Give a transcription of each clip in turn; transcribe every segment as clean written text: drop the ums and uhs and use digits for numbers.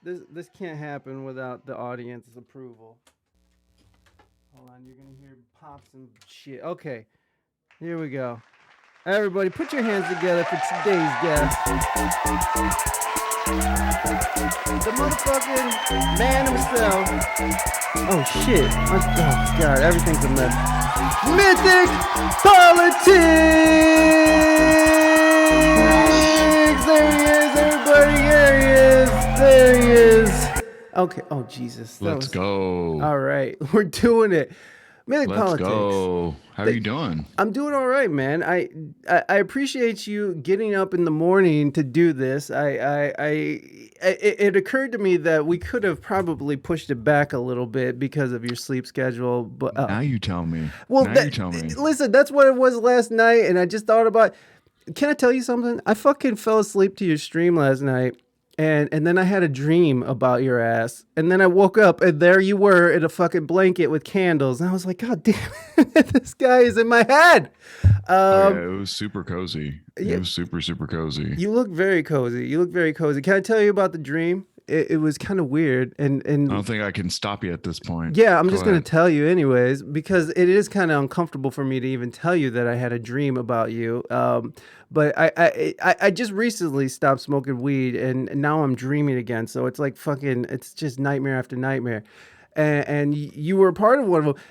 This can't happen without the audience's approval. Hold on, you're gonna hear pops and shit. Okay, here we go. Everybody, put your hands together for today's guest. The motherfucking man himself. Oh shit. Oh god, everything's a mess. Mythic Politics! There he is, everybody. There he is. Okay. Oh Jesus. Let's go. All right. We're doing it. Mythic Let's Politics. go. How are you doing? I'm doing all right, man. I appreciate you getting up in the morning to do this. It occurred to me that we could have probably pushed it back a little bit because of your sleep schedule. But now you tell me. Well, you tell me. Listen, that's what it was last night, and I just thought about. Can I tell you something? I fucking fell asleep to your stream last night. And then I had a dream about your ass. And then I woke up and there you were in a fucking blanket with candles. And I was like, God damn it, this guy is in my head. Yeah, it was super cozy. It was super, super cozy. You look very cozy. Can I tell you about the dream? It was kind of weird. And I don't think I can stop you at this point. Yeah, I'm just going to tell you anyways, because it is kind of uncomfortable for me to even tell you that I had a dream about you. But I just recently stopped smoking weed and now I'm dreaming again. So it's like fucking, it's just nightmare after nightmare. And you were a part of one of them.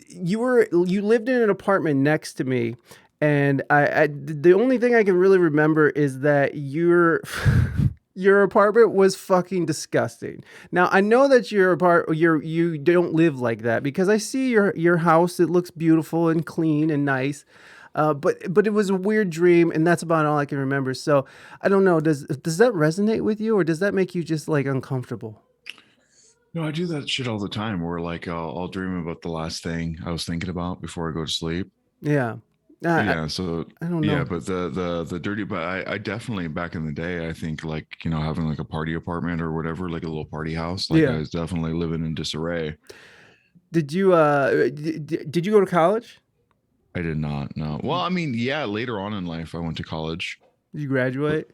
You lived in an apartment next to me. And the only thing I can really remember is that your apartment was fucking disgusting. Now I know that you don't live like that because I see your house. It looks beautiful and clean and nice. But it was a weird dream, and that's about all I can remember. So I don't know. Does that resonate with you, or does that make you just like uncomfortable? No, I do that shit all the time. Where like I'll dream about the last thing I was thinking about before I go to sleep. Yeah. So I don't know. Yeah, but the dirty, but I definitely back in the day, I think like, having like a party apartment or whatever, like a little party house, like I was definitely living in disarray. Did you did you go to college? I did not, no. Well, I mean, yeah, later on in life I went to college. Did you graduate?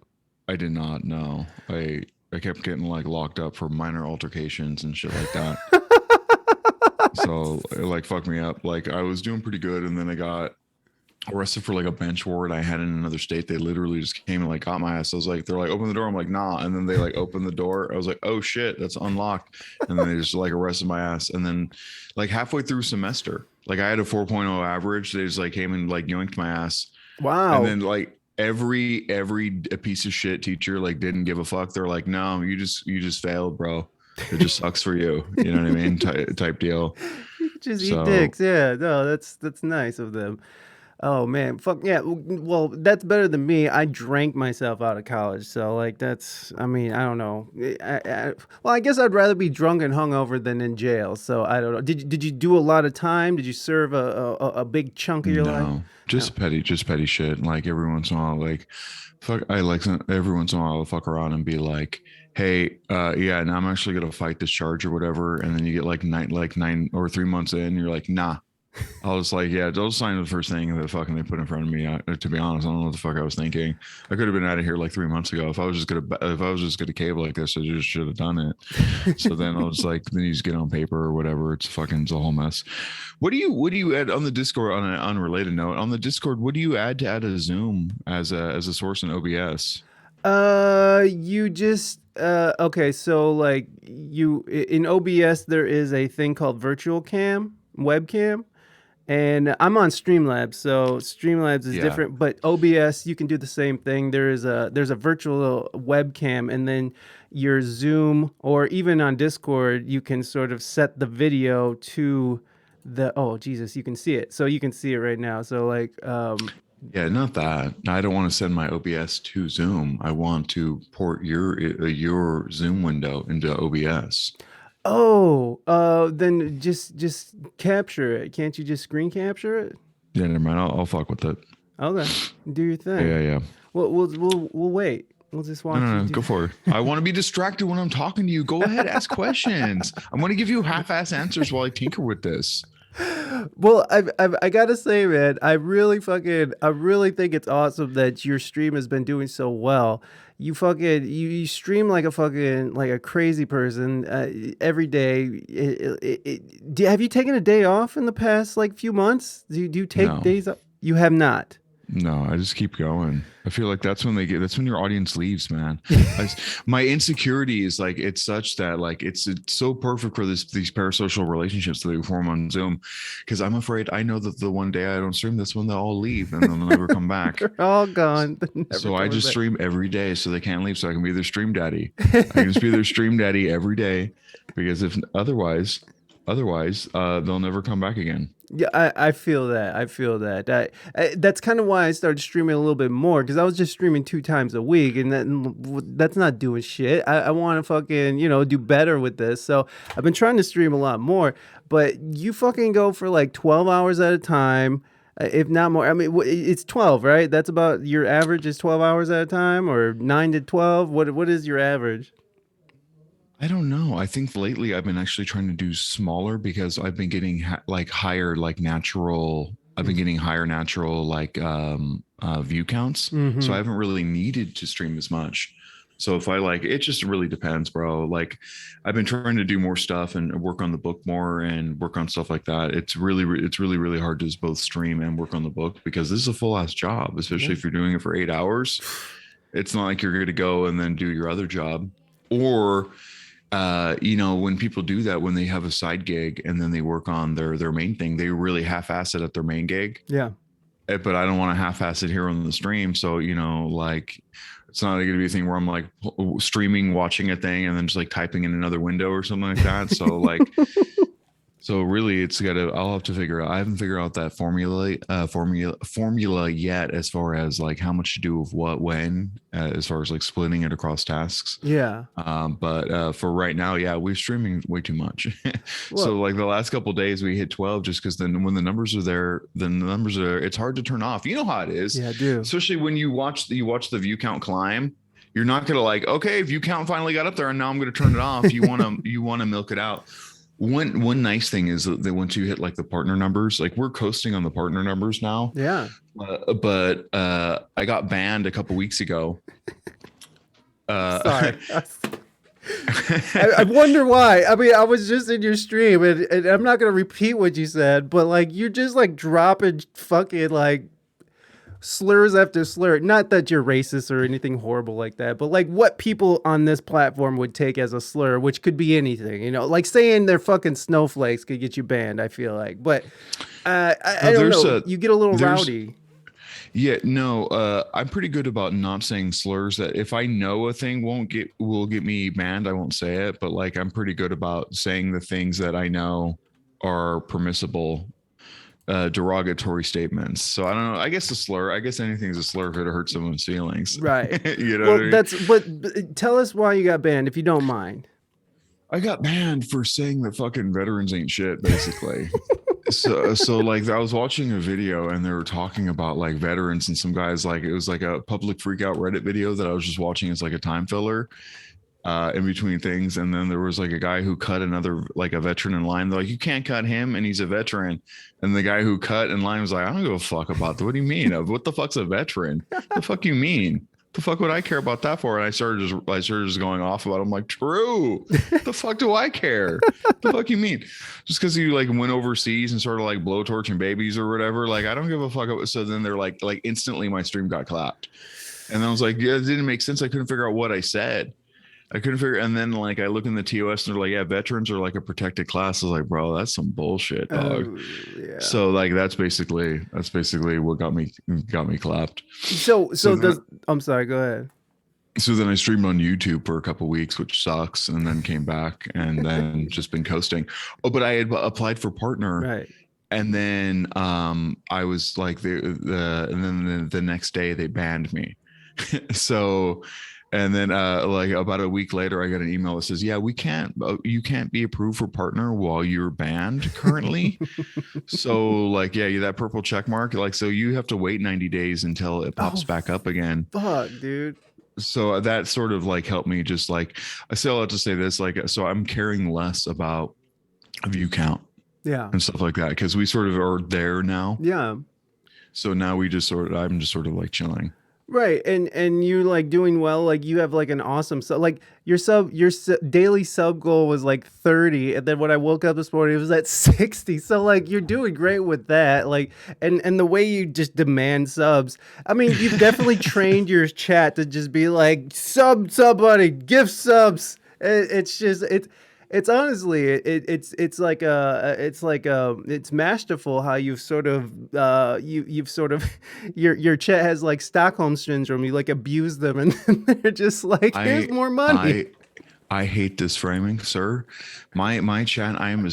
I did not, no. I kept getting like locked up for minor altercations and shit like that. So it like fucked me up. Like I was doing pretty good and then I got arrested for like a bench warrant I had in another state. They literally just came and like got my ass. I was like, they're like, open the door. I'm like, nah. And then they like opened the door. I was like, oh shit, that's unlocked. And then they just like arrested my ass. And then like halfway through semester, like I had a 4.0 average. They just like came and like yoinked my ass. Wow. And then like every piece of shit teacher like didn't give a fuck. They're like, no, you just failed, bro. It just sucks for you. You know what I mean? Type deal. You just eat dicks. Yeah, no, that's nice of them. Oh man, fuck yeah. Well, that's better than me. I drank myself out of college, so like I mean, I don't know. Well, I guess I'd rather be drunk and hungover than in jail. So I don't know. Did you do a lot of time? Did you serve a big chunk of your life? Just petty shit. Like every once in a while, like every once in a while I'll fuck around and be like, hey, yeah, now I'm actually gonna fight this charge or whatever, and then you get like 9 or 3 months in, you're like, nah. I was like, yeah, don't sign the first thing that fucking they put in front of me. To be honest, I don't know what the fuck I was thinking. I could have been out of here like 3 months ago. If I was just gonna cave like this, I just should have done it. So then I was like, then you just get on paper or whatever. It's a whole mess. What do you add on the Discord? On an unrelated note, on the Discord, what do you add to add a Zoom as a source in OBS? You just okay. So like you in OBS, there is a thing called virtual webcam. And I'm on Streamlabs, so Streamlabs is different, but OBS, you can do the same thing. There's a virtual webcam, and then your Zoom, or even on Discord, you can sort of set the video to oh, Jesus, you can see it. So you can see it right now. So like, yeah, not that. I don't want to send my OBS to Zoom. I want to port your Zoom window into OBS. Oh, then just capture it. Can't you just screen capture it? Yeah, never mind. I'll fuck with it. Okay, do your thing. Yeah. We'll wait. We'll just watch. No, go for it. I want to be distracted when I'm talking to you. Go ahead, ask questions. I'm going to give you half-ass answers while I tinker with this. Well, I gotta say, man, I really think it's awesome that your stream has been doing so well. you fucking you stream like a fucking like a crazy person every day. Have you taken a day off in the past like few months? Do you take No. days off? You have not. No, I just keep going. I feel like that's when your audience leaves, man. My insecurity is like, it's such that like, it's so perfect for these parasocial relationships that we form on Zoom. Cause I'm afraid I know that the one day I don't stream, that's when they'll all leave and they'll never come back. They're all gone. They're never So I coming just back. stream every day so they can't leave. So I can be their stream daddy. I can just be their stream daddy every day because if otherwise, they'll never come back again. Yeah, I feel that. I feel that. That's kind of why I started streaming a little bit more because I was just streaming 2 times a week, and that's not doing shit. I want to fucking do better with this, so I've been trying to stream a lot more. But you fucking go for like 12 hours at a time, if not more. I mean, it's 12, right? That's about your average is 12 hours at a time, or 9 to 12. What is your average? I don't know. I think lately I've been actually trying to do smaller because I've been getting like higher, like natural. I've been getting higher natural like view counts. So Mm-hmm. I haven't really needed to stream as much. So if I like, it just really depends, bro. Like I've been trying to do more stuff and work on the book more and work on stuff like that. It's really hard to both stream and work on the book because this is a full ass job, especially if you're doing it for 8 hours. It's not like you're going to go and then do your other job or when people do that, when they have a side gig and then they work on their main thing, they really half-ass it at their main gig. Yeah. But I don't want to half-ass it here on the stream. So, like it's not going to be a thing where I'm like streaming, watching a thing and then just like typing in another window or something like that. So like, so really I'll have to figure out, I haven't figured out that formula yet as far as like how much to do of what, when, as far as like splitting it across tasks. Yeah. But for right now, yeah, we're streaming way too much. Well, So like the last couple of days we hit 12 just because then when the numbers are there, it's hard to turn off. You know how it is, yeah, I do. especially when you watch the view count climb. You're not gonna like, okay, view count finally got up there and now I'm gonna turn it off. You wanna milk it out. One nice thing is that once you hit like the partner numbers, like we're coasting on the partner numbers now. Yeah. But I got banned a couple weeks ago. Sorry. I wonder why. I mean, I was just in your stream, and I'm not gonna repeat what you said, but like you're just like dropping fucking like slurs after slur. Not that you're racist or anything horrible like that, but like what people on this platform would take as a slur, which could be anything. Like saying they're fucking snowflakes could get you banned. I feel like, but I don't know. You get a little rowdy. Yeah, no, I'm pretty good about not saying slurs. That if I know a thing will get me banned, I won't say it. But like, I'm pretty good about saying the things that I know are permissible, derogatory statements. So I don't know. I guess a slur. I guess anything's a slur if it hurts someone's feelings. Right. You know Well, what I mean? that's but tell us why you got banned if you don't mind. I got banned for saying that fucking veterans ain't shit, basically. So like I was watching a video and they were talking about like veterans and some guys like it was like a public freak out Reddit video that I was just watching as like a time filler in between things. And then there was like a guy who cut another like a veteran in line. They're like, you can't cut him and he's a veteran. And the guy who cut in line was like, I don't give a fuck about that. What do you mean? What the fuck's a veteran? The fuck you mean? The fuck would I care about that for? And I started just going off about it. I'm like, true. The fuck do I care? The fuck you mean? Just because you like went overseas and started like blowtorching babies or whatever. Like, I don't give a fuck. So then they're like instantly my stream got clapped. And I was like, yeah, it didn't make sense. I couldn't figure out what I said. I couldn't figure. And then like I look in the TOS and they're like, yeah, veterans are like a protected class. I was like, bro, that's some bullshit, dog. Oh, yeah. So like that's basically what got me clapped. So I'm sorry, go ahead. So then I streamed on YouTube for a couple of weeks, which sucks, and then came back and then just been coasting. Oh, but I had applied for partner, Right. and then I was like and then the next day they banned me. So, and then like about a week later, I got an email that says, "Yeah, you can't be approved for partner while you're banned currently." So like, yeah, that purple check mark, like, so you have to wait 90 days until it pops back up again. Fuck, dude. So that sort of like helped me just like, I still have to say this, like, so I'm caring less about view count Yeah. and stuff like that because we sort of are there now. Yeah. So now I'm just sort of like chilling. Right, and you like doing well. Like you have like an awesome sub. Like daily sub goal was like 30, and then when I woke up this morning, it was at 60. So like you're doing great with that. Like and the way you just demand subs. I mean, you've definitely trained your chat to just be like somebody give subs. It's just it's honestly it's like it's masterful how you've sort of you've sort of your chat has like Stockholm syndrome. You like abuse them, and then they're just like, here's I more money. I I hate this framing, sir. My chat. I'm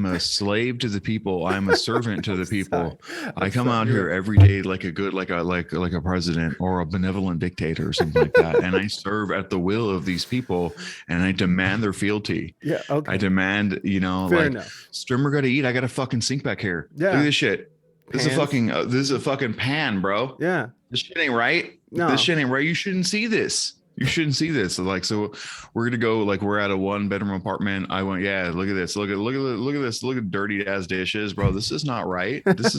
a slave to the people. I'm a servant to I'm the sorry. people. I'm I come sorry. out You're here right. every day like a good like a president or a benevolent dictator or something like that, and I serve at the will of these people, and I demand their fealty. Yeah. I Okay. demand, Fair like enough. streamer got to eat. I got a fucking sink back here. Look at Yeah. this shit. Pans. This is a fucking pan, bro. Yeah. This shit ain't right. This No. shit ain't right. You shouldn't see this. You shouldn't see this. So we're gonna go like we're at a 1 bedroom apartment. I went, yeah, look at this. Look at this. Look at dirty ass dishes, bro. This is not right. This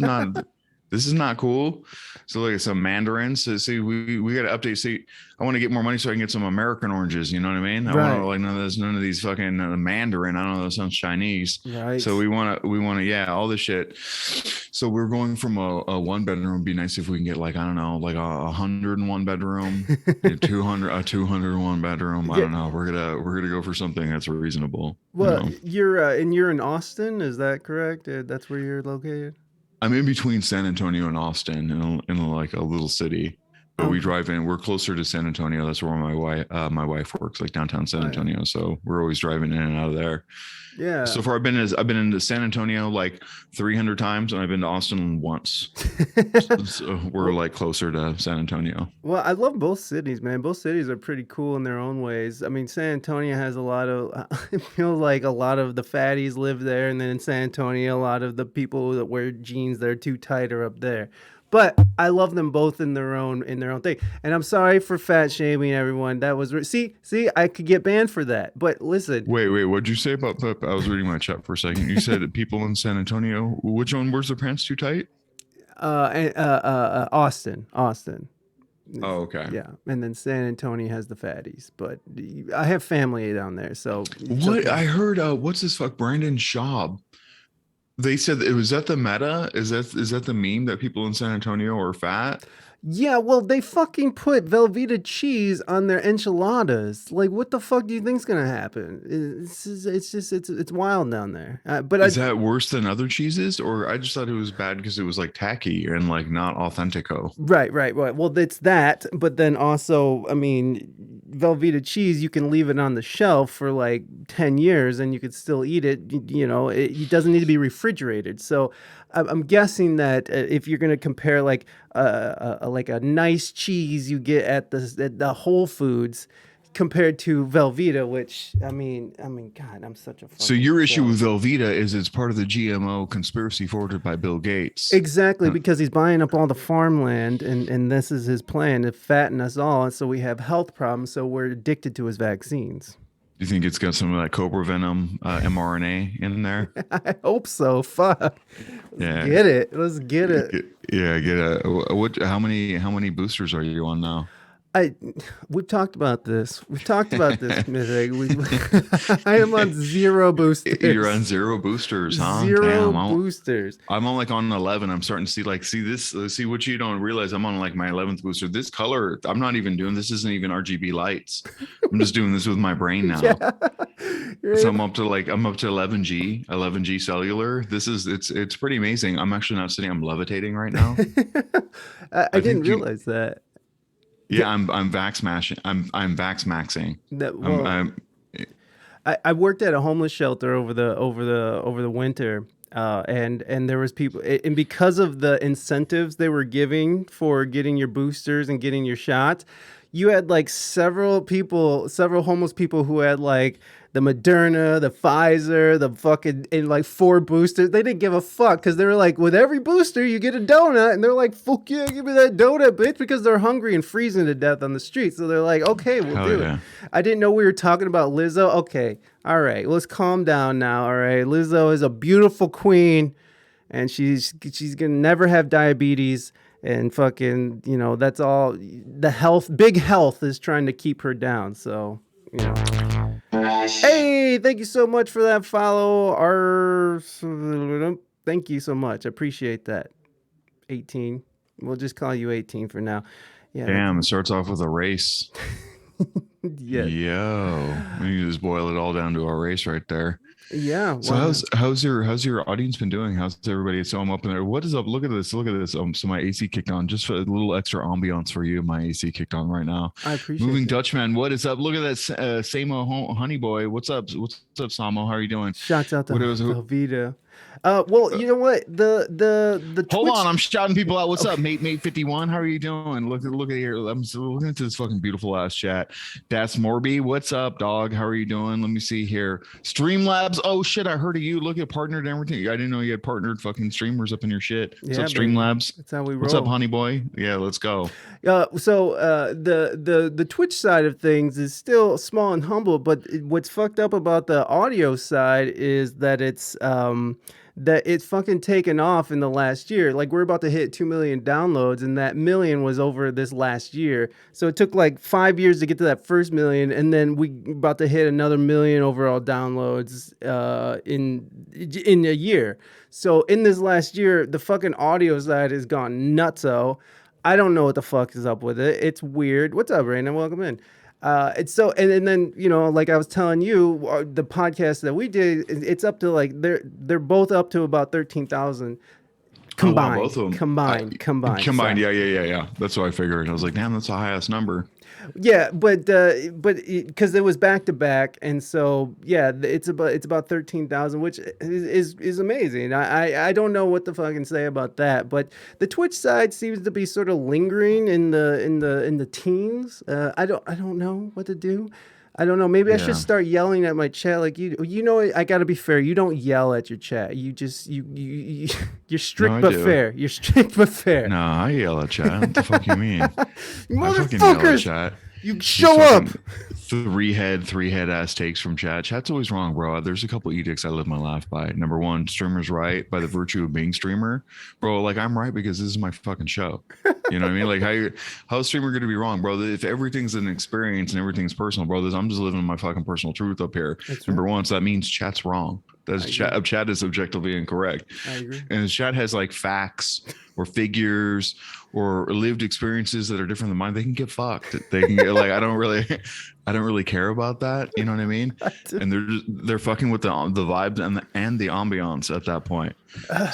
is not cool. So look at some mandarins. So see, we got to update. See, I want to get more money so I can get some American oranges. You know what I mean? I want to Right. like none of these fucking mandarin. I don't know. That sounds Chinese. So Right. we want to, yeah, all this shit. So we're going from a 1 bedroom. It'd be nice if we can get like, I don't know, like a 101 bedroom, 201 bedroom. I Yeah. don't know. We're gonna go for something that's reasonable. You Well, know, you're in Austin. Is that correct? That's where you're located. I'm in between San Antonio and Austin in like a little city, but we Okay. drive in. We're closer to San Antonio. That's where my wife works, like downtown San Oh yeah. Antonio. So we're always driving in and out of there. Yeah. So far, I've been into San Antonio like 300 times, and I've been to Austin once. So we're Well, like closer to San Antonio. well, I love both cities, man. Both cities are pretty cool in their own ways. I mean, San Antonio has a lot of, it feels like a lot of the fatties live there, and then in San Antonio, a lot of the people that wear jeans that are too tight are up there. But I love them both in their own thing. And I'm sorry for fat shaming everyone. That was see, I could get banned for that. But listen, Wait, what'd you say about Pep? I was reading my chat for a second. You said people in San Antonio. Which one? Where's their pants too tight? Austin. Oh, okay. Yeah, and then San Antonio has the fatties, but I have family down there, so it's What okay. I heard, what's this fuck? Brandon Schaub. They said it was that the meta. Is that the meme that people in San Antonio are fat? Yeah, well, they fucking put Velveeta cheese on their enchiladas. Like, what the fuck do you think's gonna happen? It's wild down there. But I Is that worse than other cheeses, or I just thought it was bad because it was like tacky and like not authentico? right. Well, it's that, but then also, I mean, Velveeta cheese, you can leave it on the shelf for like 10 years and you could still eat it. You know, it doesn't need to be refrigerated. So I'm guessing that if you're going to compare like a nice cheese you get at the Whole Foods compared to Velveeta, which God, I'm such a So fucking your issue incel. with Velveeta is it's part of the GMO conspiracy forwarded by Bill Gates. Exactly, Uh, because he's buying up all the farmland, and this is his plan to fatten us all, so we have health problems, so we're addicted to his vaccines. Do you think it's got some of that cobra venom mRNA in there? I hope so. Fuck. Let's Yeah, get it. Let's get it. yeah. Get a what? How many boosters are you on now? I we've talked about this. We've talked about this, Mythic. I am on zero You're on boosters. zero boosters, huh? Zero Damn, boosters. I'm on like on 11. I'm starting to see this. See what you don't realize. I'm on like my 11th booster. This color, I'm not even doing. This isn't even RGB lights. I'm just doing this with my brain now. Yeah. You're So able. I'm up to 11G cellular. It's pretty amazing. I'm actually not sitting. I'm levitating right now. I I didn't think you. realize that. Yeah, I'm vax mashing. I'm vax maxing. That I'm well, I'm I worked at a homeless shelter over the winter, and there was people, and because of the incentives they were giving for getting your boosters and getting your shots, you had like several homeless people who had like the Moderna, the Pfizer, the fucking, and like 4 boosters. They didn't give a fuck because they were like, with every booster you get a donut, and they're like, fuck yeah, give me that donut, bitch, because they're hungry and freezing to death on the street. So they're like, okay, we'll hell do it. yeah. I didn't know we were talking about Lizzo. Okay, all right, let's calm down now. All right, Lizzo is a beautiful queen, and she's gonna never have diabetes. and fucking, that's all. The health, big health, is trying to keep her down. So, you know. Hey, thank you so much for that follow. Thank you so much. I appreciate that. 18. We'll just call you 18 for now. Yeah, that's Damn, it starts off with a race. yeah. Yo, you just boil it all down to a race right there. Yeah, So well, how's your audience been doing? How's everybody? So I'm up in there. What is up? Look at this. Look at this. So my AC kicked on. Just for a little extra ambiance for you. My AC kicked on right now. I appreciate Moving that. Dutchman. What is up? Look at that. Samo Honey Boy. What's up? What's up, Samo? How are you doing? Shouts out to What was? Velveeta. Well, you know what? The Hold Twitch. on, I'm shouting people out. What's up, Okay. mate 51? How are you doing? Look at here. I'm looking into this fucking beautiful ass chat. Das Morby, what's up, dog? How are you doing? Let me see here. Streamlabs. Oh shit, I heard of you. Look at partnered and everything. I didn't know you had partnered fucking streamers up in your shit. What's up, Yeah, baby. Streamlabs? That's how we What's up, roll. honey boy? Yeah, let's go. The Twitch side of things is still small and humble, but what's fucked up about the audio side is that it's fucking taken off in the last year. Like, we're about to hit 2 million downloads, and that million was over this last year. So it took like 5 years to get to that first million, and then we about to hit another million overall downloads in a year. So in this last year, the fucking audio side has gone nutso. I don't know what the fuck is up with it. It's weird. What's up, Reina? Welcome in. It's so, and then, like I was telling you, the podcast that we did, it's up to like they're both up to about 13,000 Oh wow, both of them. combined. Combined. Sorry. Yeah. That's what I figured. I was like, damn, that's a high ass number. Yeah, but because it was back to back, and so yeah, it's about 13,000, which is amazing. I don't know what to fucking say about that, but the Twitch side seems to be sort of lingering in the teens. I don't know what to do. I don't know. Maybe I should Yeah. start yelling at my chat like you. I got to be fair. You don't yell at your chat. You just you're No, strict I but do. fair. You're strict but fair. No, I yell at chat. What the fuck you mean? I fucking yell at Motherfuckers, chat. you These show up. fucking three head ass takes from chat. Chat's always wrong, bro. There's a couple edicts I live my life by. Number one, streamer's right by the virtue of being streamer, bro. Like, I'm right because this is my fucking show. You know what I mean? Like, how's streamer going to be wrong, bro? If everything's an experience and everything's personal, bro, I'm just living my fucking personal truth up here. That's Number right. one, so that means chat's wrong. That's I agree. chat is objectively incorrect. I agree. And chat has like facts or figures or lived experiences that are different than mine. They can get fucked. They can get like, I don't really care about that. You know what I mean? And they're fucking with the vibes and the ambiance at that point.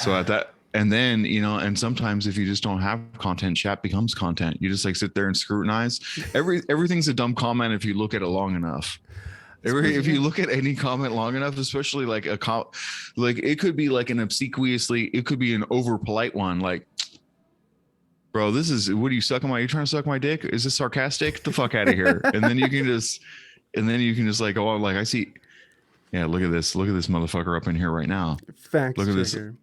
So at that, and then, and sometimes if you just don't have content, chat becomes content. You just like sit there and scrutinize. Everything's a dumb comment if you look at it long enough. If you look at any comment long enough, especially like like it could be like it could be an over polite one, like, bro, what are you sucking you trying to suck my dick? Is this sarcastic? Get the fuck out of here. And then you can just like go on, like, I see. Yeah, look at this motherfucker up in here right now. Facts Look at this. checker.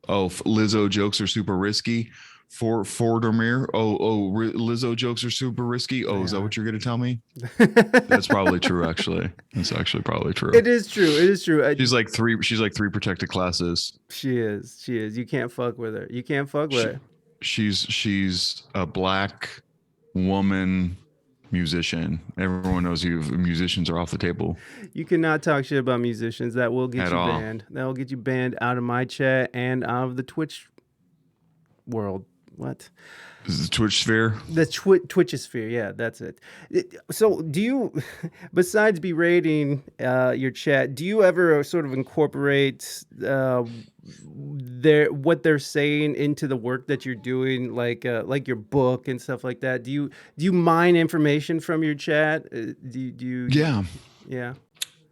Oh, Lizzo jokes are super risky. For Demir. Lizzo jokes are super risky. Oh, is that what you're gonna tell me? That's probably true. Actually, that's actually probably true. It is true. It is true. She's like three protected classes. She is. She is. You can't fuck with her. You can't fuck with her. She's a black woman musician. Everyone knows musicians are off the table. You cannot talk shit about musicians. That will get At you all. banned. That will get you banned out of my chat and out of the Twitch world. What? This is the Twitch sphere. The Twitchosphere, yeah, that's it. So, do you, besides berating your chat, do you ever sort of incorporate what they're saying into the work that you're doing, like your book and stuff like that? Do you mine information from your chat? Do you? Yeah. Yeah.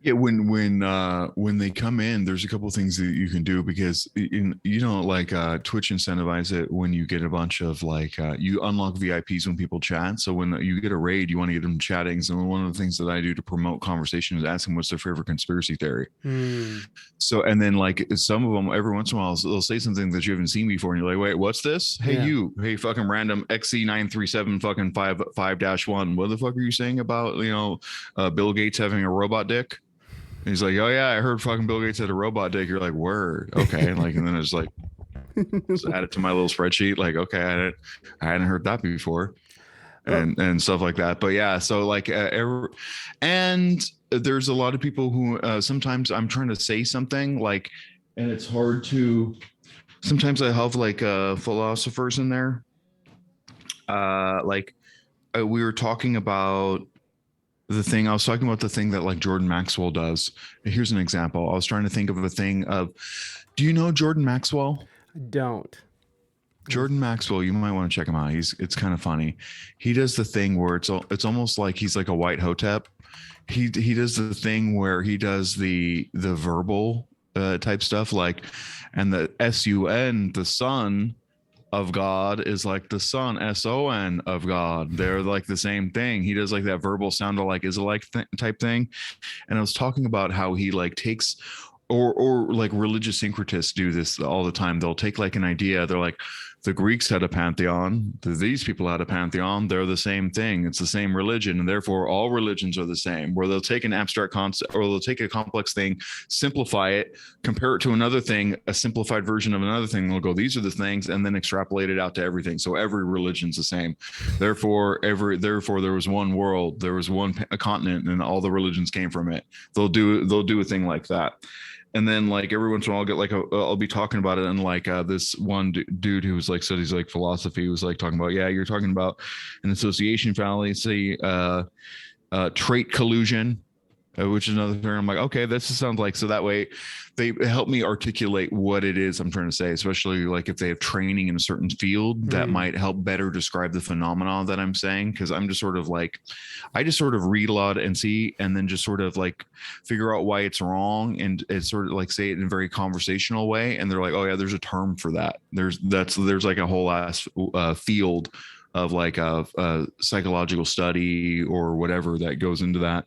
Yeah, when they come in, there's a couple of things that you can do because like Twitch incentivize it when you get a bunch of like you unlock VIPs when people chat. So when you get a raid, you want to get them chatting. So one of the things that I do to promote conversation is ask them what's their favorite conspiracy theory. So and then like some of them every once in a while they'll say something that you haven't seen before, and you're like, wait, what's this? Hey, Yeah. hey, fucking random XC937 fucking 5-1. What the fuck are you saying about Bill Gates having a robot dick? And he's like, oh yeah, I heard fucking Bill Gates had a robot dick. You're like, word, okay. Like, and then it's like, Just add it to my little spreadsheet. Like, okay, I hadn't heard that before, Oh, and stuff like that. But yeah, so like, and there's a lot of people who sometimes I'm trying to say something like, and it's hard to. Sometimes I have like philosophers in there. Like we were talking about I was talking about the thing that like Jordan Maxwell does. Here's an example. I was trying to think of a thing of, do you know Jordan Maxwell? don't. Jordan Maxwell, you might want to check him out. It's kind of funny. He does the thing where it's almost like he's like a white hotep. He does the thing where he does the verbal type stuff, like, and the sun, the son of God, is like the son of God. They're like the same thing. He does like that verbal sound alike is alike type thing. And I was talking about how he like takes, or like religious syncretists do this all the time. They'll take like an idea. They're like, the Greeks had a pantheon. These people had a pantheon. They're the same thing. It's the same religion, and therefore all religions are the same. Where they'll take an abstract concept, or they'll take a complex thing, simplify it, compare it to another thing, a simplified version of another thing. They'll go, these are the things, and then extrapolate it out to everything. So every religion's the same. Therefore there was one world, there was one continent, and all the religions came from it. They'll do a thing like that. And then like every once in a while I'll get like I'll be talking about it, and like this one dude who was like studies like philosophy was like talking about, yeah, you're talking about an association fallacy, trait collusion, which is another term. I'm like, okay, this sounds like, so that way they help me articulate what it is I'm trying to say, especially like if they have training in a certain field that might help better describe the phenomena that I'm saying. Cause I'm just sort of like, I just sort of read a lot and see, and then just sort of like figure out why it's wrong. And it's sort of like say it in a very conversational way. And they're like, oh yeah, there's a term for that. There's like a whole ass field of like a psychological study or whatever that goes into that.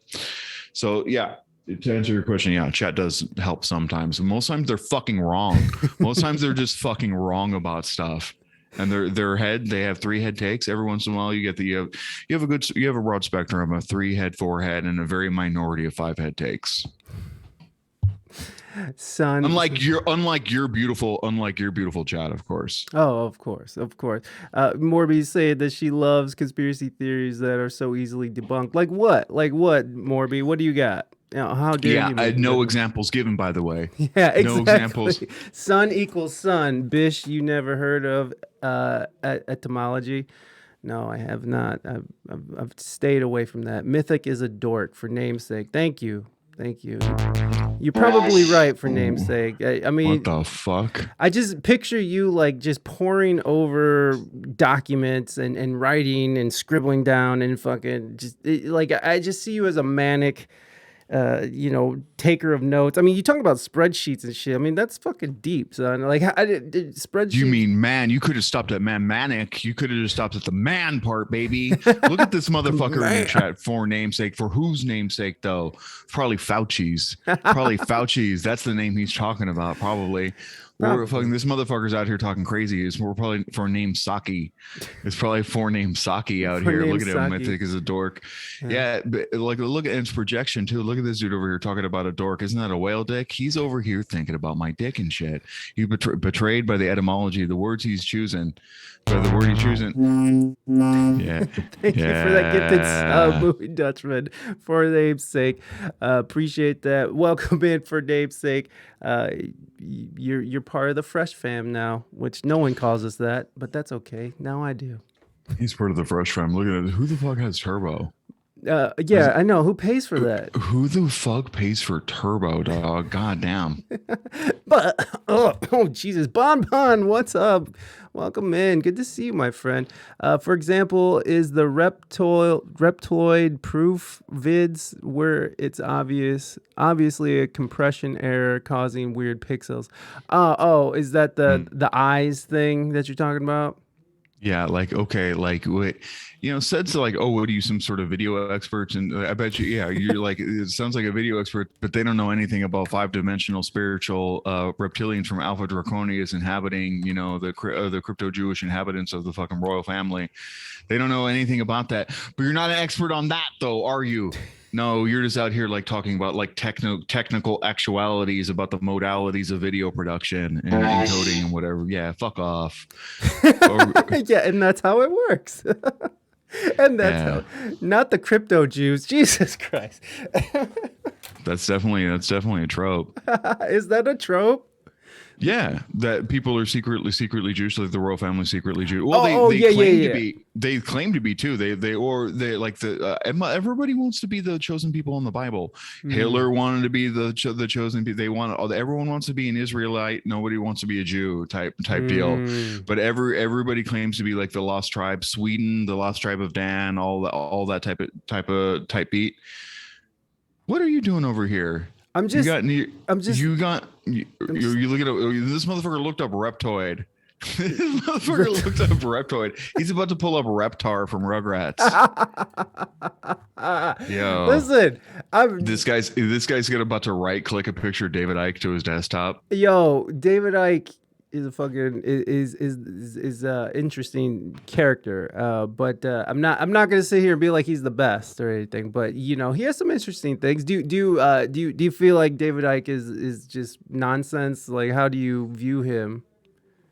So yeah, to answer your question, yeah, chat does help sometimes. Most times they're fucking wrong. Most times they're just fucking wrong about stuff. And they have 3 head takes. Every once in a while you have a broad spectrum of 3 head, 4 head, and a very minority of 5 head takes. Son, unlike your beautiful chat, of course. Oh, of course. Morby said that she loves conspiracy theories that are so easily debunked. Like what? Morby? What do you got? How dare you? No examples given, by the way. Yeah, exactly. No examples. Sun equals sun. Bish, you never heard of etymology? No, I have not. I've stayed away from that. Mythic is a dork for namesake. Thank you. You're probably right for namesake. I mean, what the fuck? I just picture you like just poring over documents and writing and scribbling down and fucking just like I just see you as a manic, taker of notes. I mean, you talk about spreadsheets and shit. I mean, that's fucking deep, son. Like, spreadsheets. You mean man? You could have stopped at manic. You could have just stopped at the man part, baby. Look at this motherfucker in the chat. For namesake. For whose namesake though? Probably Fauci's. That's the name he's talking about. Probably. We're fucking, this motherfucker's out here talking crazy. We're probably for name Saki. It's probably for name Saki out here. Look at him. I think is a dork. Yeah, but like look at his projection too. Look at this dude over here talking about a dork. Isn't that a whale dick? He's over here thinking about my dick and shit. He betrayed by the etymology of the words he's choosing. By the word he's choosing. Yeah. Thank you for that gifted movie Dutchman. For namesake, appreciate that. Welcome in for namesake. You're part of the Fresh Fam now, which no one calls us that, but that's okay. Now I do. He's part of the Fresh Fam. Look at it. Who the fuck has Turbo? Yeah, I know. Who pays for that? Who the fuck pays for Turbo, dog? God damn. But oh Jesus, Bon, what's up? Welcome in. Good to see you, my friend. For example, is the reptoid proof vids where it's obviously a compression error causing weird pixels? Is that the eyes thing that you're talking about? Yeah, like, okay, like, what, said to like, oh, what are you, some sort of video experts? And I bet you, yeah, you're like, it sounds like a video expert, but they don't know anything about 5-dimensional spiritual reptilians from Alpha Draconis inhabiting, the crypto-Jewish inhabitants of the fucking royal family. They don't know anything about that. But you're not an expert on that, though, are you? No, you're just out here like talking about like technical actualities about the modalities of video production and encoding and whatever. Yeah, fuck off. Or Yeah, and that's how it works. And that's yeah, how, not the crypto Jews. Jesus Christ. that's definitely a trope. Is that a trope? Yeah, that people are secretly Jewish, like the royal family secretly Jewish. Well, Oh, oh, they yeah, yeah, claim to yeah. be. They claim to be too. They like the everybody wants to be the chosen people in the Bible. Mm, Hitler wanted to be the chosen people. They want everyone wants to be an Israelite. Nobody wants to be a Jew type deal. mm. But everybody claims to be like the lost tribe, Sweden, the lost tribe of Dan, all that type beat. What are you doing over here? I'm You just, got any? I'm just, You got you. I'm just. You look at this motherfucker looked up Reptoid. This motherfucker looked up Reptoid. He's about to pull up Reptar from Rugrats. Yo, Listen, I'm this guy's about to right click a picture of David Icke to his desktop. yo, David Icke is a fucking interesting character. But I'm not gonna sit here and be like he's the best or anything. But he has some interesting things. Do you feel like David Icke is just nonsense? Like, how do you view him?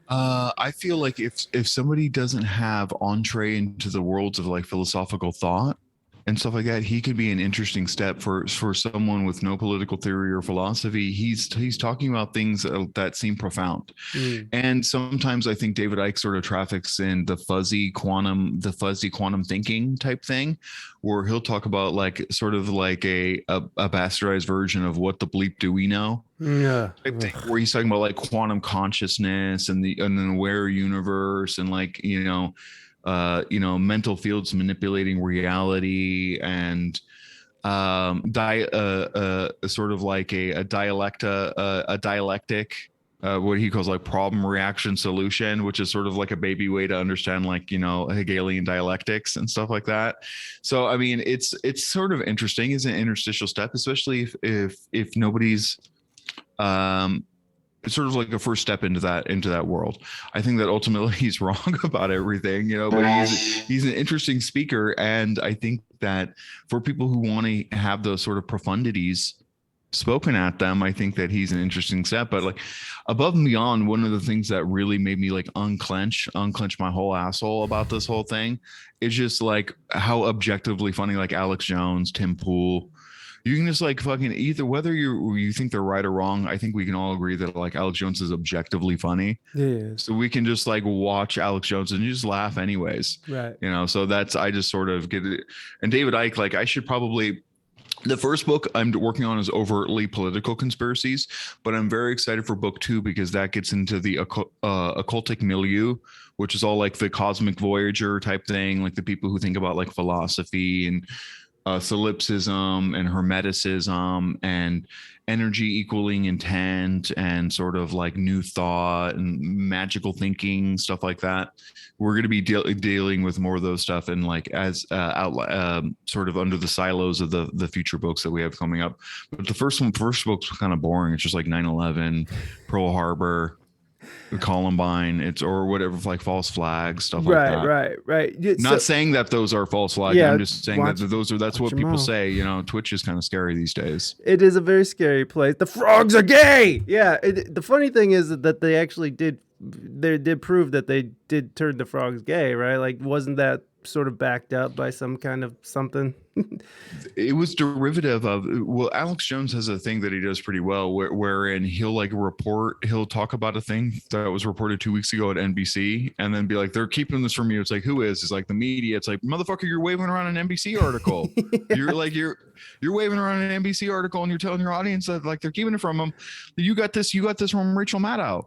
I feel like if somebody doesn't have entree into the worlds of like philosophical thought and stuff like that, he could be an interesting step for someone with no political theory or philosophy. He's talking about things that seem profound, Mm, and sometimes I think David Icke sort of traffics in the fuzzy quantum thinking type thing, where he'll talk about like sort of like a bastardized version of what the bleep do we know yeah. type thing, where he's talking about like quantum consciousness and an aware universe and like mental fields manipulating reality and sort of like a dialectic, what he calls like problem reaction solution, which is sort of like a baby way to understand like Hegelian dialectics and stuff like that. So I mean, it's sort of interesting as an interstitial step, especially if nobody's um it's sort of like a first step into that world. I think that ultimately he's wrong about everything, but he's an interesting speaker, and I think that for people who want to have those sort of profundities spoken at them, I think that he's an interesting step. But like above and beyond, one of the things that really made me like unclench my whole asshole about this whole thing is just like how objectively funny like Alex Jones, Tim Pool, you can just like fucking either whether you think they're right or wrong. I think we can all agree that like Alex Jones is objectively funny. Yes. So we can just like watch Alex Jones and you just laugh anyways. Right. So that's I just sort of get it. And David Icke, like I should probably the first book I'm working on is overtly political conspiracies, but I'm very excited for book 2 because that gets into the occultic milieu, which is all like the cosmic voyager type thing, like the people who think about like philosophy and solipsism and hermeticism and energy equaling intent and sort of like new thought and magical thinking, stuff like that. We're going to be dealing with more of those stuff and like as sort of under the silos of the future books that we have coming up. But the first book's kind of boring. It's just like 9/11, Pearl Harbor, Columbine, it's or whatever, like false flags, stuff like Right. that. Right. Right. Yeah, Not saying that those are false flags. yeah. I'm just saying that that's Watch what your people mouth. say. Twitch is kind of scary these days. It is a very scary place. The frogs are gay. Yeah. The funny thing is that they actually did. They did prove that they did turn the frogs gay, right? Like, wasn't that sort of backed up by some kind of something? It was derivative of, well, Alex Jones has a thing that he does pretty well wherein he'll talk about a thing that was reported 2 weeks ago at NBC and then be like, they're keeping this from you. It's like, who is? It's like the media. It's like, motherfucker, you're waving around an NBC article. You're like, you're waving around an NBC article and you're telling your audience that like they're keeping it from them. You got this from Rachel Maddow.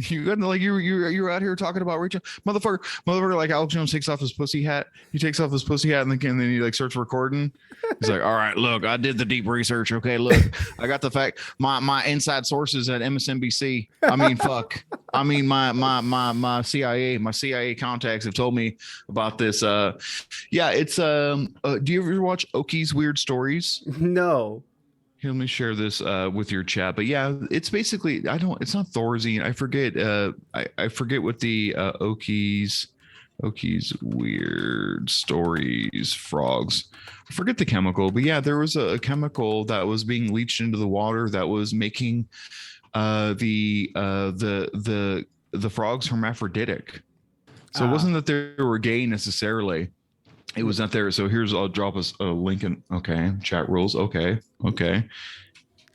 You got like you're out here talking about Rachel, motherfucker. Like Alex Jones takes off his pussy hat. He takes off his pussy hat and then he like starts recording. He's like, all right, look, I did the deep research. Okay, look, I got the fact. My inside sources at MSNBC. I mean, fuck. I mean, my CIA contacts have told me about this. Yeah, it's do you ever watch Oki's Weird Stories? No. Here, let me share this with your chat. But yeah, it's basically it's not Thorazine. I forget. I forget what the Oki's Oki's weird stories, frogs. I forget the chemical, but yeah, there was a chemical that was being leached into the water that was making the frogs hermaphroditic. So it Ah, wasn't that they were gay necessarily. It was not there. So here's I'll drop us a link in. Okay, chat rules. Okay, okay.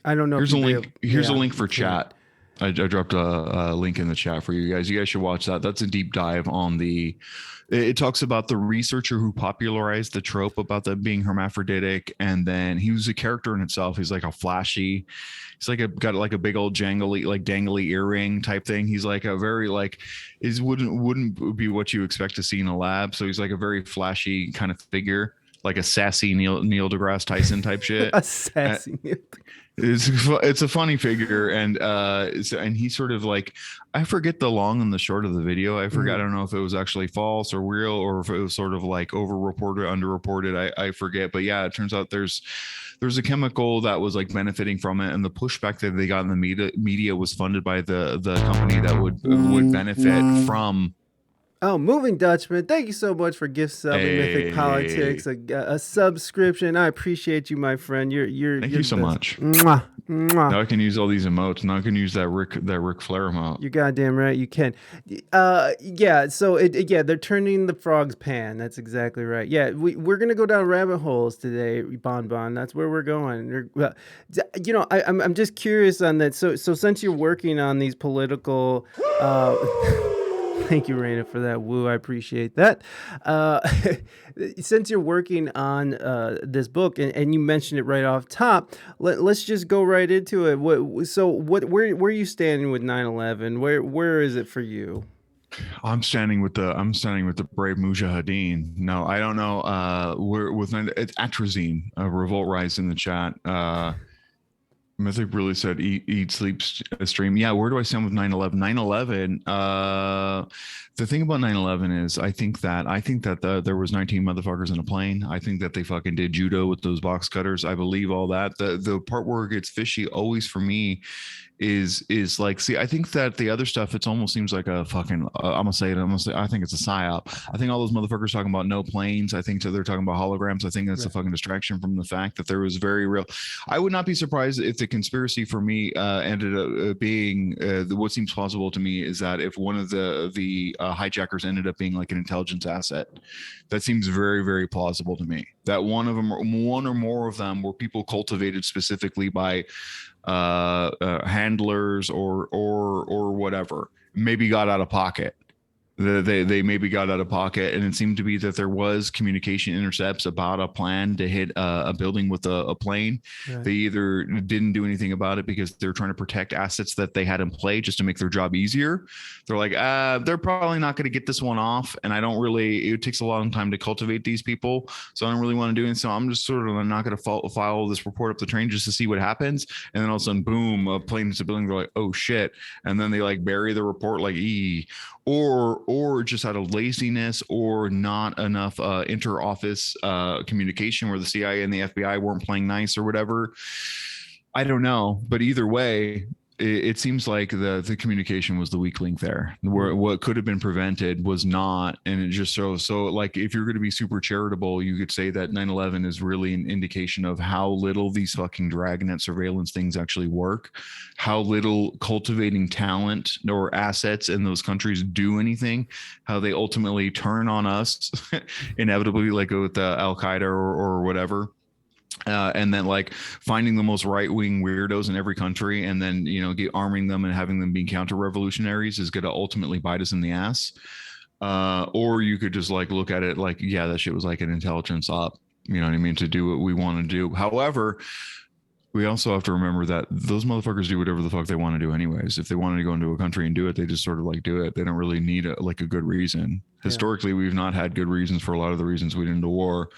I don't know if Here's a you'll be able. link. Here's a Yeah, link you for can't. chat. I dropped a link in the chat for you guys. You guys should watch that. That's a deep dive on the. It talks about the researcher who popularized the trope about them being hermaphroditic, and then he was a character in itself. He's like a flashy. He's like got like a big old jangly, like dangly earring type thing. He's like a very like is wouldn't be what you expect to see in a lab. So he's like a very flashy kind of figure, like a sassy Neil deGrasse Tyson type shit. Uh, Assassin. it's a funny figure, and and he sort of like I forget the long and the short of the video. I forget. I Mhm. don't know if it was actually false or real, or if it was sort of like over-reported, under-reported. I forget. But yeah, it turns out there's a chemical that was like benefiting from it, and the pushback that they got in the media was funded by the company that would benefit from Oh, Moving Dutchman, thank you so much for gift subbing Mythic a. Politics, a subscription. I appreciate you, my friend. Thank You're you the so best. much. Mwah, mwah. Now I can use all these emotes. Now I can use that Ric Flair emote. You're goddamn right. You can. Yeah. So yeah, they're turning the frog's pan. That's exactly right. Yeah, we're gonna go down rabbit holes today, Bon Bon. That's where we're going. I'm just curious on that. So since you're working on these political, thank you, Reina, for that woo. I appreciate that. Uh, since you're working on this book, and you mentioned it right off top, let's just go right into it. Where are you standing with 9/11? Where is it for you? I'm standing with the brave Mujahideen. No, I don't know. We're with it's atrazine. Revolt Rise in the chat. Mythic really said eat sleep stream. Yeah, where do I stand with 9/11? 9/11. The thing about 9/11 is I think that there was 19 motherfuckers in a plane. I think that they fucking did judo with those box cutters. I believe all that. The part where it gets fishy always for me is like, see, I think that the other stuff, it almost seems like a fucking I'm gonna say it, I think it's a psyop. I think all those motherfuckers talking about no planes, I think they're talking about holograms. I think that's a Right. fucking distraction from the fact that there was very real. I would not be surprised if the conspiracy for me ended up being what seems plausible to me is that if one of the hijackers ended up being like an intelligence asset. That seems very, very plausible to me. That one or more of them were people cultivated specifically by handlers or whatever. Maybe got out of pocket. They maybe got out of pocket, and it seemed to be that there was communication intercepts about a plan to hit a building with a plane. Right. They either didn't do anything about it because they're trying to protect assets that they had in play just to make their job easier. They're like, they're probably not going to get this one off, and I don't really. It takes a long time to cultivate these people, so I don't really want to do it. So I'm just sort of not going to file this report up the train just to see what happens, and then all of a sudden, boom, a plane hits a building. They're like, oh shit, and then they like bury the report like or just out of laziness or not enough inter-office communication where the CIA and the FBI weren't playing nice or whatever. I don't know, but either way, it seems like the communication was the weak link there. Where Mm. what could have been prevented was not, and it just so like if you're going to be super charitable, you could say that 9/11 is really an indication of how little these fucking dragnet surveillance things actually work, how little cultivating talent or assets in those countries do anything, how they ultimately turn on us, inevitably, like with Al Qaeda or whatever, and then like finding the most right-wing weirdos in every country and then arming them and having them be counter-revolutionaries is going to ultimately bite us in the ass. Or you could just like look at it like, yeah, that shit was like an intelligence op, you know what I mean, to do what we want to do. However, we also have to remember that those motherfuckers do whatever the fuck they want to do anyways. If they wanted to go into a country and do it, they just sort of like do it. They don't really need like a good reason. Yeah. Historically, we've not had good reasons for a lot of the reasons we did into war.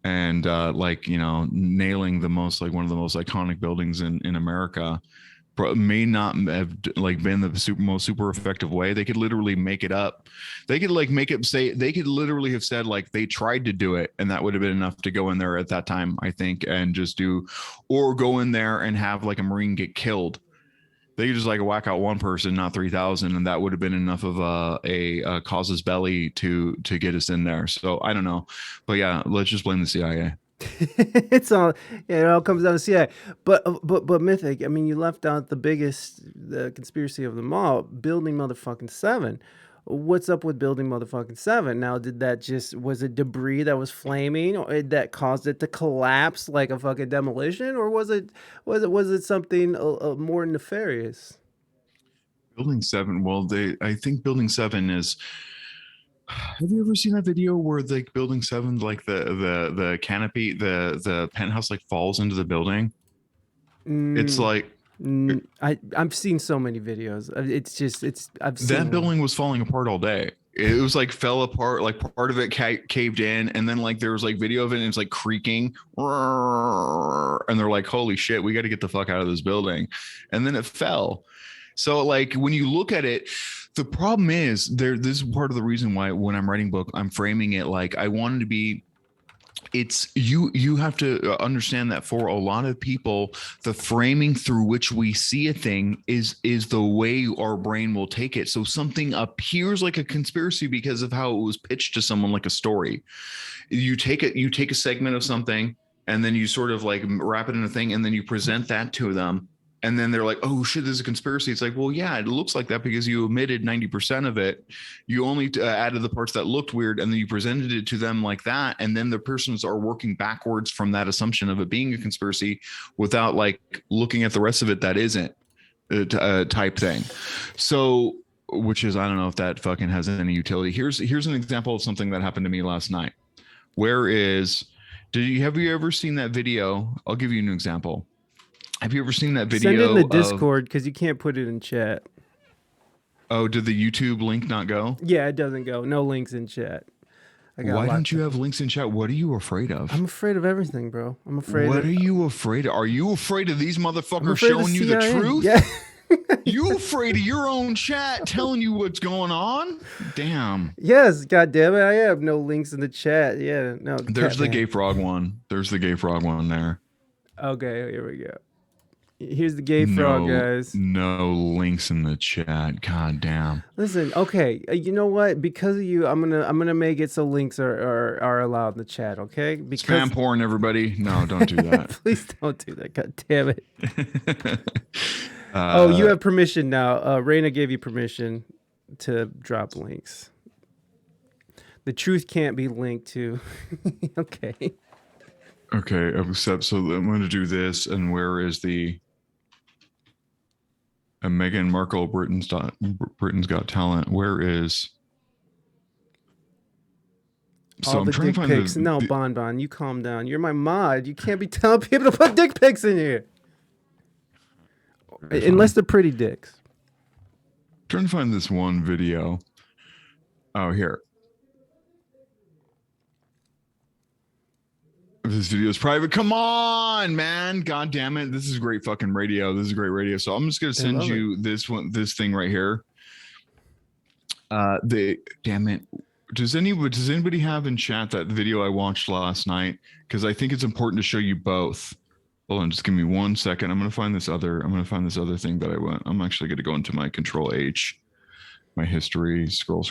And like nailing the most, like one of the most iconic buildings in America may not have like been the most super effective way. They could literally make it up. They could like make it say, they could literally have said like they tried to do it, and that would have been enough to go in there at that time, I think, and just do, or go in there and have like a Marine get killed, They could just like whack out one person, not 3,000, and that would have been enough of a causus belli to get us in there. So I don't know, but yeah, let's just blame the CIA. It's all, yeah, it all comes down to CIA. But Mythic, I mean, you left out the biggest the conspiracy of them all, building motherfucking seven. What's up with building motherfucking seven? Now, did that just was it debris that was flaming or that caused it to collapse like a fucking demolition, or was it something more nefarious? Building 7. Well, I think Building 7 is. Have you ever seen that video where like Building 7, like the canopy, the penthouse like falls into the building? It's Mm, like I've seen so many videos. It's just I've seen that a lot. building was falling apart all day. It was like fell apart, like part of it caved in, and then like there was like video of it, and it's like creaking, and they're like, "Holy shit, we got to get the fuck out of this building," and then it fell. So like when you look at it, the problem is there. This is part of the reason why when I'm writing book, I'm framing it like I wanted to be. It's you have to understand that for a lot of people the framing through which we see a thing is the way our brain will take it. So something appears like a conspiracy because of how it was pitched to someone, like a story. You take a segment of something, and then you sort of like wrap it in a thing, and then you present that to them, and then they're like, oh shit, this is a conspiracy. It's like, well, yeah, it looks like that because you omitted 90% of it. You only added the parts that looked weird, and then you presented it to them like that, and then the persons are working backwards from that assumption of it being a conspiracy without like looking at the rest of it that isn't type thing. So which is, I don't know if that fucking has any utility. Here's an example of something that happened to me last night. Where is have you ever seen that video? I'll give you an example. Have you ever seen that Send it in the video of, Discord because you can't put it in chat. oh, did the YouTube link not go? Yeah, it doesn't go. No links in chat. I got Why don't locked you up. have links in chat? What are you afraid of? I'm afraid of everything, bro. I'm afraid What of are you afraid of? Are you afraid of these I'm motherfuckers afraid of the showing you the CIA. truth? Yeah. You afraid of your own chat telling you what's going on? Damn. Yes, god damn it. I have no links in the chat. Yeah, no, There's the Catman. gay frog one. There's the gay frog one there. Okay, here we go. Here's the gay frog, No, guys. no links in the chat. God damn. Listen, okay, you know what? Because of you, I'm gonna make it so links are allowed in the chat, okay? Because Spam porn, everybody. No, don't do that. please don't do that. God damn it. Oh, you uh, have permission now. Reina gave you permission to drop links. The truth can't be linked to. Okay. okay, except so I'm going to do this. And where is the Meghan Markle, Britain's Got Talent? Where is? So All I'm the trying to dick find pics. No, Bon, you calm down. You're my mod. You can't be telling people to put dick pics in here. Unless they're pretty dicks. trying to find this one video. Oh, here. This video is private. Come on, man. God damn it. This is great fucking radio. This is great radio. So I'm just gonna send you this thing right here. Damn it. Does anybody have in chat that video I watched last night? Because I think it's important to show you both. Hold on, just give me 1 second. I'm gonna find this other thing that I went. I'm actually gonna go into my control H, my history, scroll.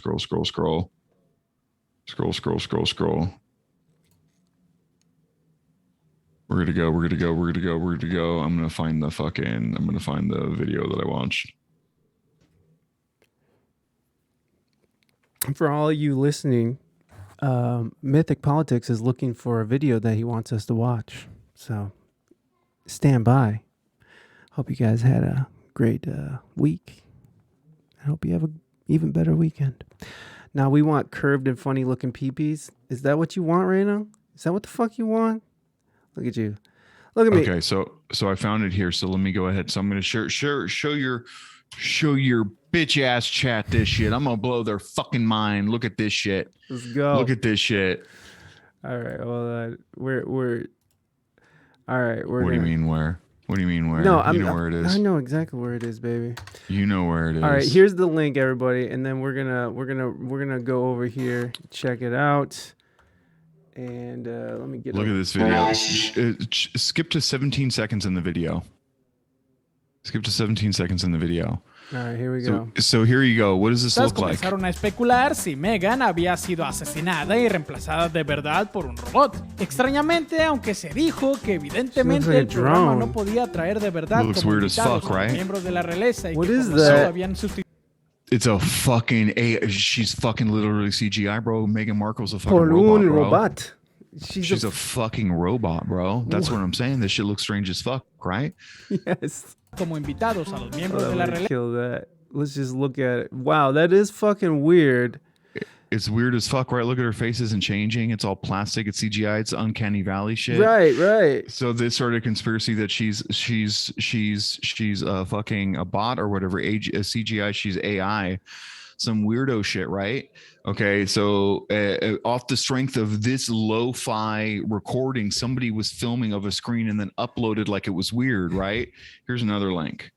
We're gonna go. I'm gonna find the video that I watched. For all you listening, Mythic Politics is looking for a video that he wants us to watch. So stand by. Hope you guys had a great week. I hope you have an even better weekend. Now we want curved and funny looking peepees. Is that what you want, Reina? Is that what the fuck you want? Look at you. Look at me. Okay, so I found it here. So let me go ahead. So I'm gonna show your bitch ass chat this shit. I'm gonna blow their fucking mind. Look at this shit. Let's go. Look at this shit. All right, hold on. We're all right. What do you mean where? What do you mean where? No, you know where it is. I know exactly where it is, baby. You know where it is. All right, here's the link, everybody, and then we're gonna go over here, check it out, and let me get. Look at this video. Skip to 17 seconds in the video. Skip to 17 seconds in the video. All right, here we go. So here you go. What does this look like? Comenzaron a especular si Megan había sido asesinada y reemplazada de verdad por un robot. Extrañamente, aunque se dijo que evidentemente el programa no podía traer de verdad como invitados a los miembros de la realeza y que por eso habían sustituido. It's a fucking she's fucking literally CGI, bro. Meghan Markle's a fucking robot. She's a fucking robot, bro. That's what I'm saying. This shit looks strange as fuck, right? Yes. Como invitados a los miembros de la realeza. Kill that. Let's just look at it. Wow, that is fucking weird. It's weird as fuck, right? Look at her face isn't changing. It's all plastic. It's CGI. It's uncanny valley shit. Right. So this sort of conspiracy that she's fucking a bot or whatever, a CGI, she's AI, some weirdo shit, right? Okay, so off the strength of this lo-fi recording, somebody was filming of a screen and then uploaded like it was weird, right? Here's another link.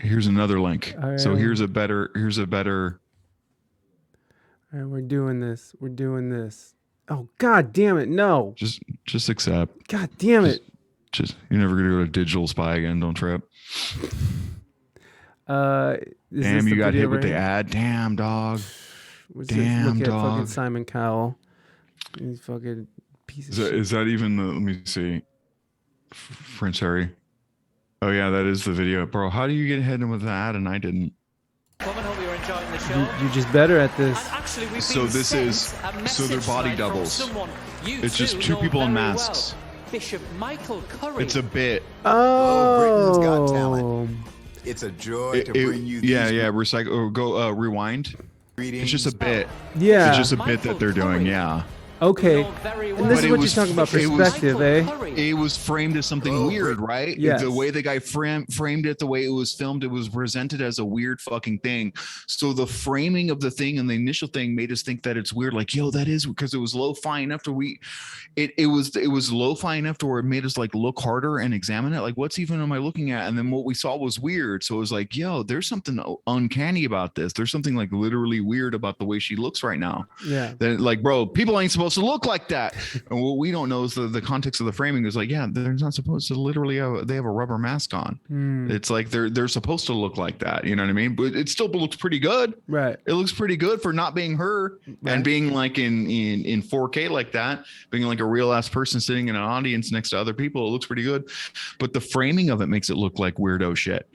Here's another link. Right. So here's a better. All right, we're doing this. Oh, God damn it. No. Just accept. God damn it. Just you're never going to go to Digital Spy again. Don't trip. Damn, you got hit with the ad. Damn, dog. Damn, look dog. At fucking Simon Cowell. He's fucking piece of shit. Is that even the, let me see. Prince Harry. Oh, yeah, that is the video. Bro, how do you get hit with that and I didn't? You're just better at this. So this is, so they're body doubles. It's just two people in masks. Bishop Michael Curry. It's a bit. Oh. Britain's Got Talent. It's a joy to bring you these. Yeah. Recycle or go rewind. It's just a bit. Yeah. It's just a bit that they're doing. Yeah. Okay. And this is what you're talking about, perspective, It was framed as something weird, right? Yes. The way the guy framed it, the way it was filmed, it was presented as a weird fucking thing. So the framing of the thing and the initial thing made us think that it's weird. Like, yo, that is because it was lo-fi enough to it was lo-fi enough to where it made us like look harder and examine it. Like, what's even am I looking at? And then what we saw was weird. So it was like, yo, there's something uncanny about this. There's something like literally weird about the way she looks right now. Yeah. Then like, bro, people ain't supposed to look like that. And what we don't know is the context of the framing is like, yeah, they're not supposed to literally they have a rubber mask on. It's like they're supposed to look like that, you know what I mean? But it still looks pretty good. Right. It looks pretty good for not being her and being like in 4K like that, being like a real ass person sitting in an audience next to other people. It looks pretty good. But the framing of it makes it look like weirdo shit.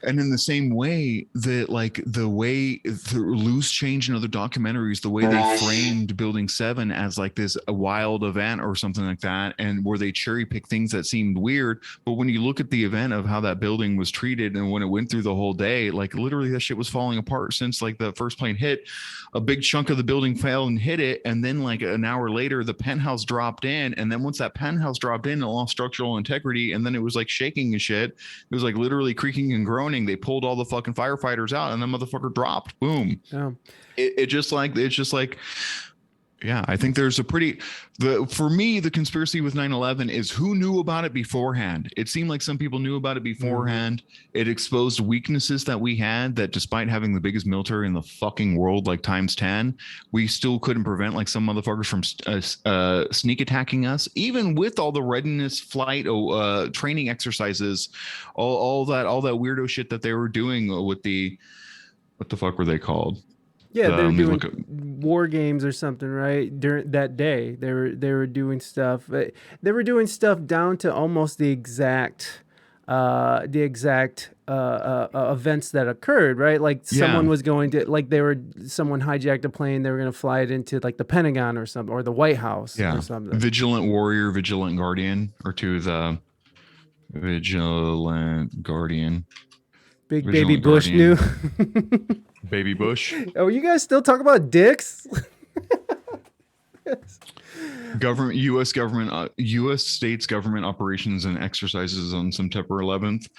And in the same way that like the way the loose change in other documentaries, the way they framed Building 7 as like this a wild event or something like that, and where they cherry pick things that seemed weird. But when you look at the event of how that building was treated and when it went through the whole day, like literally that shit was falling apart since like the first plane hit. A big chunk of the building fell and hit it. And then like an hour later, the penthouse dropped in. And then once that penthouse dropped in, it lost structural integrity. And then it was like shaking and shit. It was like literally creaking and groaning. They pulled all the fucking firefighters out and the motherfucker dropped. Boom. Yeah. It's just like yeah, I think there's a for me, the conspiracy with 9/11 is who knew about it beforehand. It seemed like some people knew about it beforehand. It exposed weaknesses that we had that despite having the biggest military in the fucking world, like times 10, we still couldn't prevent like some motherfuckers from sneak attacking us, even with all the readiness flight training exercises, all that weirdo shit that they were doing with the, what the fuck were they called? Yeah, they were doing war games or something, right? During that day, they were doing stuff. They were doing stuff down to almost the exact events that occurred, right? Like someone was going to, like someone hijacked a plane. They were going to fly it into like the Pentagon or something, or the White House or something. Vigilant warrior, vigilant guardian, or to the vigilant guardian. Big baby Bush knew. Baby Bush. Oh, you guys still talk about dicks? U.S. states government operations and exercises on September 11th.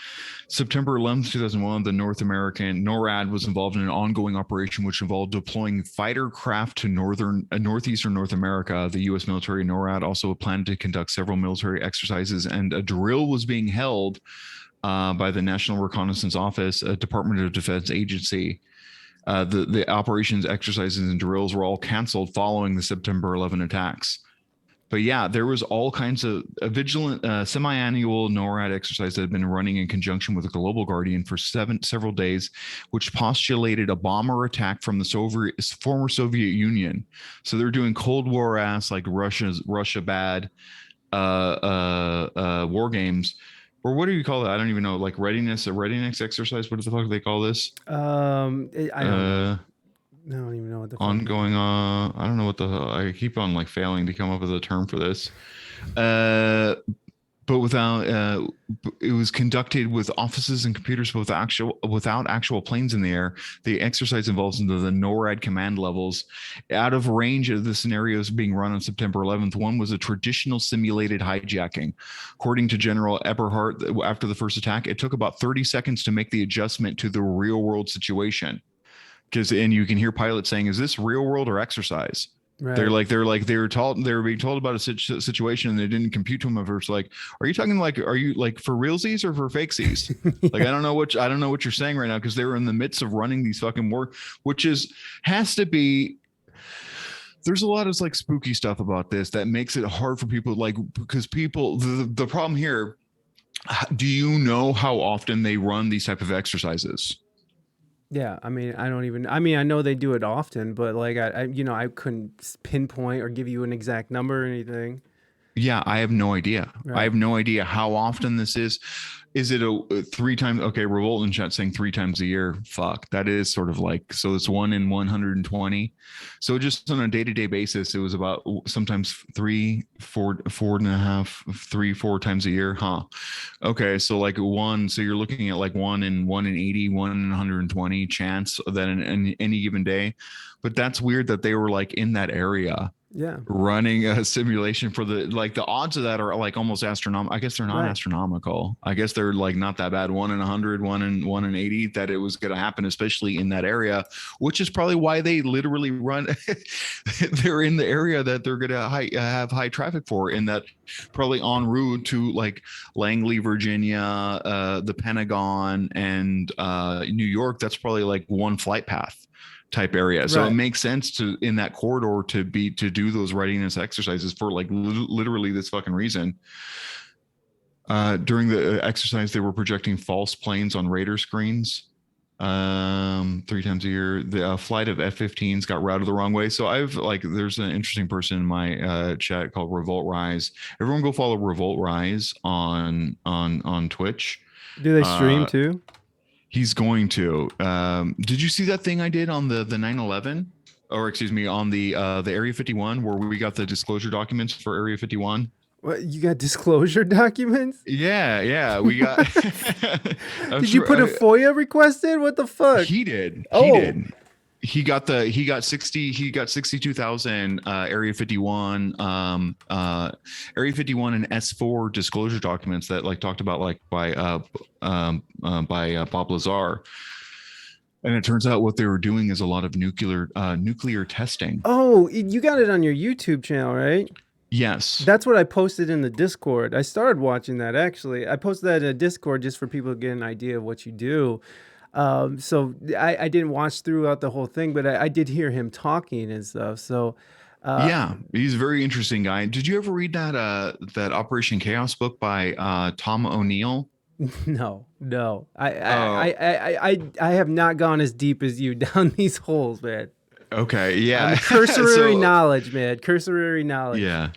September 11th, 2001, the North American NORAD was involved in an ongoing operation which involved deploying fighter craft to northeastern North America. The U.S. military NORAD also planned to conduct several military exercises, and a drill was being held by the National Reconnaissance Office, a Department of Defense agency. The operations, exercises, and drills were all canceled following the September 11 attacks. But yeah, there was all kinds of a vigilant semi-annual NORAD exercise that had been running in conjunction with the Global Guardian for several days, which postulated a bomber attack from the former Soviet Union. So they're doing Cold War ass, like Russia bad war games. Or what do you call it? I don't even know. Like a readiness exercise. What the fuck do they call this? I don't know. I don't even know what the ongoing. I don't know what the hell. I keep on like failing to come up with a term for this. But without it was conducted with offices and computers without actual planes in the air. The exercise involves into the NORAD command levels. Out of range of the scenarios being run on September 11th, one was a traditional simulated hijacking. According to General Eberhardt, after the first attack, it took about 30 seconds to make the adjustment to the real world situation. And you can hear pilots saying, "Is this real world or exercise?" Right. They were being told about a situation and they didn't compute to them at first. Like, are you like for realsies or for fakesies? Yeah. Like, I don't know what you're saying right now, because they were in the midst of running these fucking war, which has to be. There's a lot of like spooky stuff about this that makes it hard for people, like, because people, the problem here, do you know how often they run these type of exercises? Yeah, I mean, I know they do it often, but like I couldn't pinpoint or give you an exact number or anything. Yeah, I have no idea. Right. I have no idea how often this is. Is it a 3 times? Okay, Revolt in chat saying 3 times a year. Fuck, that is sort of like, so it's 1 in 120. So just on a day-to-day basis, it was about sometimes 3, 4 and a half, 3, 4 times a year. Huh. Okay, so like so you're looking at like 1 in 80, 1 in 120 chance that in any given day. But that's weird that they were like in that area. Yeah, running a simulation for the odds of that are like almost astronomical. I guess they're not astronomical. I guess they're like not that bad. 1 in 100, 1 in 80 that it was going to happen, especially in that area, which is probably why they literally run. They're in the area that they're going to have high traffic for, in that probably en route to like Langley, Virginia, the Pentagon, and New York. That's probably like one flight path type area. So it makes sense to, in that corridor, to do those readiness exercises for like literally this fucking reason. During the exercise, they were projecting false planes on radar screens 3 times a year. The flight of F-15s got routed the wrong way. So there's an interesting person in my chat called Revolt Rise. Everyone go follow Revolt Rise on Twitch. Do they stream too? He's going to. Did you see that thing I did on the 9/11, or excuse me, on the Area 51, where we got the disclosure documents for Area 51? What, you got disclosure documents? Yeah, we got. Did you put a FOIA request in? What the fuck? He did. He did. He got 62,000 Area 51 Area 51 and S4 disclosure documents that like talked about like by Bob Lazar. And it turns out what they were doing is a lot of nuclear testing. Oh, you got it on your YouTube channel, right? Yes. That's what I posted in the Discord. I started watching that, actually. I posted that in a Discord just for people to get an idea of what you do. So I didn't watch throughout the whole thing, but I did hear him talking and stuff. So yeah, he's a very interesting guy. Did you ever read that Operation Chaos book by Tom O'Neill? No. I have not gone as deep as you down these holes, man. Okay, yeah. Cursory knowledge, man. Cursory knowledge. Yeah.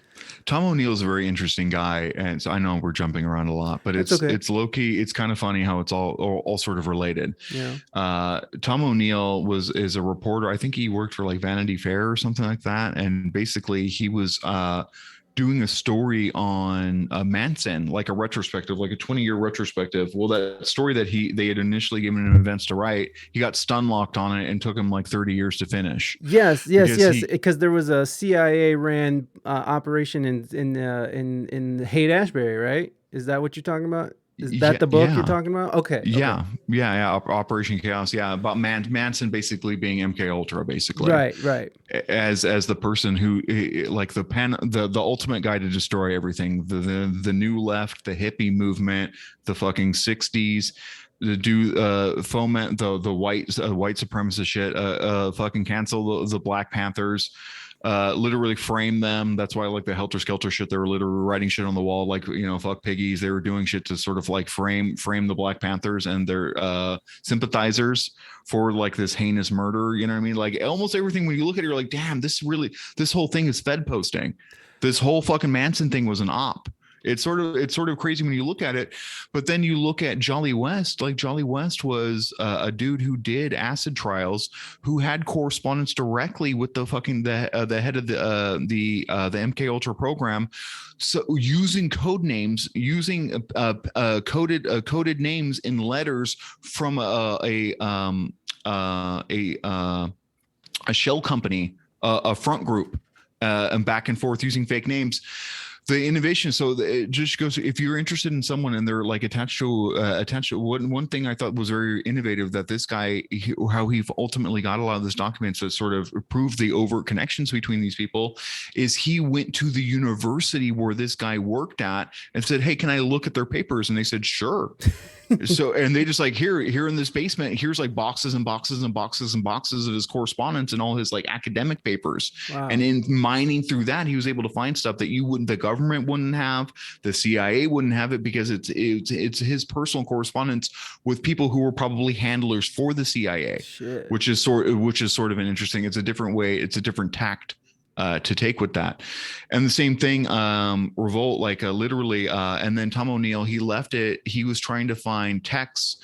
Tom O'Neill is a very interesting guy, and so I know we're jumping around a lot, but it's low key. It's kind of funny how it's all sort of related. Yeah. Tom O'Neill is a reporter. I think he worked for like Vanity Fair or something like that, and basically he was doing a story on Manson, like a retrospective, like a 20-year retrospective. Well, that story that they had initially given him events to write, he got stun locked on it and took him like 30 years to finish. Yes. Because there was a CIA ran operation in Haight-Ashbury, right? Is that what you're talking about? Is that the book you're talking about? Okay. Yeah. Operation Chaos. Yeah, about Manson basically being MK Ultra, basically. Right. As the person who, like the ultimate guy to destroy everything. The new left, the hippie movement, the fucking 60s. Foment the white supremacist shit. Fucking cancel the Black Panthers. literally frame them. That's why I like the Helter Skelter shit. They were literally writing shit on the wall, like, you know, fuck piggies. They were doing shit to sort of like frame the Black Panthers and their sympathizers for like this heinous murder. You know what I mean? Like almost everything when you look at it, you're like, damn, this whole thing is Fed posting. This whole fucking Manson thing was an op. It's sort of crazy when you look at it, but then you look at Jolly West. Like Jolly West was a dude who did acid trials, who had correspondence directly with the head of the MK Ultra program. So using code names, using coded names in letters from a shell company, a front group, and back and forth using fake names. The innovation, so it just goes, if you're interested in someone and they're like attached to one thing I thought was very innovative, that this guy, how he ultimately got a lot of this documents that sort of proved the overt connections between these people, is he went to the university where this guy worked at and said, hey, can I look at their papers? And they said, sure. So, and they just like, here in this basement, here's like boxes and boxes and boxes and boxes of his correspondence and all his like academic papers. Wow. And in mining through that, he was able to find stuff that the government wouldn't have, the CIA wouldn't have it, because it's his personal correspondence with people who were probably handlers for the CIA. Shit. which is sort of an interesting, it's a different way, it's a different tact to take with that. And the same thing, Revolt, like literally, and then Tom O'Neill, he left it. He was trying to find Tex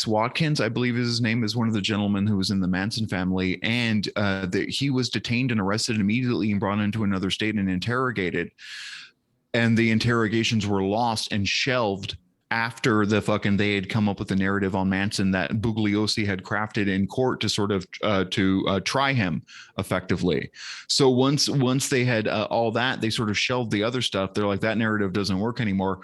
Watkins, I believe his name, is one of the gentlemen who was in the Manson family. And he was detained and arrested immediately and brought into another state and interrogated. And the interrogations were lost and shelved after they had come up with a narrative on Manson that Bugliosi had crafted in court to sort of try him effectively. So once they had all that, they sort of shelved the other stuff. They're like, that narrative doesn't work anymore.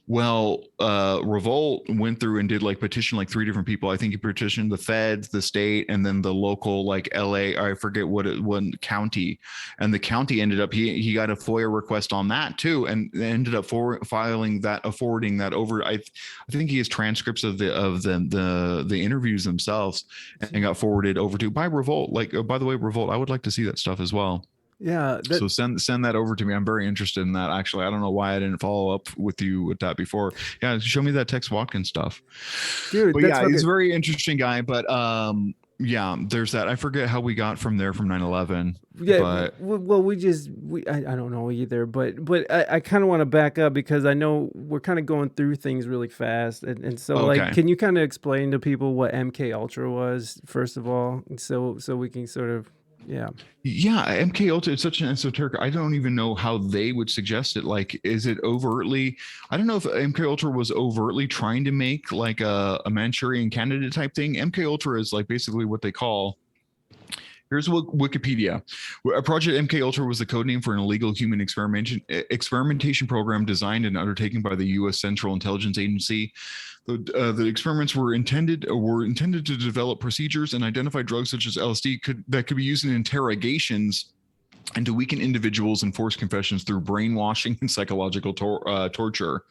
Well, Revolt went through and did like petition like 3 different people. I think he petitioned the feds, the state, and then the local like LA, I forget what county. And the county ended up, he got a FOIA request on that too, and ended up forwarding that over. I think he has transcripts of the interviews themselves, and got forwarded over to by Revolt. Like, by the way, Revolt, I would like to see that stuff as well. Yeah. So send that over to me. I'm very interested in that. Actually, I don't know why I didn't follow up with you with that before. Yeah, show me that Tex Watkins stuff. Dude, but yeah, he's a very interesting guy. But yeah, there's that. I forget how we got from there from 9/11. Yeah, but well, I don't know either. But I kind of want to back up, because I know we're kind of going through things really fast, and so okay. Like, can you kind of explain to people what MK Ultra was first of all, so we can sort of. Yeah, MK Ultra is such an esoteric. I don't even know how they would suggest it. Like, is it overtly? I don't know if MK Ultra was overtly trying to make like a Manchurian Candidate type thing. MK Ultra is like basically what they call. Here's Wikipedia. Project MK Ultra was the code name for an illegal human experimentation program designed and undertaken by the U.S. Central Intelligence Agency. The experiments were intended to develop procedures and identify drugs such as LSD that could be used in interrogations, and to weaken individuals and force confessions through brainwashing and psychological torture.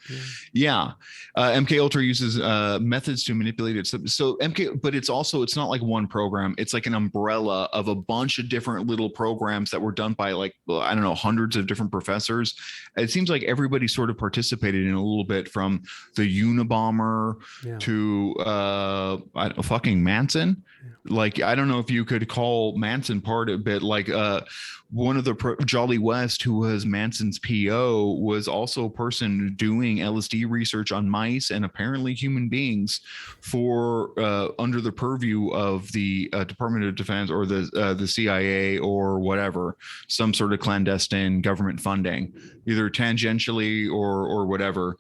MK Ultra uses methods to manipulate it. So MK, but it's not like one program. It's like an umbrella of a bunch of different little programs that were done by like, I don't know, hundreds of different professors. It seems like everybody sort of participated in a little bit, from the Unabomber to fucking Manson. Like, I don't know if you could call Manson part of it, like one of the Jolly West, who was Manson's PO, was also a person doing LSD research on mice and apparently human beings for under the purview of the Department of Defense or the CIA or whatever, some sort of clandestine government funding, either tangentially or whatever.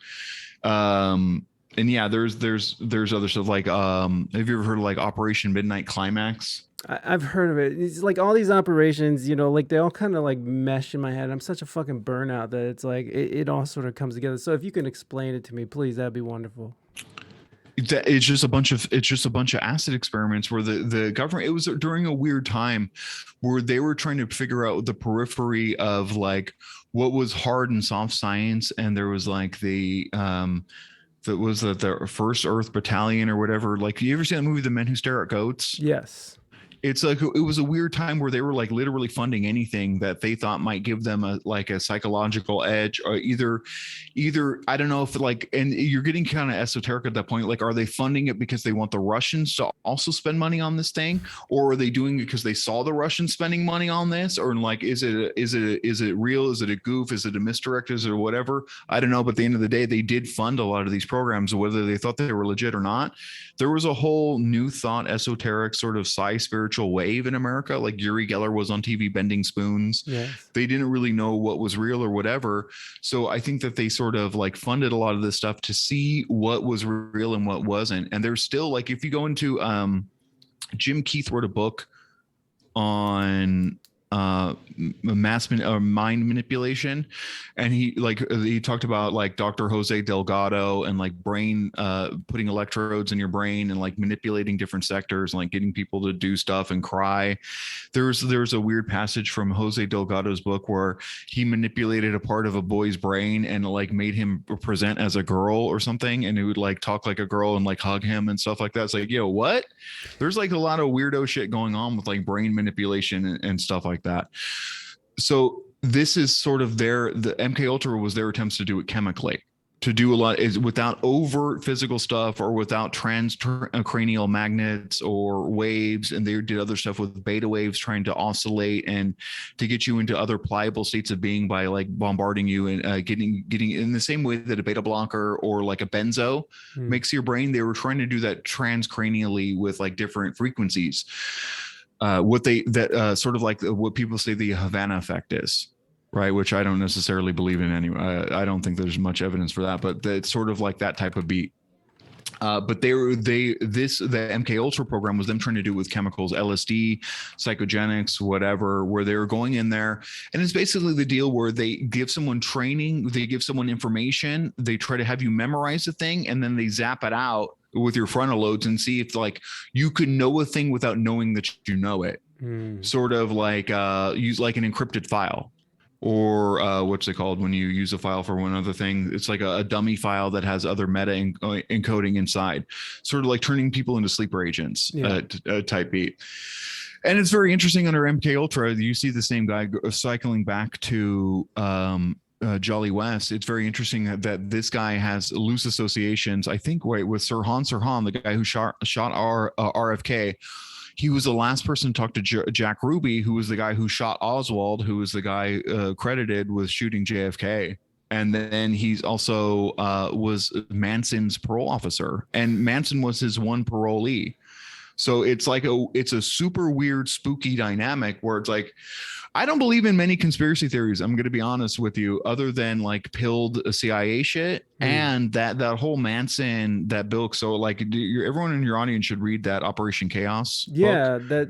And yeah, there's other stuff like, have you ever heard of like Operation Midnight Climax? I've heard of it. It's like all these operations, you know, like they all kind of like mesh in my head. I'm such a fucking burnout that it's like it all sort of comes together. So if you can explain it to me, please, that'd be wonderful. It's just a bunch of acid experiments where the government, it was during a weird time where they were trying to figure out the periphery of like what was hard and soft science. And there was like the First Earth Battalion or whatever. Like, you ever see that movie, The Men Who Stare at Goats? Yes. It's like it was a weird time where they were like literally funding anything that they thought might give them a psychological edge, or either I don't know if like, and you're getting kind of esoteric at that point. Like, are they funding it because they want the Russians to also spend money on this thing, or are they doing it because they saw the Russians spending money on this, or like is it real? Is it a goof? Is it a misdirect? Is it whatever? I don't know. But at the end of the day, they did fund a lot of these programs, whether they thought they were legit or not. There was a whole new thought, esoteric sort of spiritual wave in America. Like Uri Geller was on TV bending spoons. Yes. They didn't really know what was real or whatever. So I think that they sort of like funded a lot of this stuff to see what was real and what wasn't. And there's still like, if you go into Jim Keith wrote a book on mind manipulation, and he talked about like Dr. Jose Delgado and like brain putting electrodes in your brain and like manipulating different sectors and like getting people to do stuff and cry. There's a weird passage from Jose Delgado's book where he manipulated a part of a boy's brain and like made him present as a girl or something, and he would like talk like a girl and like hug him and stuff like that. It's like, yo, what? There's like a lot of weirdo shit going on with like brain manipulation and stuff like that. So this is sort of the MK Ultra was their attempts to do it chemically, to do a lot is without overt physical stuff or without transcranial magnets or waves. And they did other stuff with beta waves, trying to oscillate and to get you into other pliable states of being by like bombarding you and getting in the same way that a beta blocker or like a benzo makes your brain. They were trying to do that transcranially with like different frequencies. Sort of like what people say the Havana effect is, right? Which I don't necessarily believe in anyway. I don't think there's much evidence for that, but it's sort of like that type of beat. But the MK Ultra program was them trying to do with chemicals, LSD, psychogenics, whatever, where they were going in there. And it's basically the deal where they give someone training, they give someone information, they try to have you memorize the thing, and then they zap it out with your frontal lobes and see if like you can know a thing without knowing that you know it. Sort of like use like an encrypted file. Or what's it called when you use a file for one other thing? It's like a dummy file that has other meta encoding inside, sort of like turning people into sleeper agents type beat. And it's very interesting under MK Ultra. You see the same guy cycling back to Jolly West. It's very interesting that this guy has loose associations. I think with Sirhan, the guy who shot RFK. He was the last person to talk to Jack Ruby, who was the guy who shot Oswald, who was the guy credited with shooting JFK. And then he's also was Manson's parole officer, and Manson was his one parolee. So it's like it's a super weird, spooky dynamic where it's like, I don't believe in many conspiracy theories. I'm going to be honest with you, other than like pilled CIA shit and that whole Manson, that book. So like everyone in your audience should read that Operation Chaos. Yeah. Book.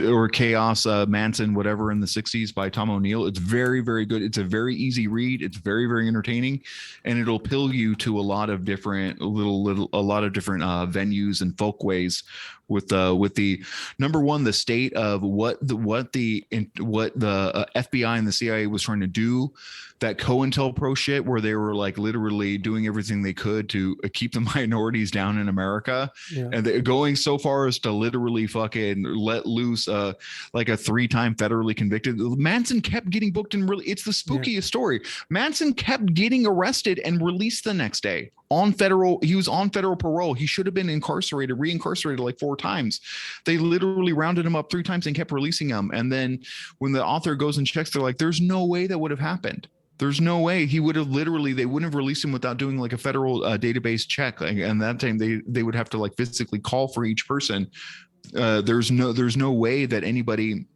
Or Chaos Manson, whatever, in the 60s by Tom O'Neill. It's very, very good. It's a very easy read. It's very, very entertaining, and it'll pill you to a lot of different venues and folkways with the number one, the state of what the FBI and the CIA was trying to do, that COINTELPRO shit where they were like literally doing everything they could to keep the minorities down in America, and they're going so far as to literally fucking let loose like a 3-time federally convicted. Manson kept getting booked and it's the spookiest story. Manson kept getting arrested and released the next day. He was on federal parole. He should have been reincarcerated like 4 times. They literally rounded him up 3 times and kept releasing him. And then when the author goes and checks, they're like, there's no way that would have happened. There's no way they wouldn't have released him without doing like a federal database check. And that time they would have to like physically call for each person. There's no way that anybody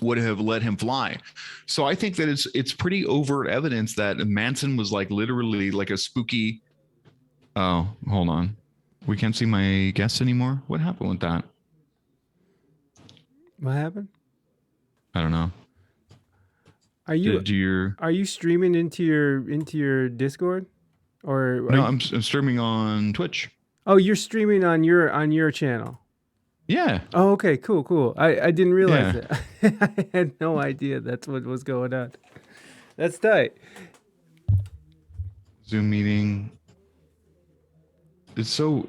would have let him fly. So I think that it's pretty overt evidence that Manson was like literally like a spooky. Oh, hold on. We can't see my guests anymore. What happened with that? What happened? I don't know. Are you streaming into your Discord, or no? I'm streaming on Twitch. Oh, you're streaming on your channel. Yeah. Oh, okay, cool. I didn't realize it. I had no idea that's what was going on. That's tight. Zoom meeting. It's so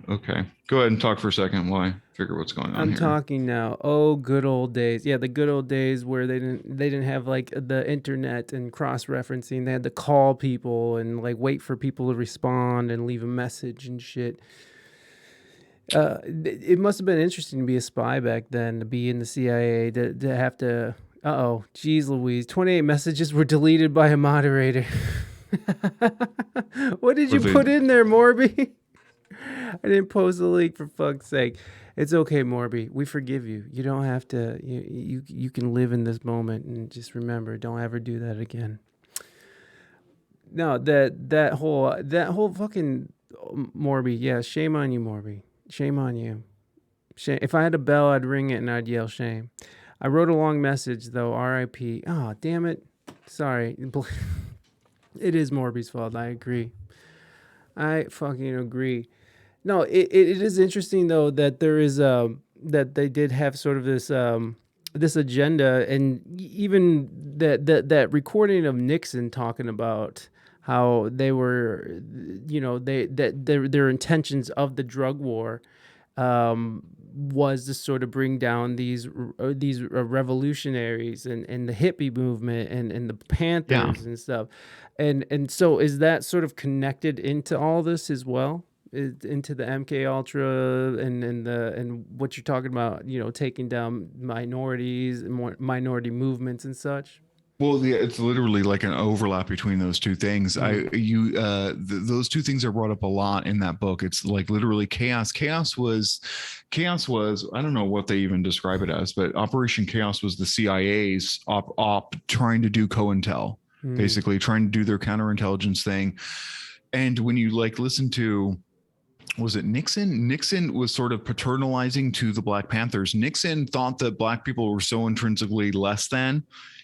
Okay. Go ahead and talk for a second while I figure what's going on I'm here. talking now. Oh, good old days. Yeah, the good old days where they didn't have like the internet and cross-referencing. They had to call people and like wait for people to respond and leave a message and shit. It must have been interesting to be a spy back then, to be in the CIA, to have to. Uh-oh, geez Louise. 28 messages were deleted by a moderator. What did you put in there, Morby? I didn't post the link, for fuck's sake. It's okay, Morby. We forgive you. You don't have to. You can live in this moment and just remember, don't ever do that again. No, that whole fucking Morby. Yeah, shame on you, Morby. Shame on you. Shame. If I had a bell, I'd ring it and I'd yell shame. I wrote a long message though. R.I.P. Oh, damn it. Sorry. It is Morby's fault. I agree. I fucking agree. No, it is interesting though that there is that they did have sort of this this agenda, and even that recording of Nixon talking about how they were, their intentions of the drug war was to sort of bring down these revolutionaries and the hippie movement and the Panthers and stuff, and so is that sort of connected into all this as well, into the MK Ultra and what you're talking about, taking down minorities and minority movements and such? Well, yeah, it's literally like an overlap between those two things. Those two things are brought up a lot in that book. It's like literally chaos. Chaos was, I don't know what they even describe it as, but Operation Chaos was the CIA's op trying to do COINTEL, basically trying to do their counterintelligence thing. And when you like listen to, was it Nixon? Nixon was sort of paternalizing to the Black Panthers. Nixon thought that Black people were so intrinsically less than.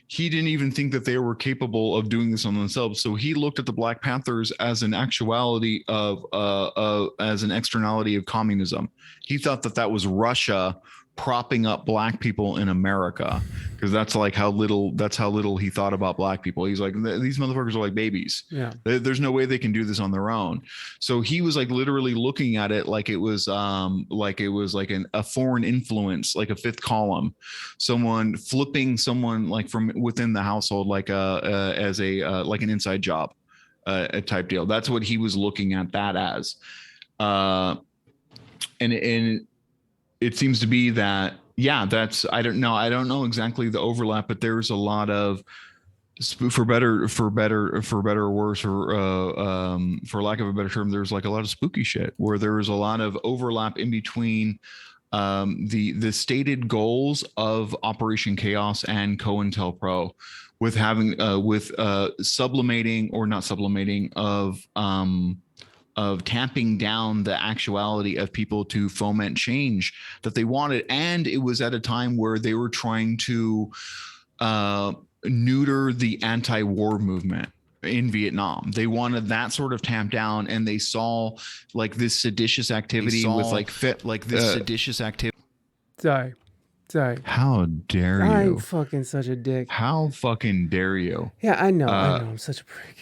He didn't even think that they were capable of doing this on themselves. So he looked at the Black Panthers as an actuality as an externality of communism. He thought that was Russia propping up Black people in America, because that's how little he thought about Black people. He's like, these motherfuckers are like babies. Yeah, there's no way they can do this on their own. So he was like literally looking at it like it was like a foreign influence, like a fifth column, someone flipping someone like from within the household, like as like an inside job, a type deal. That's what he was looking at that as, and it seems to be that, that's, I don't know exactly the overlap, but there's a lot of, for better or worse, or for lack of a better term, there's like a lot of spooky shit where there is a lot of overlap in between the stated goals of Operation Chaos and COINTELPRO, with having sublimating or not sublimating of tamping down the actuality of people to foment change that they wanted. And it was at a time where they were trying to neuter the anti-war movement in Vietnam. They wanted that sort of tamped down, and they saw like this seditious activity seditious activity. Sorry. How dare you? I'm fucking such a dick. How fucking dare you? Yeah, I know. I'm such a prick.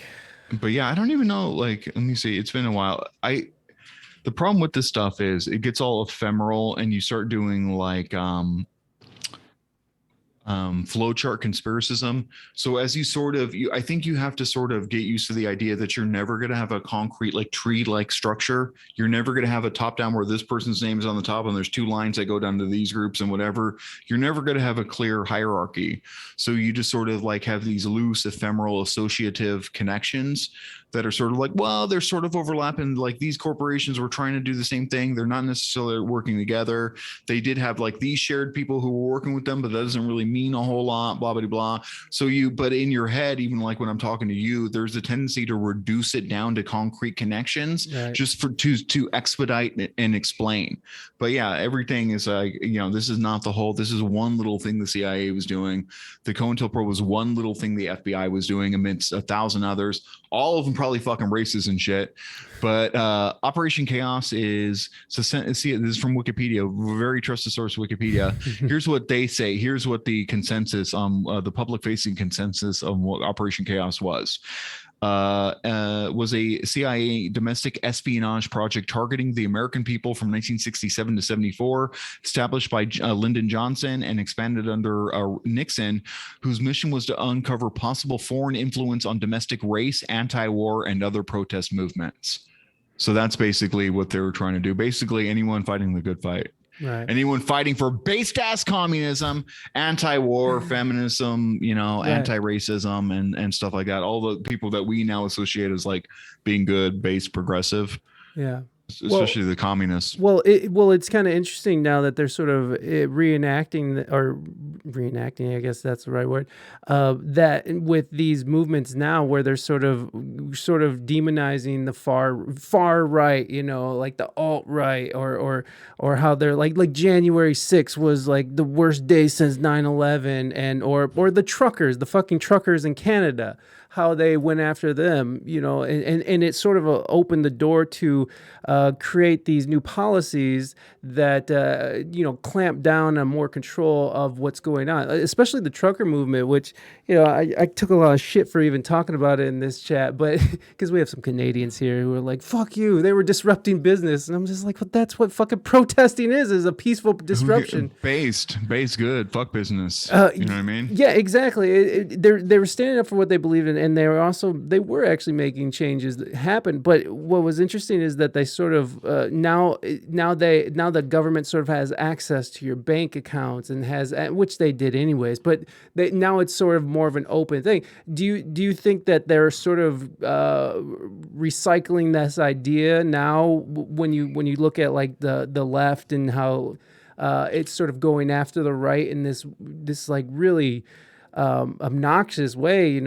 But yeah, I don't even know. Like, let me see. It's been a while. The problem with this stuff is it gets all ephemeral, and you start doing like flowchart conspiracism. So as you I think you have to sort of get used to the idea that you're never going to have a concrete like tree-like structure. You're never going to have a top down where this person's name is on the top and there's two lines that go down to these groups and whatever. You're never going to have a clear hierarchy. So you just sort of like have these loose, ephemeral, associative connections that are sort of like, well, they're sort of overlapping. Like these corporations were trying to do the same thing. They're not necessarily working together. They did have like these shared people who were working with them, but that doesn't really mean a whole lot, blah, blah, blah. So but in your head, even like when I'm talking to you, there's a tendency to reduce it down to concrete connections, right, just to expedite and explain. But yeah, everything is like, this is not the whole, this is one little thing the CIA was doing. The COINTELPRO was one little thing the FBI was doing amidst 1,000 others, all of them probably fucking racist and shit. But Operation Chaos is, so see, this is from Wikipedia, very trusted source, Wikipedia. Here's what they say. Here's what the consensus, the public facing consensus of what Operation Chaos was. was a CIA domestic espionage project targeting the American people from 1967 to 74, established by Lyndon Johnson and expanded under Nixon, whose mission was to uncover possible foreign influence on domestic race, anti-war, and other protest movements. So that's basically what they were trying to do. Basically, anyone fighting the good fight. Right. Anyone fighting for based-ass communism, anti-war, feminism, anti-racism, and stuff like that. All the people that we now associate as like being good, based, progressive. Yeah. Especially the communists. Well, it's kind of interesting now that they're sort of reenacting, I guess that's the right word, that with these movements now where they're sort of demonizing the far right, like the alt right, or how they're like January 6th was like the worst day since 9/11, and or the truckers, the fucking truckers in Canada, how they went after them, and it sort of opened the door to create these new policies that, clamp down on more control of what's going on, especially the trucker movement, which, I took a lot of shit for even talking about it in this chat, but because we have some Canadians here who are like, fuck you, they were disrupting business. And I'm just like, well, that's what fucking protesting is a peaceful disruption. Based good, fuck business. You know what I mean? Yeah, exactly. They were standing up for what they believed in, and they were actually making changes that happened. But what was interesting is that they sort of now the government sort of has access to your bank accounts and has, which they did anyways, but now it's sort of more of an open thing. Do you think that they're sort of recycling this idea now when you look at like the left and how it's sort of going after the right in this like really obnoxious way,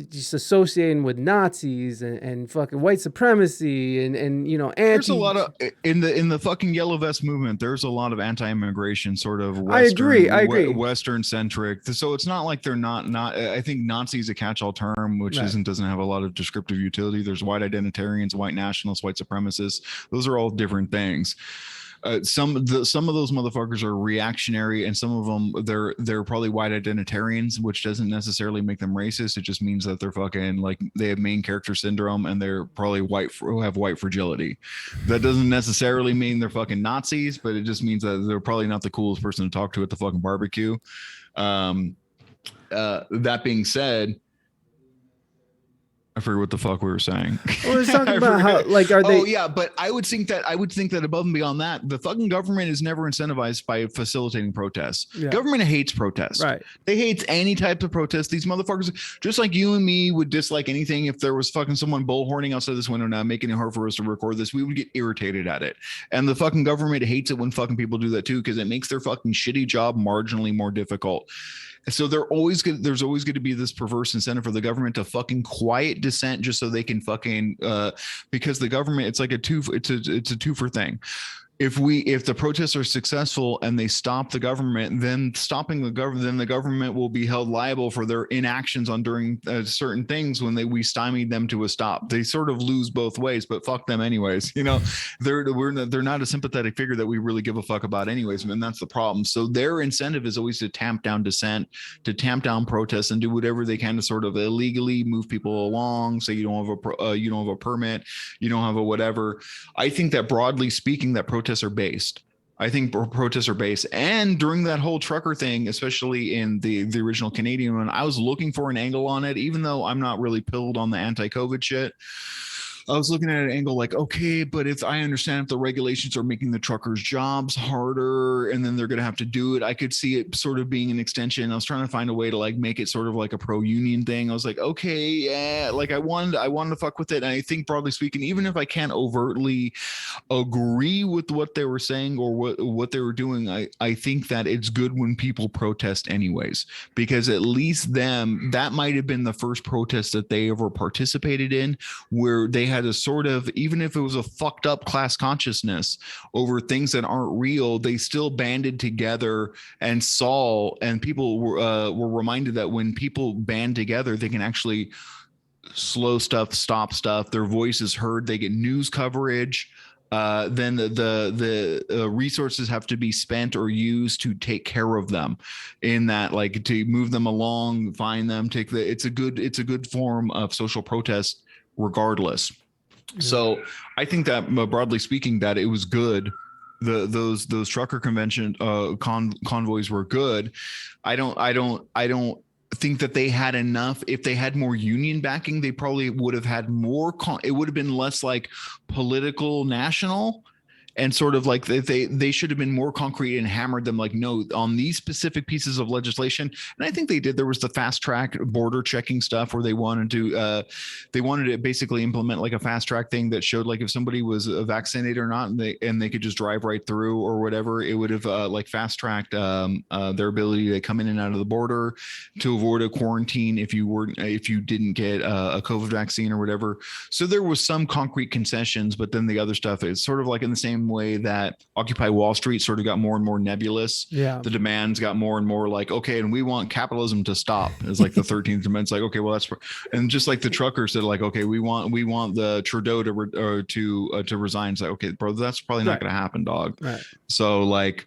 just associating with Nazis and fucking white supremacy and anti. There's a lot of in the fucking yellow vest movement. There's a lot of anti-immigration sort of Western, I agree. Western centric. So it's not like they're not. I think Nazi is a catch-all term, which right. doesn't have a lot of descriptive utility. There's white identitarians, white nationalists, white supremacists. Those are all different things. Some of those motherfuckers are reactionary, and some of them they're probably white identitarians, which doesn't necessarily make them racist. It just means that they're fucking like they have main character syndrome, and they're probably have white fragility. That doesn't necessarily mean they're fucking Nazis, but it just means that they're probably not the coolest person to talk to at the fucking barbecue. That being said, I forget what the fuck we were saying. Well, we're talking about how, like, are they? Oh yeah, but I would think that above and beyond that, the fucking government is never incentivized by facilitating protests. Yeah. Government hates protests. Right. They hate any type of protest. These motherfuckers, just like you and me, would dislike anything if there was fucking someone bullhorning outside this window now, making it hard for us to record this. We would get irritated at it. And the fucking government hates it when fucking people do that too, because it makes their fucking shitty job marginally more difficult. So there's always going to be this perverse incentive for the government to fucking quiet dissent just so they can fucking because the government, it's like a twofer thing. If the protests are successful and they stop the government, then the government will be held liable for their inactions on during certain things when we stymied them to a stop. They sort of lose both ways, but fuck them anyways. They're not a sympathetic figure that we really give a fuck about anyways, and that's the problem. So their incentive is always to tamp down dissent, to tamp down protests, and do whatever they can to sort of illegally move people along. Say you don't have a permit, you don't have a whatever. I think that broadly speaking, that protests are based. I think protests are based. And during that whole trucker thing, especially in the original Canadian one, I was looking for an angle on it, even though I'm not really pilled on the anti-COVID shit. I was looking at an angle like, okay, but if I understand if the regulations are making the truckers' jobs harder and then they're going to have to do it, I could see it sort of being an extension. I was trying to find a way to like make it sort of like a pro-union thing. I was like, okay, yeah, like I wanted to fuck with it. And I think broadly speaking, even if I can't overtly agree with what they were saying or what they were doing, I think that it's good when people protest anyways, because at least that might have been the first protest that they ever participated in where they had a sort of, even if it was a fucked up class consciousness over things that aren't real, they still banded together and people were reminded that when people band together, they can actually slow stuff, stop stuff. Their voice is heard. They get news coverage. then the resources have to be spent or used to take care of them, in that, like, to move them along, find them, it's a good form of social protest regardless. So I think that, broadly speaking, that it was good. Those trucker convention convoys were good. I don't think that they had enough. If they had more union backing, they probably would have had more. It would have been less like political national, and sort of like they should have been more concrete and hammered them, like, no, on these specific pieces of legislation. And I think they did. There was the fast track border checking stuff where they wanted to basically implement like a fast track thing that showed like if somebody was vaccinated or not, and they could just drive right through or whatever. It would have like fast tracked their ability to come in and out of the border, to avoid a quarantine if you didn't get a COVID vaccine or whatever. So there was some concrete concessions, but then the other stuff is sort of like in the same way that Occupy Wall Street sort of got more and more nebulous. Yeah. The demands got more and more like, okay, and we want capitalism to stop. It's like the 13th Amendment. It's like, okay, well, that's, and just like the truckers said, like, okay, we want the Trudeau to resign. It's like, okay, bro, that's probably not going to happen, dog. Right. So like,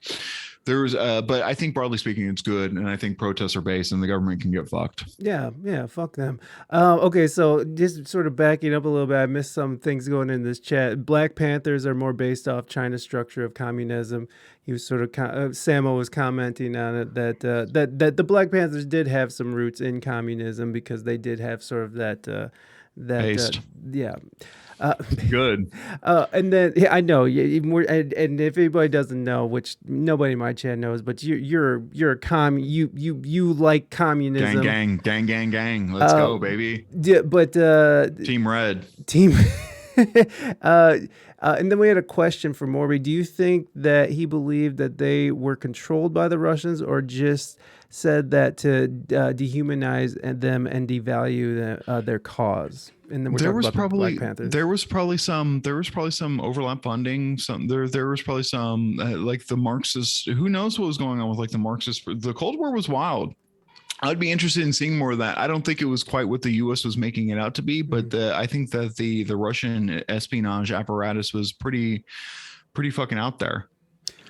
there's but I think broadly speaking it's good, and I think protests are based and the government can get fucked. Yeah, fuck them. Okay, so just sort of backing up a little bit, I missed some things going in this chat. Black Panthers are more based off China's structure of communism. He was sort of Samo was commenting on it that the Black Panthers did have some roots in communism, because they did have sort of that Based. Yeah. Good. And then I know, even more, and if anybody doesn't know, which nobody in my chat knows, but you're a you like communism. Gang. Let's go, baby. Yeah, but Team Red. And then we had a question for Morby. Do you think that he believed that they were controlled by the Russians, or just said that to dehumanize them and devalue their cause? And then we're talking about the Black Panthers. There was probably some overlap funding. There was probably some like the Marxists. Who knows what was going on with like the Marxists? The Cold War was wild. I'd be interested in seeing more of that. I don't think it was quite what the U.S. was making it out to be, but I think that the Russian espionage apparatus was pretty fucking out there.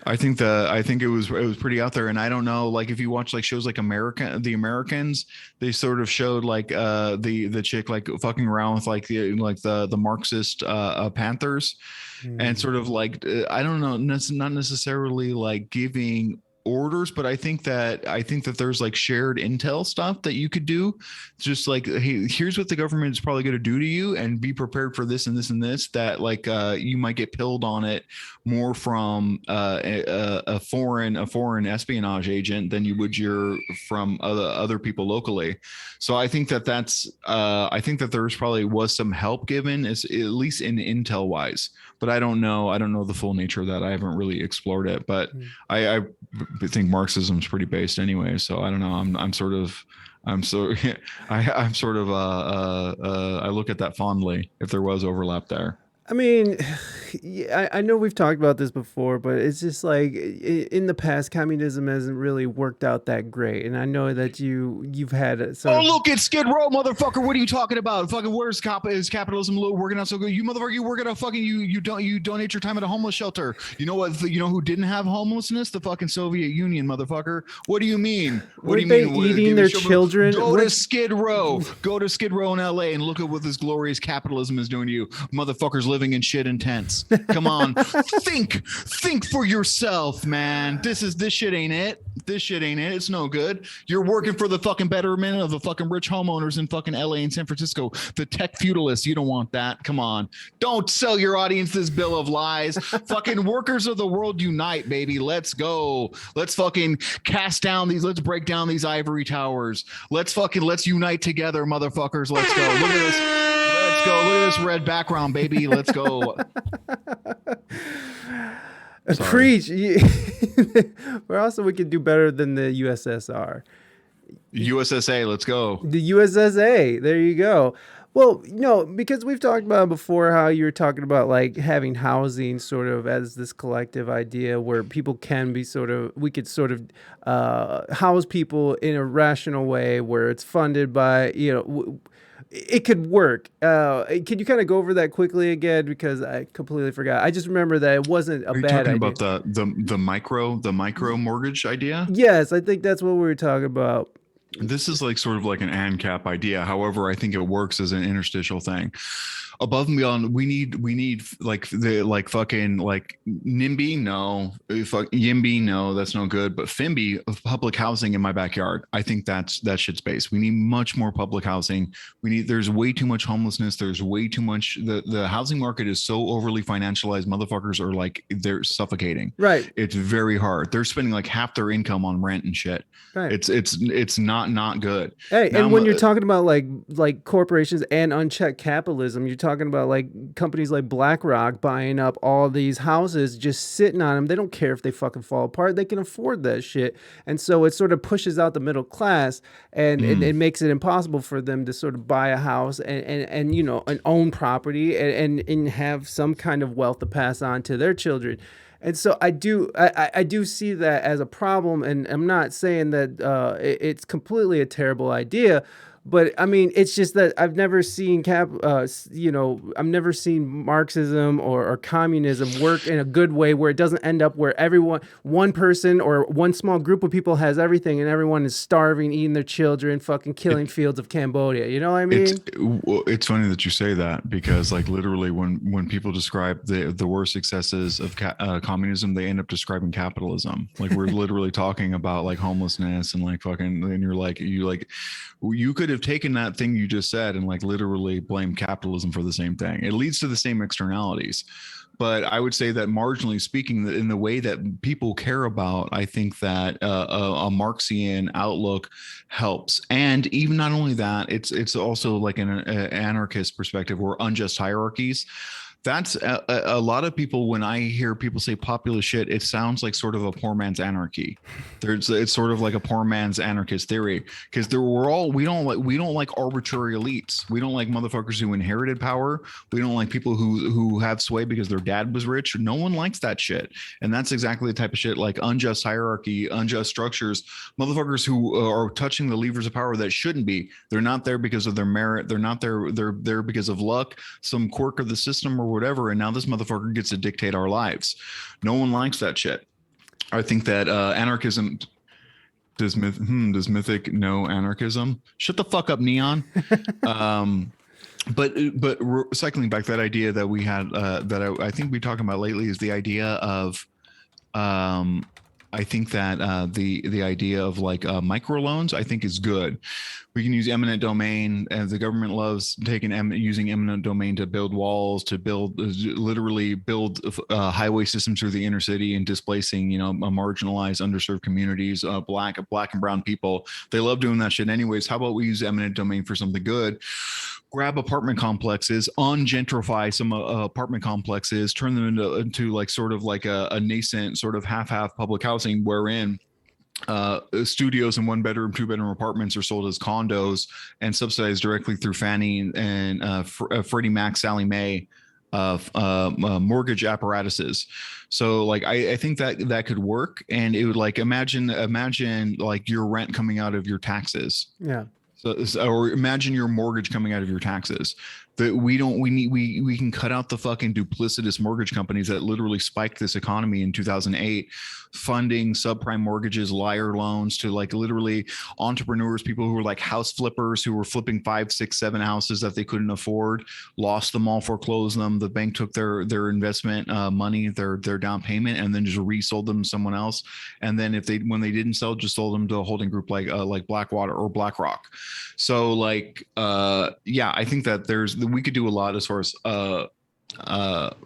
I think it was pretty out there, and I don't know, like if you watch like shows like The Americans, they sort of showed like the chick like fucking around with like the Marxist Panthers, and sort of like I don't know, not necessarily like giving orders, but I think that there's like shared intel stuff that you could do, just like, hey, here's what the government is probably going to do to you, and be prepared for this and this and this, that like you might get pilled on it more from a foreign espionage agent than you would from other people locally. So I think that's I think that there's probably was some help given, at least in intel wise, but I don't know the full nature of that. I haven't really explored it, but I think Marxism is pretty based anyway. So I don't know. I look at that fondly if there was overlap there. I mean, I know we've talked about this before, but it's just like in the past, communism hasn't really worked out that great. And I know that you've had look at Skid Row, motherfucker. What are you talking about? Fucking where's capitalism working out so good? You motherfucker, you work at a fucking you donate your time at a homeless shelter. You know what? You know who didn't have homelessness? The fucking Soviet Union, motherfucker. What do you mean? What do you mean? Eating their children? Go to Skid Row. Go to Skid Row in LA and look at what this glorious capitalism is doing to you, motherfuckers living in shit in tents. Come on. think for yourself, man. This shit ain't it. It's no good. You're working for the fucking betterment of the fucking rich homeowners in fucking LA and San Francisco, the tech feudalists. You don't want that. Come on. Don't sell your audience this bill of lies. Fucking workers of the world unite, baby. Let's go. Let's fucking let's break down these ivory towers. Let's unite together, motherfuckers. Let's go. Look at this. Let's go. Look at this red background, baby. Let's go. Preach. But also, we could do better than the USSR. USSA, let's go. The USSA. There you go. Well, because we've talked about before how you were talking about like having housing sort of as this collective idea where people can be we could sort of house people in a rational way where it's funded by, it could work. Can you kind of go over that quickly again, because I completely forgot. I just remember that it wasn't a Are you bad talking idea. about the micro mortgage idea? Yes, I think that's what we were talking about. This is like sort of like an ANCAP idea. However, I think it works as an interstitial thing. Above and beyond, we need like the like fucking like NIMBY, no, fuck YIMBY, no, that's no good. But FIMBY, of public housing in my backyard, I think that shit's space. We need much more public housing. There's way too much homelessness. There's way too much. The housing market is so overly financialized. Motherfuckers are like, they're suffocating. Right. It's very hard. They're spending like half their income on rent and shit. Right. It's not good. Hey, Now and when you're talking about like corporations and unchecked capitalism, you're talking about like companies like BlackRock buying up all these houses, just sitting on them. They don't care if they fucking fall apart. They can afford that shit. And so it sort of pushes out the middle class, and it makes it impossible for them to sort of buy a house and you know, and own property and have some kind of wealth to pass on to their children. And so I do see that as a problem, and I'm not saying that it's completely a terrible idea, but I mean, it's just that I've never seen I've never seen Marxism or communism work in a good way, where it doesn't end up where one person or one small group of people has everything and everyone is starving, eating their children, fucking killing fields of Cambodia. You know what I mean? It's funny that you say that, because like literally when people describe the worst successes of communism, they end up describing capitalism. Like we're literally talking about like homelessness and like fucking, and you could have taken that thing you just said and like literally blame capitalism for the same thing. It leads to the same externalities. But I would say that marginally speaking, in the way that people care about, I think that a Marxian outlook helps. And even not only that, it's also like an anarchist perspective, or unjust hierarchies. That's a lot of people. When I hear people say populist shit, it sounds like sort of a poor man's anarchy. It's sort of like a poor man's anarchist theory, because we don't like arbitrary elites. We don't like motherfuckers who inherited power. We don't like people who have sway because their dad was rich. No one likes that shit. And that's exactly the type of shit, like unjust hierarchy, unjust structures, motherfuckers who are touching the levers of power that shouldn't be. They're not there because of their merit. They're not there. They're there because of luck, some quirk of the system or whatever, and now this motherfucker gets to dictate our lives. No one likes that shit. I think that anarchism does Mythic know anarchism? Shut the fuck up, Neon. But cycling back, that idea that we had that I think we talking about lately is the idea of I think that the idea of like microloans, I think, is good. We can use eminent domain, and the government loves using eminent domain to build walls, to literally build highway systems through the inner city and displacing, marginalized, underserved communities, black and brown people. They love doing that shit anyways. How about we use eminent domain for something good? Grab apartment complexes, ungentrify some apartment complexes, turn them into like sort of like a nascent sort of half public housing, wherein studios and 1-bedroom, 2-bedroom apartments are sold as condos and subsidized directly through Fannie and Freddie Mac, Sallie Mae mortgage apparatuses. So like I think that could work, and it would like imagine like your rent coming out of your taxes. Yeah. So, or imagine your mortgage coming out of your taxes. That we can cut out the fucking duplicitous mortgage companies that literally spiked this economy in 2008, funding subprime mortgages, liar loans to like literally entrepreneurs, people who were like house flippers, who were flipping 5, 6, 7 houses that they couldn't afford, lost them all, foreclosed them. The bank took their investment money, their down payment, and then just resold them to someone else. And then when they didn't sell, just sold them to a holding group like Blackwater or BlackRock. So like yeah, I think that we could do a lot as far as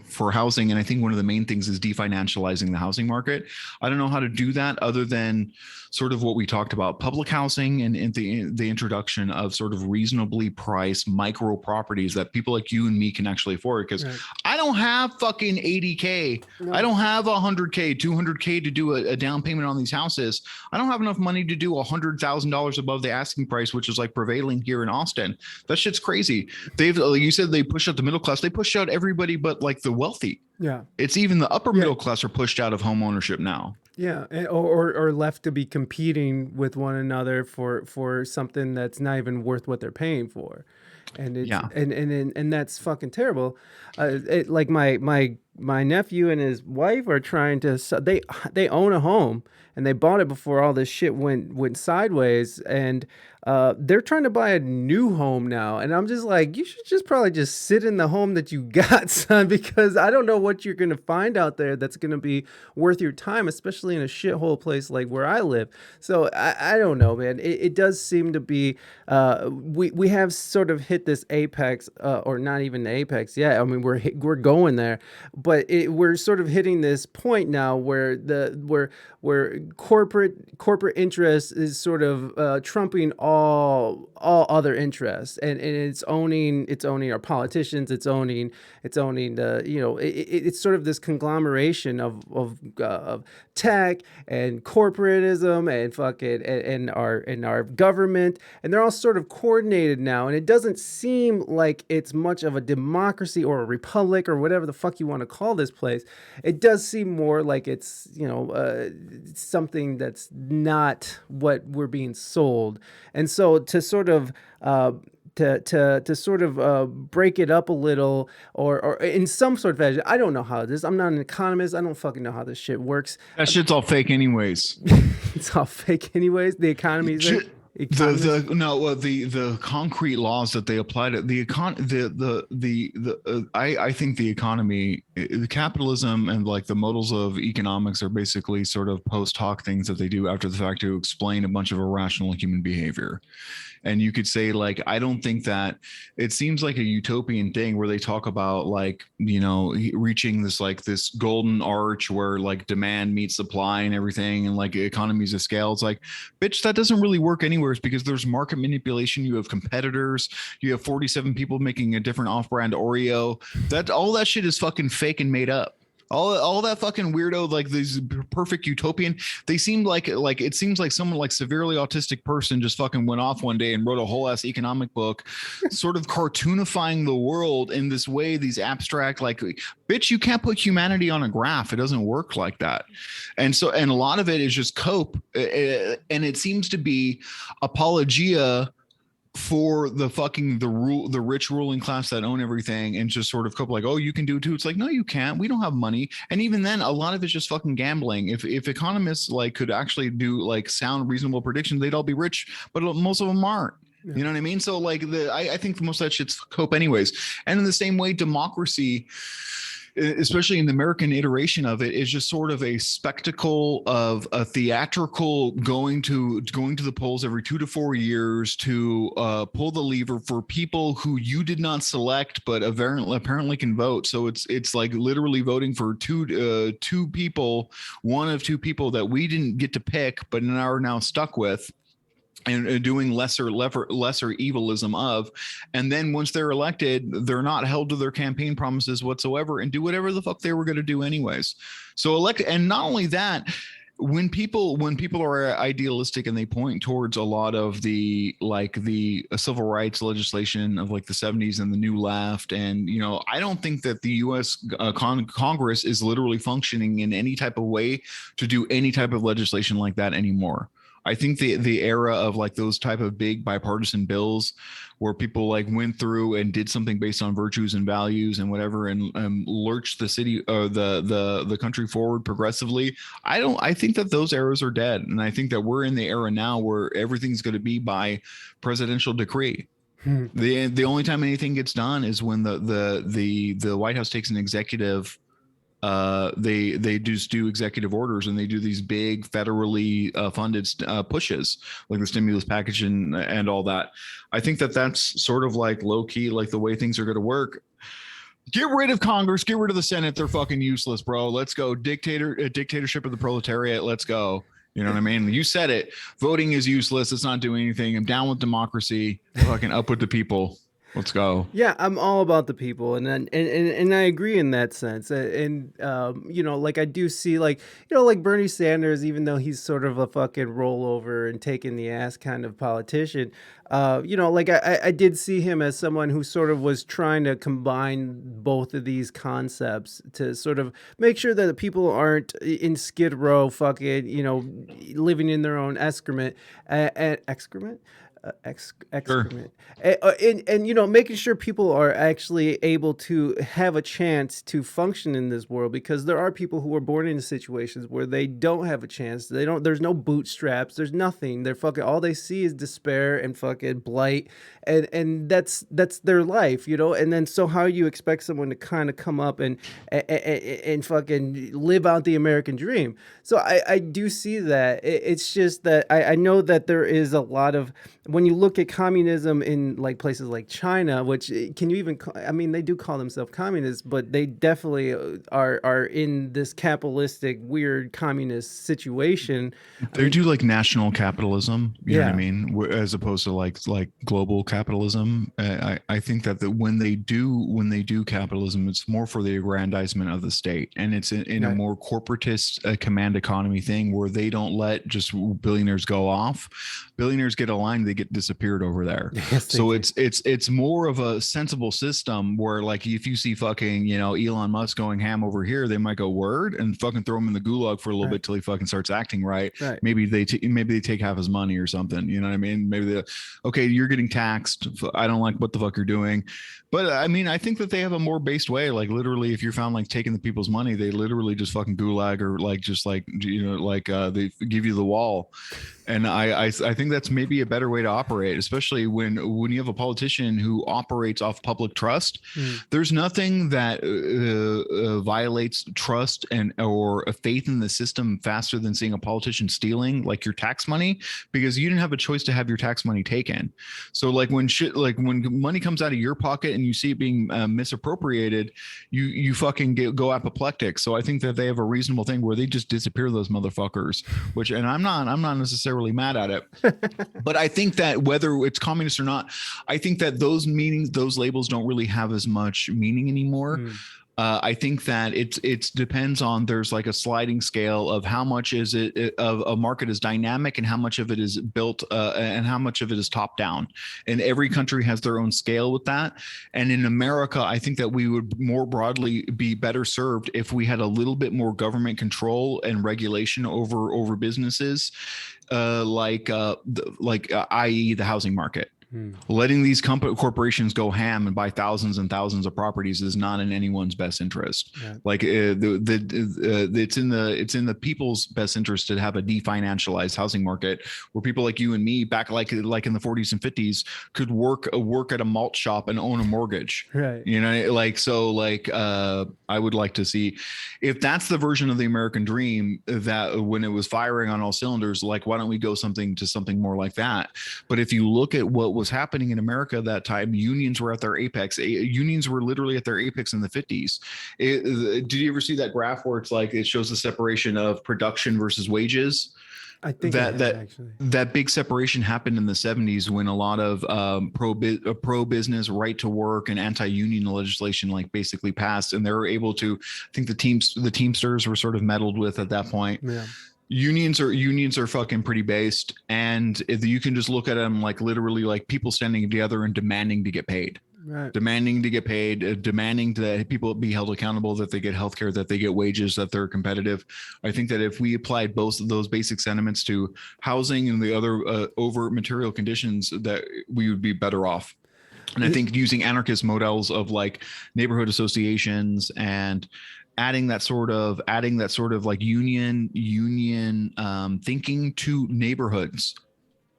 for housing, and I think one of the main things is definancializing the housing market. I don't know how to do that other than sort of what we talked about, public housing and the introduction of sort of reasonably priced micro properties that people like you and me can actually afford. Because right. I don't have fucking 80K. No. I don't have 100K, 200K to do a down payment on these houses. I don't have enough money to do $100,000 above the asking price, which is like prevailing here in Austin. That shit's crazy. Like you said, they push out the middle class. They push out everybody but like the wealthy. Yeah. It's even the upper middle class are pushed out of home ownership now. Yeah, or left to be competing with one another for something that's not even worth what they're paying for. and it's Yeah. and that's fucking terrible. Like my nephew and his wife are trying to they own a home and they bought it before all this shit went sideways, and they're trying to buy a new home now, and I'm just like, you should just probably just sit in the home that you got, son, because I don't know what you're gonna find out there that's gonna be worth your time, especially in a shithole place like where I live. So I don't know, man. It does seem to be we have sort of hit this apex, or not even the apex yet. I mean, we're going there, but we're sort of hitting this point now where where corporate interest is sort of trumping all other interests, and it's owning our politicians, it's owning the, you know, it's sort of this conglomeration of tech and corporatism and fucking and our government, and they're all sort of coordinated now, and it doesn't seem like it's much of a democracy or a republic or whatever the fuck you want to call this place. It does seem more like it's, you know, something that's not what we're being sold. And so to sort of break it up a little, or in some sort of fashion. I don't know how this. I'm not an economist. I don't fucking know how this shit works. That shit's all fake anyways. It's all fake anyways. The economy is the concrete laws that they apply to I think the economy, the capitalism and like the models of economics are basically sort of post hoc things that they do after the fact to explain a bunch of irrational human behavior. And you could say, like, I don't think that it seems like a utopian thing where they talk about, like, you know, reaching this like this golden arch where like demand meets supply and everything, and like economies of scale. It's like, bitch, that doesn't really work anywhere, because there's market manipulation. You have competitors. You have 47 people making a different off-brand Oreo. All that shit is fucking fake and made up. All that fucking weirdo, like these perfect utopian, they seem like it seems like someone like severely autistic person just fucking went off one day and wrote a whole ass economic book, sort of cartoonifying the world in this way, these abstract, like, bitch, you can't put humanity on a graph. It doesn't work like that. And a lot of it is just cope. And it seems to be apologia for the rich ruling class that own everything, and just sort of cope like, oh, you can do it too. It's like, no, you can't. We don't have money. And even then, a lot of it's just fucking gambling. If economists like could actually do like sound, reasonable predictions, they'd all be rich, but most of them aren't. Yeah. You know what I mean? So like I think most of that shit's cope anyways. And in the same way, democracy, especially in the American iteration of it, is just sort of a spectacle of a theatrical going to the polls every 2 to 4 years to pull the lever for people who you did not select but apparently can vote. So it's like literally voting for two people, one of two people that we didn't get to pick but are now stuck with, and doing lesser evilism of, and then once they're elected, they're not held to their campaign promises whatsoever, and do whatever the fuck they were going to do anyways. So elect, and not only that, when people are idealistic and they point towards a lot of the civil rights legislation of like the 70s and the new left, and you know, I don't think that the U.S. Congress is literally functioning in any type of way to do any type of legislation like that anymore. I think the era of like those type of big bipartisan bills where people like went through and did something based on virtues and values and whatever, and lurched the city or the country forward progressively. I think that those eras are dead, and I think that we're in the era now where everything's going to be by presidential decree. The only time anything gets done is when the White House takes an executive. They just do executive orders, and they do these big federally funded pushes like the stimulus package and all that. I think that that's sort of like low key, like the way things are going to work. Get rid of Congress, get rid of the Senate. They're fucking useless, bro. Let's go. Dictatorship of the proletariat. Let's go. You know what I mean? You said it. Voting is useless. It's not doing anything. I'm down with democracy. Fucking up with the people. Let's go. Yeah, I'm all about the people, and I agree in that sense. And you know, like I do see, like, you know, like Bernie Sanders, even though he's sort of a fucking rollover and taking the ass kind of politician, you know, like I did see him as someone who sort of was trying to combine both of these concepts to sort of make sure that the people aren't in Skid Row, fucking, you know, living in their own excrement. excrement. And you know, making sure people are actually able to have a chance to function in this world, because there are people who are born into situations where they don't have a chance. They don't. There's no bootstraps. There's nothing. They're fucking. All they see is despair and fucking blight, and that's their life, you know. And then so how you expect someone to kind of come up and fucking live out the American dream? So I do see that. It's just that I know that there is a lot of, when you look at communism in like places like China, which can you even I mean, they do call themselves communists, but they definitely are in this capitalistic weird communist situation. They do like national capitalism, you know what I mean, as opposed to like global capitalism. I think that when they do capitalism, it's more for the aggrandizement of the state, and it's in a more corporatist command economy thing where they don't let just billionaires go off. Billionaires get aligned, they get disappeared over there. So it's more of a sensible system where, like, if you see fucking, you know, Elon Musk going ham over here, they might go word and fucking throw him in the gulag for a little bit till he fucking starts acting right. Maybe they take half his money or something, you know what I mean? Maybe okay, you're getting taxed, I don't like what the fuck you're doing. But I mean, I think that they have a more based way. Like, literally, if you're found like taking the people's money, they literally just fucking gulag, or like just like, you know, like they give you the wall. And I think that's maybe a better way to operate, especially when you have a politician who operates off public trust. There's nothing that violates trust or a faith in the system faster than seeing a politician stealing like your tax money, because you didn't have a choice to have your tax money taken. So like when money comes out of your pocket and you see it being misappropriated, you fucking go apoplectic. So I think that they have a reasonable thing where they just disappear those motherfuckers, and I'm not necessarily mad at it. But I think that whether it's communist or not, I think that those labels don't really have as much meaning anymore. I think that it depends on, there's like a sliding scale of how much is it of a market is dynamic and how much of it is built and how much of it is top down. And every country has their own scale with that. And in America, I think that we would more broadly be better served if we had a little bit more government control and regulation over businesses, i.e. the housing market. Letting these corporations go ham and buy thousands and thousands of properties is not in anyone's best interest. Like it's in the people's best interest to have a definancialized housing market where people like you and me, back like in the 40s and 50s, could work at a malt shop and own a mortgage. Right. You know, like, so like I would like to see, if that's the version of the American dream, that when it was firing on all cylinders, like, why don't we go something more like that? But if you look at what was happening in America at that time, unions were at their apex. Unions were literally at their apex in the 50s. Did you ever see that graph where it's like, it shows the separation of production versus wages? I think that big separation happened in the 70s when a lot of pro-business, right to work, and anti-union legislation like basically passed, and they were able to, I think the Teamsters were sort of meddled with at that point. Yeah. Unions are fucking pretty based, and if you can just look at them like literally like people standing together and demanding to get paid. Right. Demanding to get paid, demanding that people be held accountable, that they get healthcare, that they get wages, that they're competitive. I think that if we applied both of those basic sentiments to housing and the other overt material conditions, that we would be better off. And I think using anarchist models of like neighborhood associations and adding that sort of like union thinking to neighborhoods,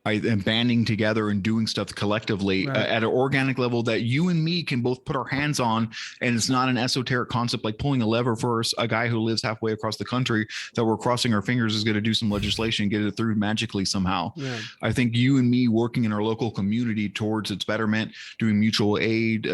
and banding together and doing stuff collectively at an organic level that you and me can both put our hands on. And it's not an esoteric concept like pulling a lever for a guy who lives halfway across the country that we're crossing our fingers is going to do some legislation, get it through magically somehow. I think you and me working in our local community towards its betterment, doing mutual aid,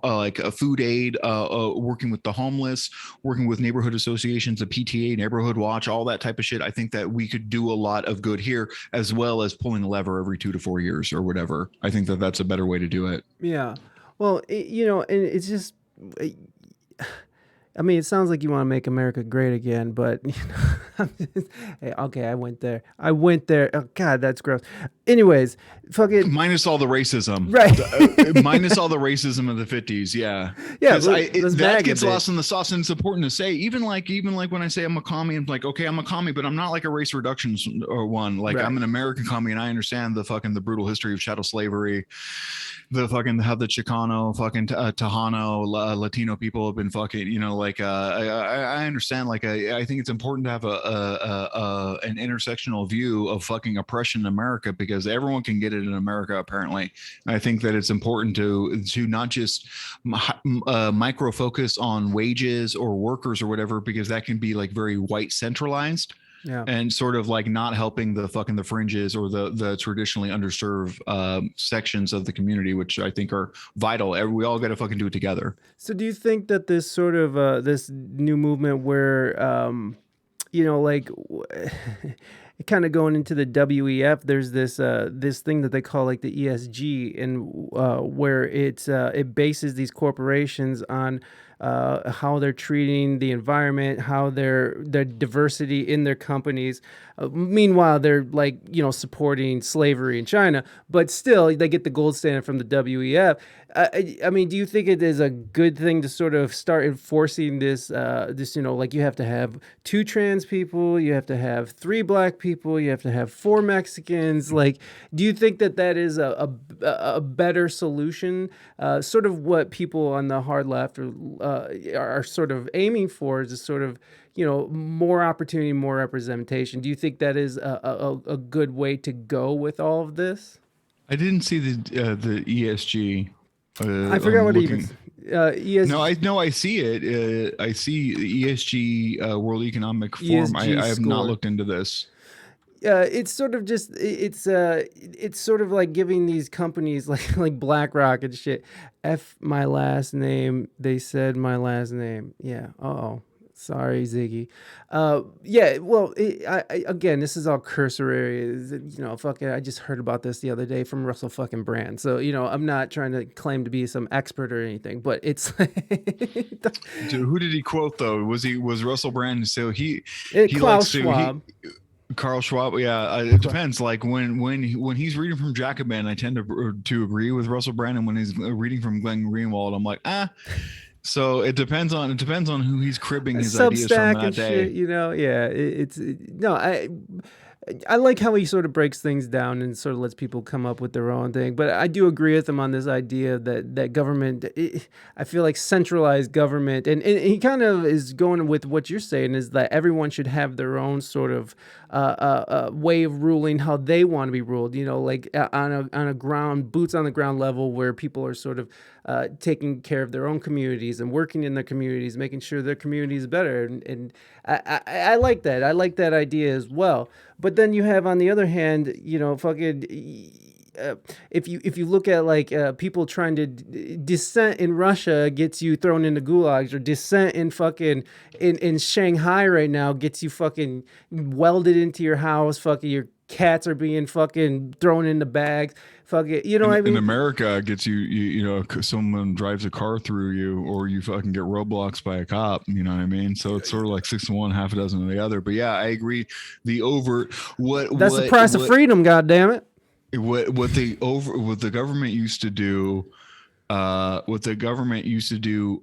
like a food aid, working with the homeless, working with neighborhood associations, the PTA, neighborhood watch, all that type of shit. I think that we could do a lot of good here, as well as pulling lever every 2 to 4 years or whatever. I think that that's a better way to do it. Yeah. Well, you know, and it's just, I mean, it sounds like you want to make America great again, but hey, okay, I went there. Oh God, that's gross. Anyways, fucking minus all the racism, right? Minus all the racism of the 50s, yeah. Yeah, that gets lost in the sauce, and it's important to say. Even like when I say I'm a commie, I'm like, okay, I'm a commie, but I'm not like a race reduction or one. Like I'm an American commie, and I understand the brutal history of chattel slavery. The fucking how the Chicano, fucking Tejano, Latino people have been fucking, like I understand. Like I think it's important to have an intersectional view of fucking oppression in America, because everyone can get it in America apparently. I think that it's important to not just micro focus on wages or workers or whatever, because that can be like very white centralized. Yeah. And sort of like not helping the fringes or the traditionally underserved sections of the community, which I think are vital. We all got to fucking do it together. So do you think that this sort of this new movement where, like kind of going into the WEF, there's this thing that they call like the ESG, and where it bases these corporations on how they're treating the environment, how their diversity in their companies. Meanwhile, they're like, supporting slavery in China, but still they get the gold standard from the WEF. I mean, do you think it is a good thing to sort of start enforcing this, like you have to have 2 trans people, you have to have 3 black people, you have to have 4 Mexicans? Like, do you think that is a better solution? Sort of what people on the hard left are sort of aiming for is a sort of, more opportunity, more representation. Do you think that is a good way to go with all of this? I didn't see the ESG. I forgot what even ESG. No, I see it. I see the ESG, World Economic Forum. I have not looked into this. It's sort of just it's sort of like giving these companies like BlackRock and shit. F my last name. They said my last name. Yeah. Sorry, Ziggy. Yeah. Well, again, this is all cursory. Fucking. I just heard about this the other day from Russell fucking Brand. So I'm not trying to claim to be some expert or anything, but it's. Dude, who did he quote though? Was Russell Brand? So he Klaus Schwab. Carl Schwab, yeah, it depends. Like when he's reading from Jacobin, I tend to agree with Russell Brand, and when he's reading from Glenn Greenwald, I'm like, So it depends on who he's cribbing his ideas from that day. Shit, I like how he sort of breaks things down and sort of lets people come up with their own thing. But I do agree with him on this idea that government, I feel like centralized government, and he kind of is going with what you're saying, is that everyone should have their own sort of way of ruling how they want to be ruled, like on a ground, boots on the ground level, where people are sort of taking care of their own communities and working in their communities, making sure their community is better. And I like that. I like that idea as well. But then you have, on the other hand, fucking, if you look at like people trying to dissent in Russia gets you thrown into gulags, or dissent in fucking in Shanghai right now gets you fucking welded into your house. Fucking your cats are being fucking thrown into bags. Fuck it, what I mean? In America, it gets you, someone drives a car through you, or you fucking get roadblocks by a cop. You know what I mean? So it's sort of like 6 to 1, half a dozen of the other. But yeah, I agree. The that's the price of freedom. God damn it! What the government used to do,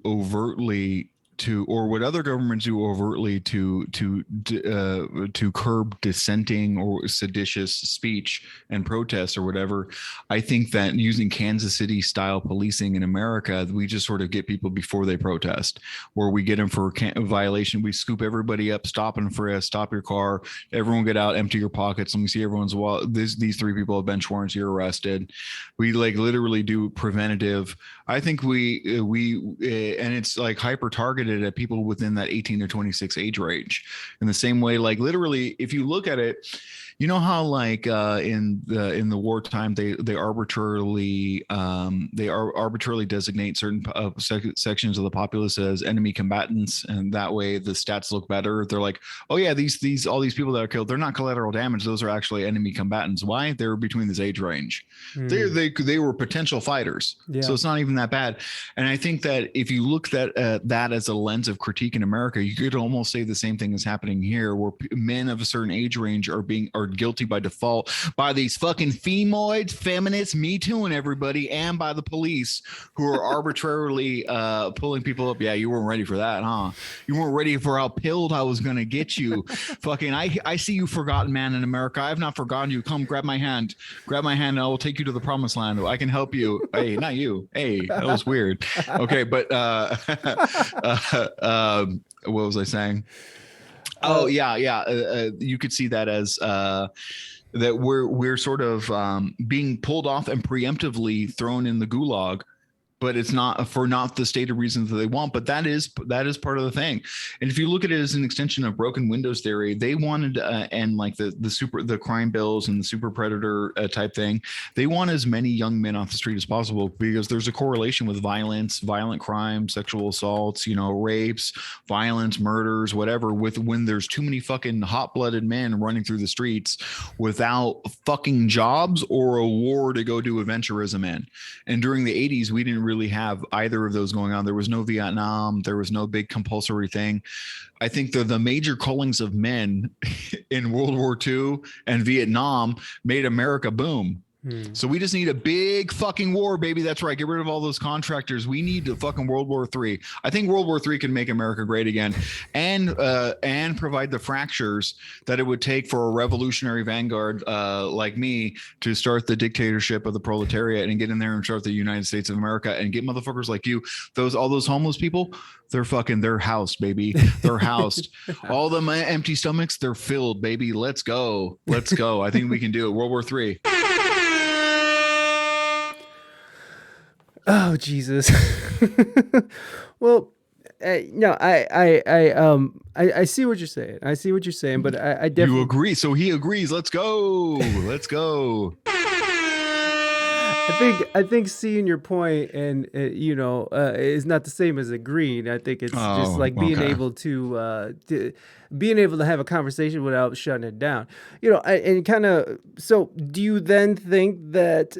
overtly to, or what other governments do overtly to curb dissenting or seditious speech and protests or whatever. I think that using Kansas City style policing in America, we just sort of get people before they protest, or we get them for violation. We scoop everybody up, stop and frisk, stop your car, everyone get out, empty your pockets. Let me see everyone's wallet. These 3 people have bench warrants, you're arrested. We like literally do preventative. I think we and it's like hyper targeted at people within that 18 to 26 age range. In the same way, like literally, if you look at it, You know how like in the wartime they arbitrarily designate certain sections of the populace as enemy combatants, and that way the stats look better. They're like, oh yeah, these all these people that are killed, they're not collateral damage. Those are actually enemy combatants. Why? They're between this age range. They were potential fighters. Yeah. So it's not even that bad. And I think that if you look at that as a lens of critique in America, you could almost say the same thing is happening here, where men of a certain age range are guilty by default by these fucking femoids, feminists, Me Too, and everybody, and by the police who are arbitrarily pulling people up. Yeah, you weren't ready for that, huh? You weren't ready for how pilled I was gonna get you. Fucking, I see you, forgotten man in America. I have not forgotten you. Come, grab my hand, and I will take you to the promised land. I can help you. Hey, not you. Hey, that was weird. Okay, but what was I saying? Oh yeah. You could see that as that we're sort of being pulled off and preemptively thrown in the gulag, but it's not for not the stated reasons that they want. But that is part of the thing. And if you look at it as an extension of broken windows theory, they wanted and like the crime bills and the super predator type thing, they want as many young men off the street as possible, because there's a correlation with violence, violent crime, sexual assaults, rapes, violence, murders, whatever, with when there's too many fucking hot-blooded men running through the streets without fucking jobs or a war to go do adventurism in. And during the 80s, we didn't really have either of those going on. There was no Vietnam. There was no big compulsory thing. I think the major callings of men in World War II and Vietnam made America boom. So we just need a big fucking war, baby. That's right. Get rid of all those contractors. We need to fucking World War III. I think World War III can make America great again, and provide the fractures that it would take for a revolutionary vanguard like me to start the dictatorship of the proletariat and get in there and start the United States of America and get motherfuckers like you, all those homeless people. They're housed, baby. They're housed. All the empty stomachs, they're filled, baby. Let's go. I think we can do it. World War III. Oh Jesus! Well, no, I see what you're saying. But I definitely, you agree. So he agrees. Let's go. I think seeing your point and is not the same as agreeing. I think it's just like being able to have a conversation without shutting it down. And kind of. So, do you then think that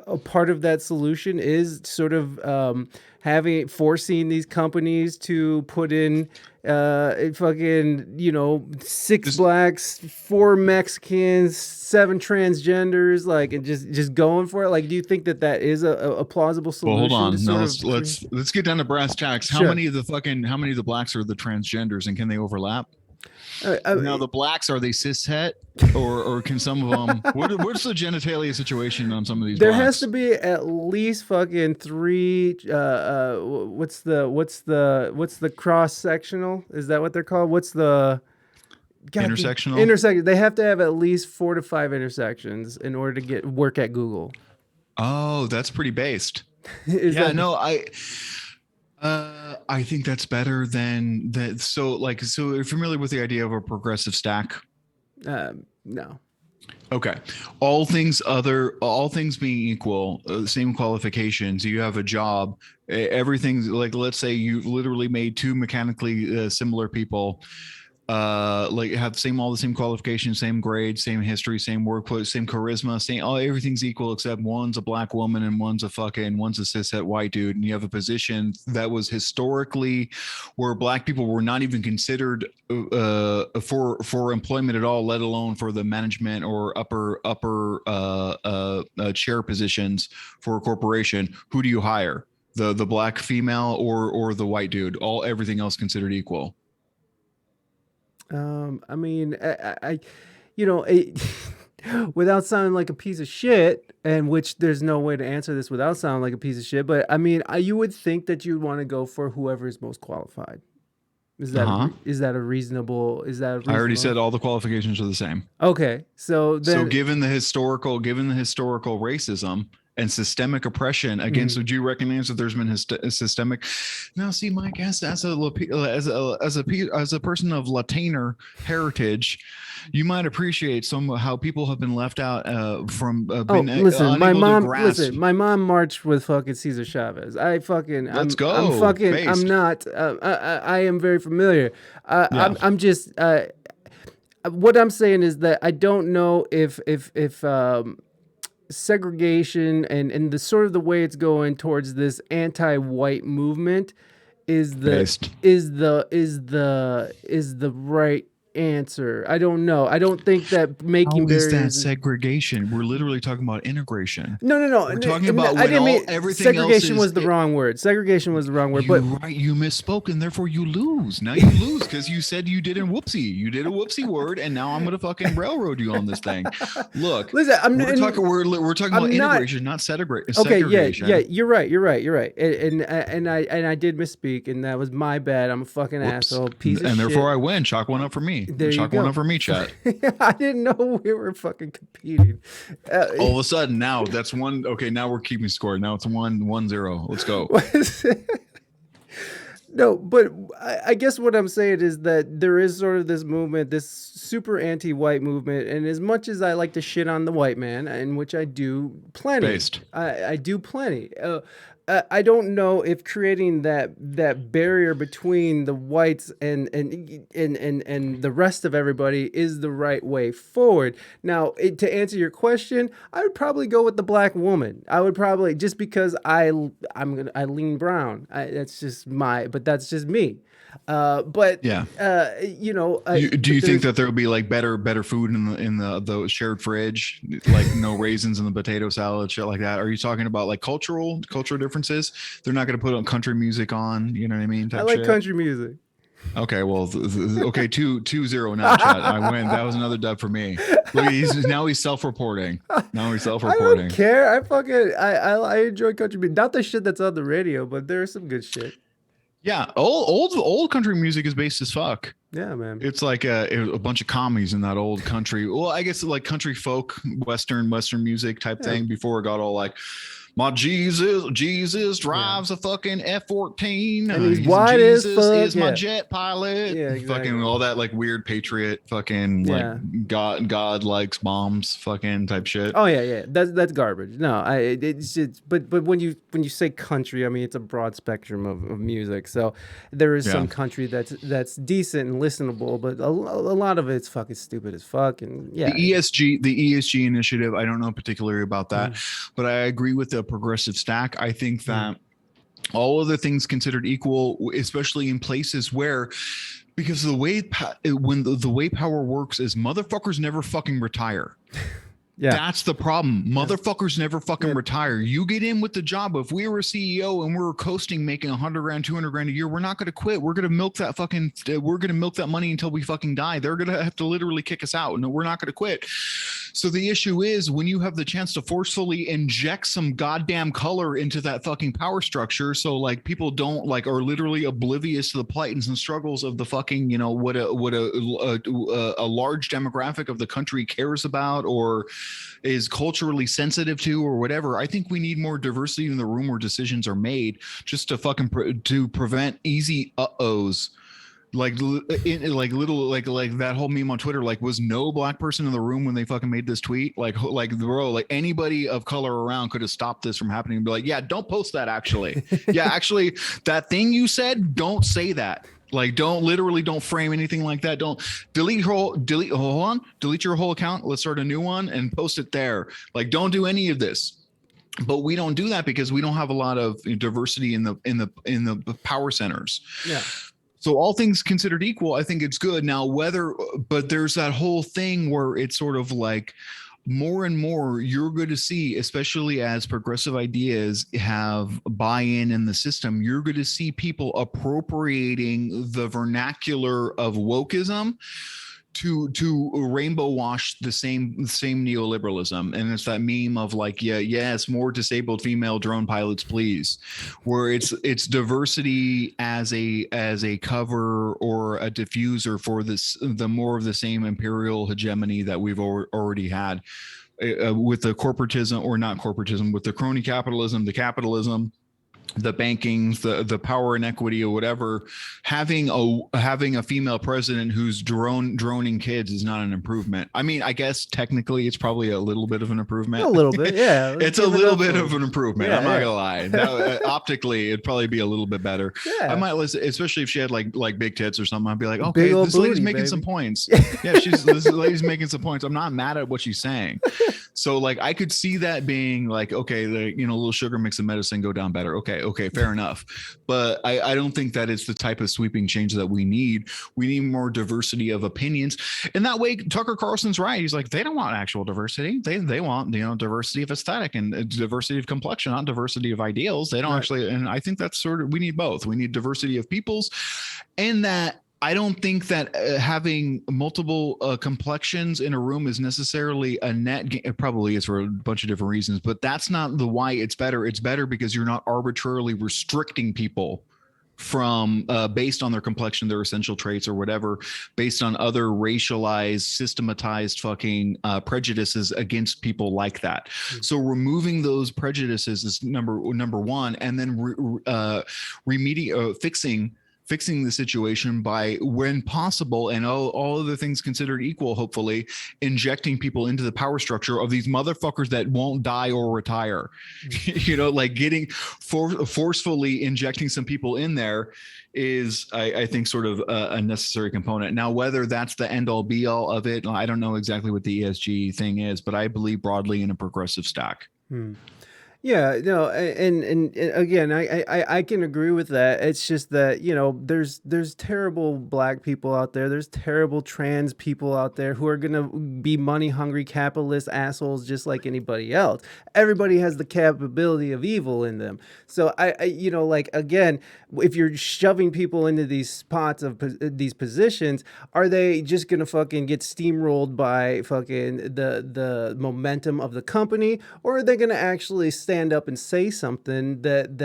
a part of that solution is sort of forcing these companies to put in fucking 6 blacks, 4 Mexicans, 7 transgenders, like, and just going for it? Like, do you think that is a plausible solution? Well, hold on. No, let's get down to brass tacks. How many of the blacks are the transgenders, and can they overlap? Now the blacks, are they cishet, or can some of them? What's the genitalia situation on some of these? There blacks? has to be at least fucking 3. What's the cross sectional? Is that what they're called? What's the intersectional? Intersection. They have to have at least 4 to 5 intersections in order to work at Google. Oh, that's pretty based. I think that's better than that. So you're familiar with the idea of a progressive stack? No. Okay. All things being equal, same qualifications. You have a job. Everything's like, let's say you literally made 2 mechanically similar people. Have all the same qualifications, same grade, same history, same workplace, same charisma, everything's equal except one's a black woman and one's a cishet white dude. And you have a position that was historically where black people were not even considered for employment at all, let alone for the management or upper chair positions for a corporation. Who do you hire? The black female or the white dude? Everything else considered equal. I mean, without sounding like a piece of shit, and which there's no way to answer this without sounding like a piece of shit, but I mean, you would think that you'd want to go for whoever is most qualified. Is that a reasonable? I already said all the qualifications are the same. Okay, so given the historical racism and systemic oppression against. Do you recognize that there's been a systemic? Now, see, Mike, as a person of Latiner heritage, you might appreciate how people have been left out from. Listen, my mom marched with fucking Cesar Chavez. Let's go. I'm not. I am very familiar. I'm just. What I'm saying is that I don't know if segregation and the sort of the way it's going towards this anti-white movement is the right answer. I don't know. I don't think that making barriers is that segregation. We're literally talking about integration. No. We're talking about everything segregation was the wrong word. Segregation was the wrong word. You misspoke, and therefore you lose. Now you lose because you said you did a whoopsie. You did a whoopsie word, and now I'm gonna fucking railroad you on this thing. Look, listen, we're talking about integration, not segregation. Okay, yeah, you're right. And I did misspeak, and that was my bad. I'm a fucking asshole, piece of shit. And therefore I win. Chalk one up for me. Chalk one up for me, chat. I didn't know we were fucking competing. All of a sudden, now that's one. Okay, now we're keeping score. Now it's 1-0. Let's go. No, but I guess what I'm saying is that there is sort of this movement, this super anti-white movement, and as much as I like to shit on the white man, in which I do plenty, I do plenty. I don't know if creating that barrier between the whites and the rest of everybody is the right way forward. Now, to answer your question, I would probably go with the black woman. I would probably, just because I lean brown. That's just me. But yeah, do you think that there will be like better food in the shared fridge, like no raisins in the potato salad, shit like that? Are you talking about like cultural differences? They're not going to put on country music on, you know what I mean? I like country music. Okay, well, okay, 2-0 now, chat. I win. That was another dub for me. Look, he's self-reporting. I don't care. I enjoy country music. Not the shit that's on the radio, but there's some good shit. Yeah, old country music is based as fuck. Yeah, man. It's like a bunch of commies in that old country. Well, I guess like country folk, western music type thing before it got all like, my Jesus drives a fucking F-14. And he's white as fuck. Is my jet pilot. Yeah, exactly. Fucking all that like weird patriot fucking like God likes bombs fucking type shit. Oh yeah. That's garbage. No, but when you say country, I mean it's a broad spectrum of music. So there is some country that's decent and listenable, but a lot of it's fucking stupid as fuck. And the ESG initiative, I don't know particularly about that, but I agree with the progressive stack. I think that all other things considered equal, especially in places where, because the way power works is motherfuckers never fucking retire. Yeah, that's the problem. Motherfuckers never fucking retire. You get in with the job. If we were a CEO and we were coasting, making $100,000, $200,000 a year, we're not going to quit. We're going to milk that fucking. We're going to milk that money until we fucking die. They're going to have to literally kick us out. No, we're not going to quit. So the issue is when you have the chance to forcefully inject some goddamn color into that fucking power structure, so like people don't like are literally oblivious to the plight and struggles of the fucking, you know, what a large demographic of the country cares about or is culturally sensitive to or whatever. I think we need more diversity in the room where decisions are made, just to fucking to prevent easy uh-ohs. Like that whole meme on Twitter, like was no black person in the room when they fucking made this tweet? Like bro, like anybody of color around could have stopped this from happening and be like, yeah, don't post that actually. Yeah, actually that thing you said, don't say that. Like don't frame anything like that. Don't delete your whole account. Let's start a new one and post it there. Like don't do any of this. But we don't do that because we don't have a lot of diversity in the power centers. Yeah. So all things considered equal, I think it's good. Now, but there's that whole thing where it's sort of like more and more you're going to see, especially as progressive ideas have buy-in in the system, you're going to see people appropriating the vernacular of wokeism to rainbow wash the same neoliberalism. And it's that meme of like, yes, more disabled female drone pilots, please, where it's diversity as a cover or a diffuser for the more of the same imperial hegemony that we've already had. with the corporatism, or not corporatism, with the crony capitalism, the capitalism, the bankings, the power inequity or whatever, having a female president who's droning kids is not an improvement. I mean, I guess technically it's probably a little bit of an improvement. A little bit, yeah. It's a little bit of an improvement. Yeah, I'm not gonna lie. Optically, it'd probably be a little bit better. Yeah. I might listen, especially if she had like big tits or something. I'd be like, okay, this lady's making some points. Yeah, this lady's making some points. I'm not mad at what she's saying. So like, I could see that being like, okay, a little sugar mix of medicine go down better. Okay, fair enough. But I don't think that it's the type of sweeping change that we need. We need more diversity of opinions. And that way, Tucker Carlson's right. He's like, they don't want actual diversity. They want, diversity of aesthetic and diversity of complexion, not diversity of ideals. They don't actually. And I think that's we need both. We need diversity of peoples, and that I don't think that having multiple complexions in a room is necessarily a net gain. It probably is for a bunch of different reasons, but that's not the why it's better. It's better because you're not arbitrarily restricting people from based on their complexion, their essential traits or whatever, based on other racialized, systematized fucking prejudices against people like that. So removing those prejudices is number one, and then fixing the situation by, when possible, and all other things considered equal, hopefully, injecting people into the power structure of these motherfuckers that won't die or retire. Like getting forcefully injecting some people in there is, I think, sort of a necessary component. Now, whether that's the end all be all of it, I don't know exactly what the ESG thing is, but I believe broadly in a progressive stack. Yeah, no, and again, I can agree with that. It's just that, there's terrible black people out there. There's terrible trans people out there who are gonna be money hungry capitalist assholes just like anybody else. Everybody has the capability of evil in them. So again, if you're shoving people into these spots of these positions, are they just gonna fucking get steamrolled by fucking the momentum of the company, or are they gonna actually stand up and say something that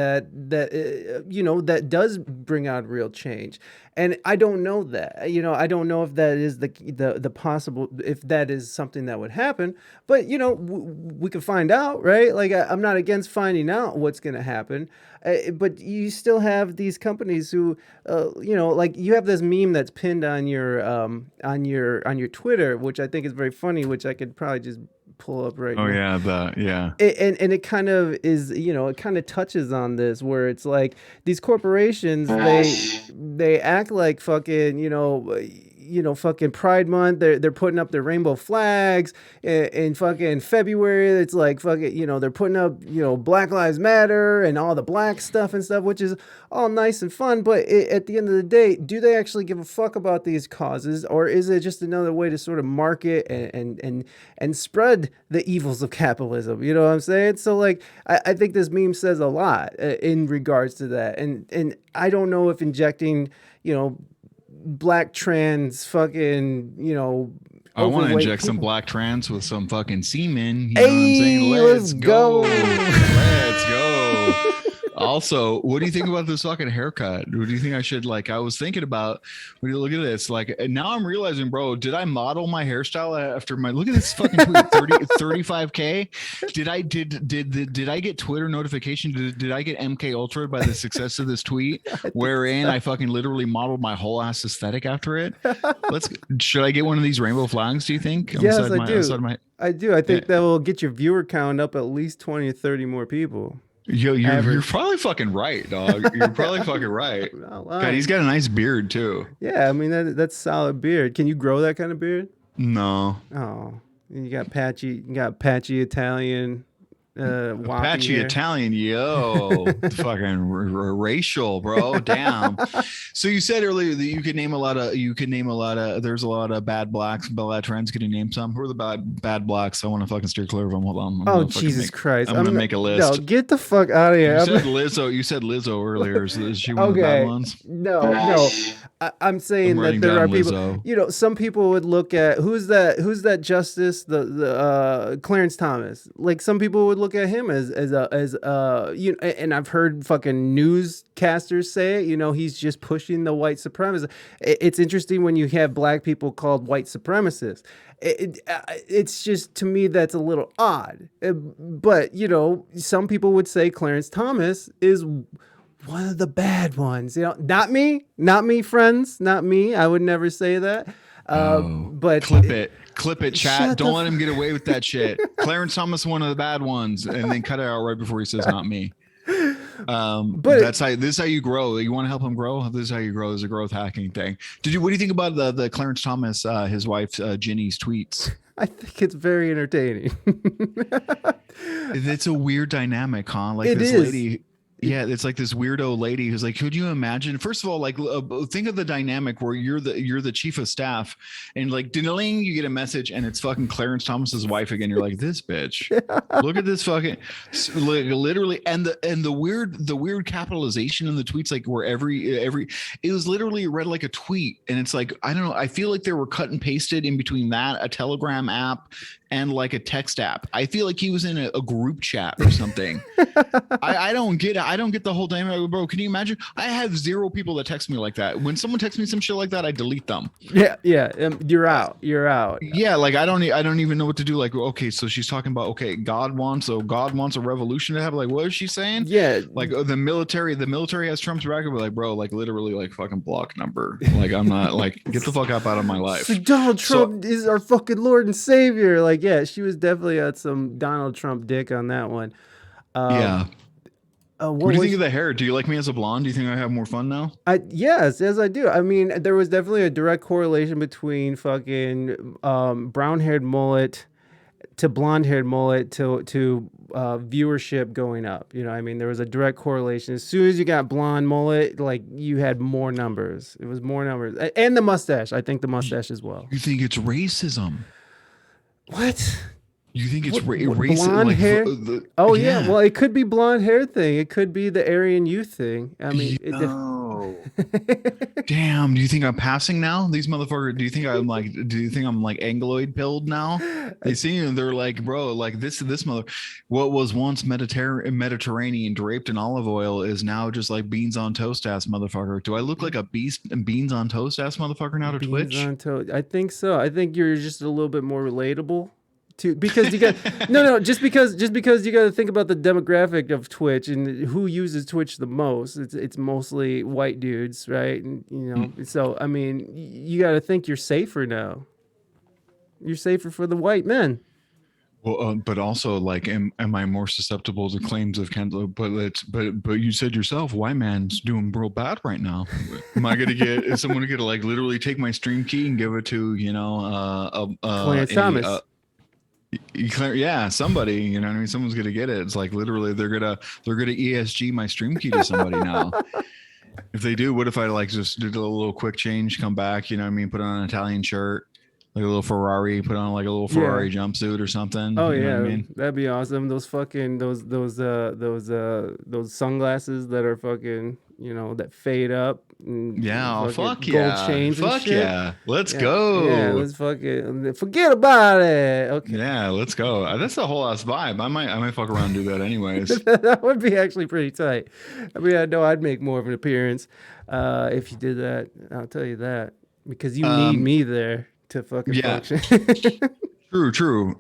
does bring out real change? And I don't know that. I don't know if that is the possible, if that is something that would happen. But we could find out, right? Like I'm not against finding out what's going to happen. But you still have these companies who, like you have this meme that's pinned on your Twitter, which I think is very funny, which I could probably just pull up right now. Yeah. And it kind of is, it kind of touches on this, where it's like these corporations, they act like fucking, fucking Pride Month. They're putting up their rainbow flags in fucking February. It's like fucking, they're putting up, Black Lives Matter and all the black stuff and stuff, which is all nice and fun. But at the end of the day, do they actually give a fuck about these causes, or is it just another way to sort of market and spread the evils of capitalism? You know what I'm saying? So like, I think this meme says a lot in regards to that. And I don't know if injecting, black trans fucking, I want to inject some black trans with some fucking semen. You know what I'm saying? Let's go. Let's go. Also, what do you think about this fucking haircut? What do you think I should, like, I was thinking about, when you look at this, like, now I'm realizing, bro, did I model my hairstyle after look at this fucking tweet, 35K? Did I get Twitter notification? Did I get MK Ultra by the success of this tweet, wherein I fucking literally modeled my whole ass aesthetic after it? Should I get one of these rainbow flags, do you think? Yes, I do. I do. I think that will get your viewer count up at least 20 or 30 more people. Yo, you're probably fucking right, dog. You're probably fucking right. God, he's got a nice beard too. Yeah, I mean that's solid beard. Can you grow that kind of beard? No. Oh, you got patchy Italian. Apache hair. Italian, yo, fucking racial, bro. Damn. So you said earlier that you could name a lot of. There's a lot of bad blacks, bad trends. Could you name some? Who are the bad blacks? I want to fucking steer clear of them. Hold on. Oh Jesus Christ! I'm gonna make a list. No, get the fuck out of here. You said Lizzo earlier. So is she one of the bad ones? No. I'm saying that there are people. Lizzo. Some people would look at who's that justice, the Clarence Thomas. Like some people would look look at him as you know, and I've heard fucking newscasters say it, you know, he's just pushing the white supremacists. It's interesting when you have black people called white supremacists. It's just, to me, that's a little odd. But, you know, some people would say Clarence Thomas is one of the bad ones. You know, not me, friends, not me. I would never say that. But clip it, chat. Don't let him get away with that shit. Clarence Thomas, one of the bad ones, and then cut it out right before he says not me. But this is how you grow. You want to help him grow. This is how you grow. It's a growth hacking thing. What do you think about the Clarence Thomas, his wife Ginny's tweets? I think it's very entertaining. It's a weird dynamic, huh? Like this lady. Yeah, it's like this weirdo lady who's like, could you imagine? First of all, like, think of the dynamic where you're the chief of staff, and like, ding, you get a message, and it's fucking Clarence Thomas's wife again. You're like, this bitch. Look at this fucking, literally, and the weird capitalization in the tweets, like where every it was literally read like a tweet, and it's like, I don't know. I feel like they were cut and pasted in between that, a Telegram app, and like a text app. I feel like he was in a group chat or something. I don't get it. I don't get the whole dynamic, bro. Can you imagine? I have 0 people that text me like that. When someone texts me some shit like that, I delete them. Yeah. You're out. Yeah, like I don't even know what to do. Like, okay, so she's talking about, okay, God wants a revolution to happen. Like, what is she saying? Yeah, like the military has Trump's back. But like, bro, like literally, like fucking block number. Like, I'm not like, get the fuck out of my life. So Donald Trump is our fucking Lord and Savior. Like, yeah, she was definitely at some Donald Trump dick on that one. Yeah. What do you think of the hair? Do you like me as a blonde? Do you think I have more fun now? Yes, I do. I mean, there was definitely a direct correlation between fucking brown-haired mullet to blonde-haired mullet to viewership going up. You know, I mean, there was a direct correlation. As soon as you got blonde mullet, like, you had more numbers. It was more numbers. And the mustache. I think the mustache as well. You think it's racism? What? You think it's racist? Blonde like, hair? Yeah. Well, it could be blonde hair thing. It could be the Aryan youth thing. I mean, damn. Do you think I'm passing now? These motherfuckers. Do you think I'm like Angloid pilled now? They see and they're like, bro, like this mother. What was once Mediterranean draped in olive oil is now just like beans on toast ass motherfucker. Do I look like a beans on toast ass motherfucker now to Twitch? I think so. I think you're just a little bit more relatable. Because you got just because you got to think about the demographic of Twitch and who uses Twitch the most. It's mostly white dudes, right? And, you know, so I mean, you got to think you're safer now. You're safer for the white men. Well, but also, like, am I more susceptible to claims of Kendall? But you said yourself, white man's doing real bad right now. Am I gonna get? Is someone gonna like literally take my stream key and give it to Clarence Thomas? Yeah, somebody, you know what I mean? Someone's gonna get it. It's like literally they're gonna ESG my stream key to somebody now. If they do, what if I like just did a little quick change, come back, you know what I mean? Put on an Italian shirt, like a little Ferrari, put on like a little Ferrari jumpsuit or something. Oh, you know yeah, what I mean? That'd be awesome. Those fucking those sunglasses that are fucking, you know, that fade up. Yeah, fuck gold yeah, chains fuck and shit. yeah, let's go. Yeah, let's fucking forget about it. Okay. Yeah, let's go. That's the whole ass vibe. I might fuck around and do that anyways. That would be actually pretty tight. I mean, I know I'd make more of an appearance if you did that. I'll tell you that, because you need me there to fucking function. True.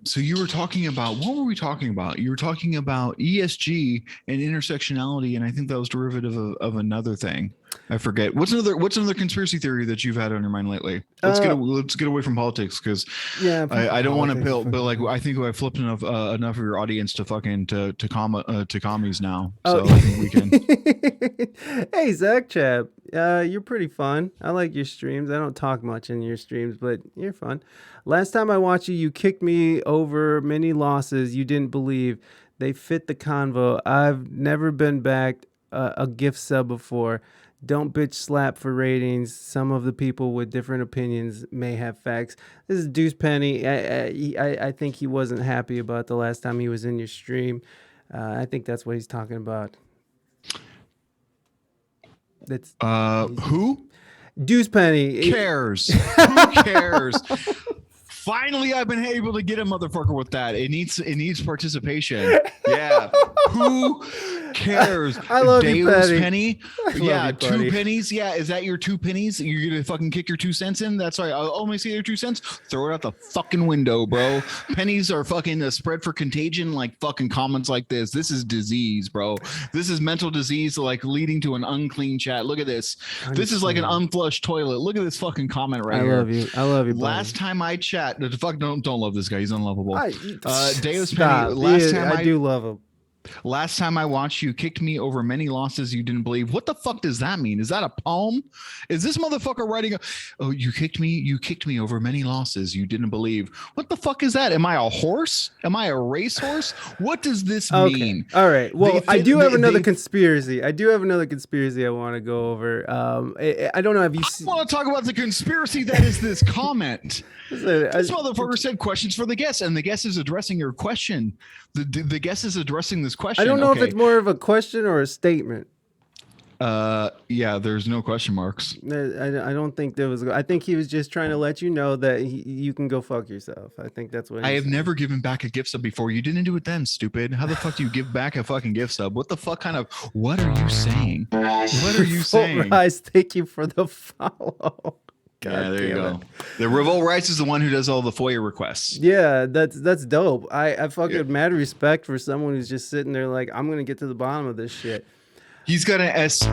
So you were talking about, what were we talking about? You were talking about ESG and intersectionality, and I think that was derivative of another thing. I forget. What's another conspiracy theory that you've had on your mind lately? Let's get away from politics, because I don't want to build, but like I think I flipped enough of your audience to fucking to commies now. So I think we can. Hey, Zach Chap, you're pretty fun. I like your streams. I don't talk much in your streams, but you're fun. Last time I watched you, you kicked me over many losses you didn't believe. They fit the convo. I've never been backed a gift sub before. Don't bitch slap for ratings. Some of the people with different opinions may have facts. This is Deuce Penny. I think he wasn't happy about the last time he was in your stream. I think that's what he's talking about. That's who? Deuce Penny. Who cares? Finally, I've been able to get a motherfucker with that. It needs participation. Yeah. Who cares? I love Deus you, Patty. penny. Yeah, you, 2 pennies. Yeah, is that your 2 pennies? You're gonna fucking kick your 2 cents in? That's right. I'll only see your 2 cents. Throw it out the fucking window, bro. Pennies are fucking a spread for contagion, like fucking comments like this. This is disease, bro. This is mental disease, like leading to an unclean chat. Look at this. This is like an unflushed toilet. Look at this fucking comment right here. I love you. Last time I chat, the fuck don't love this guy. He's unlovable. Deus Penny. I do love him. Last time I watched you kicked me over many losses you didn't believe. What the fuck does that mean? Is that a poem? Is this motherfucker writing you kicked me over many losses you didn't believe. What the fuck is that? Am I a horse? Am I a racehorse? What does this mean? All right. Well, I do have another conspiracy. I want to go over. I don't know if you I want to talk about the conspiracy that is this comment. This motherfucker said questions for the guest, and the guest is addressing your question. The guest is addressing this question. I don't know if it's more of a question or a statement. Yeah, there's no question marks. I don't think there was. I think he was just trying to let you know that you can go fuck yourself. I think that's what I have never given back a gift sub before. You didn't do it then, stupid. How the fuck do you give back a fucking gift sub? What the fuck kind of, what are you saying? What are you saying? Rise, thank you for the follow. God, yeah, there you go. The Revolt Rights is the one who does all the FOIA requests. Yeah, that's dope. I fucking mad respect for someone who's just sitting there like, I'm gonna get to the bottom of this shit. He's got an SC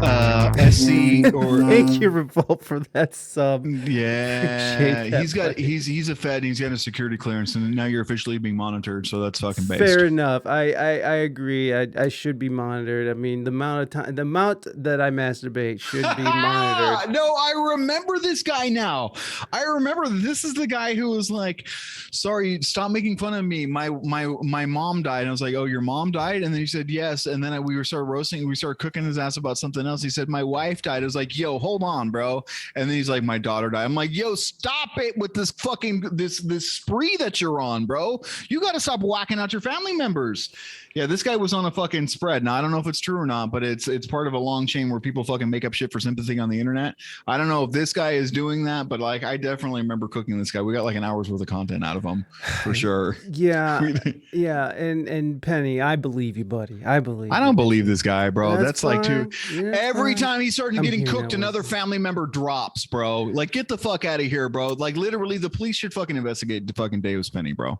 or thank you, Revolt, for that sub. Yeah, he's a Fed. And he's got a security clearance, and now you're officially being monitored. So that's fucking based. Fair enough. I agree. I should be monitored. I mean, the amount that I masturbate should be monitored. No, I remember this guy now. I remember this is the guy who was like, "Sorry, stop making fun of me. My mom died." And I was like, "Oh, your mom died?" And then he said, "Yes." And then we started roasting. We started cooking his ass about something else. He said, my wife died. I was like, yo, hold on, bro. And then he's like, my daughter died. I'm like, yo, stop it with this fucking this spree that you're on, bro. You got to stop whacking out your family members. Yeah, this guy was on a fucking spread. Now I don't know if it's true or not, but it's part of a long chain where people fucking make up shit for sympathy on the internet. I don't know if this guy is doing that, but like I definitely remember cooking this guy. We got like an hour's worth of content out of him for sure. Yeah. Yeah. And Penny, I believe you, buddy. I don't believe this guy, bro. That's like too. Yeah, every time he started getting cooked, now. another family member drops, bro. Like get the fuck out of here, bro. Like literally the police should fucking investigate the fucking Deus Penny, bro.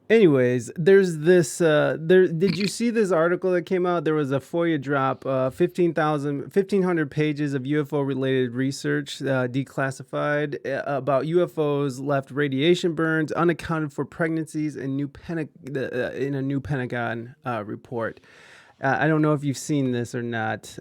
Anyways, there's this. Did you see this article that came out? There was a FOIA drop, 1,500 pages of UFO-related research declassified about UFOs left radiation burns, unaccounted for pregnancies, and in a new Pentagon report. I don't know if you've seen this or not.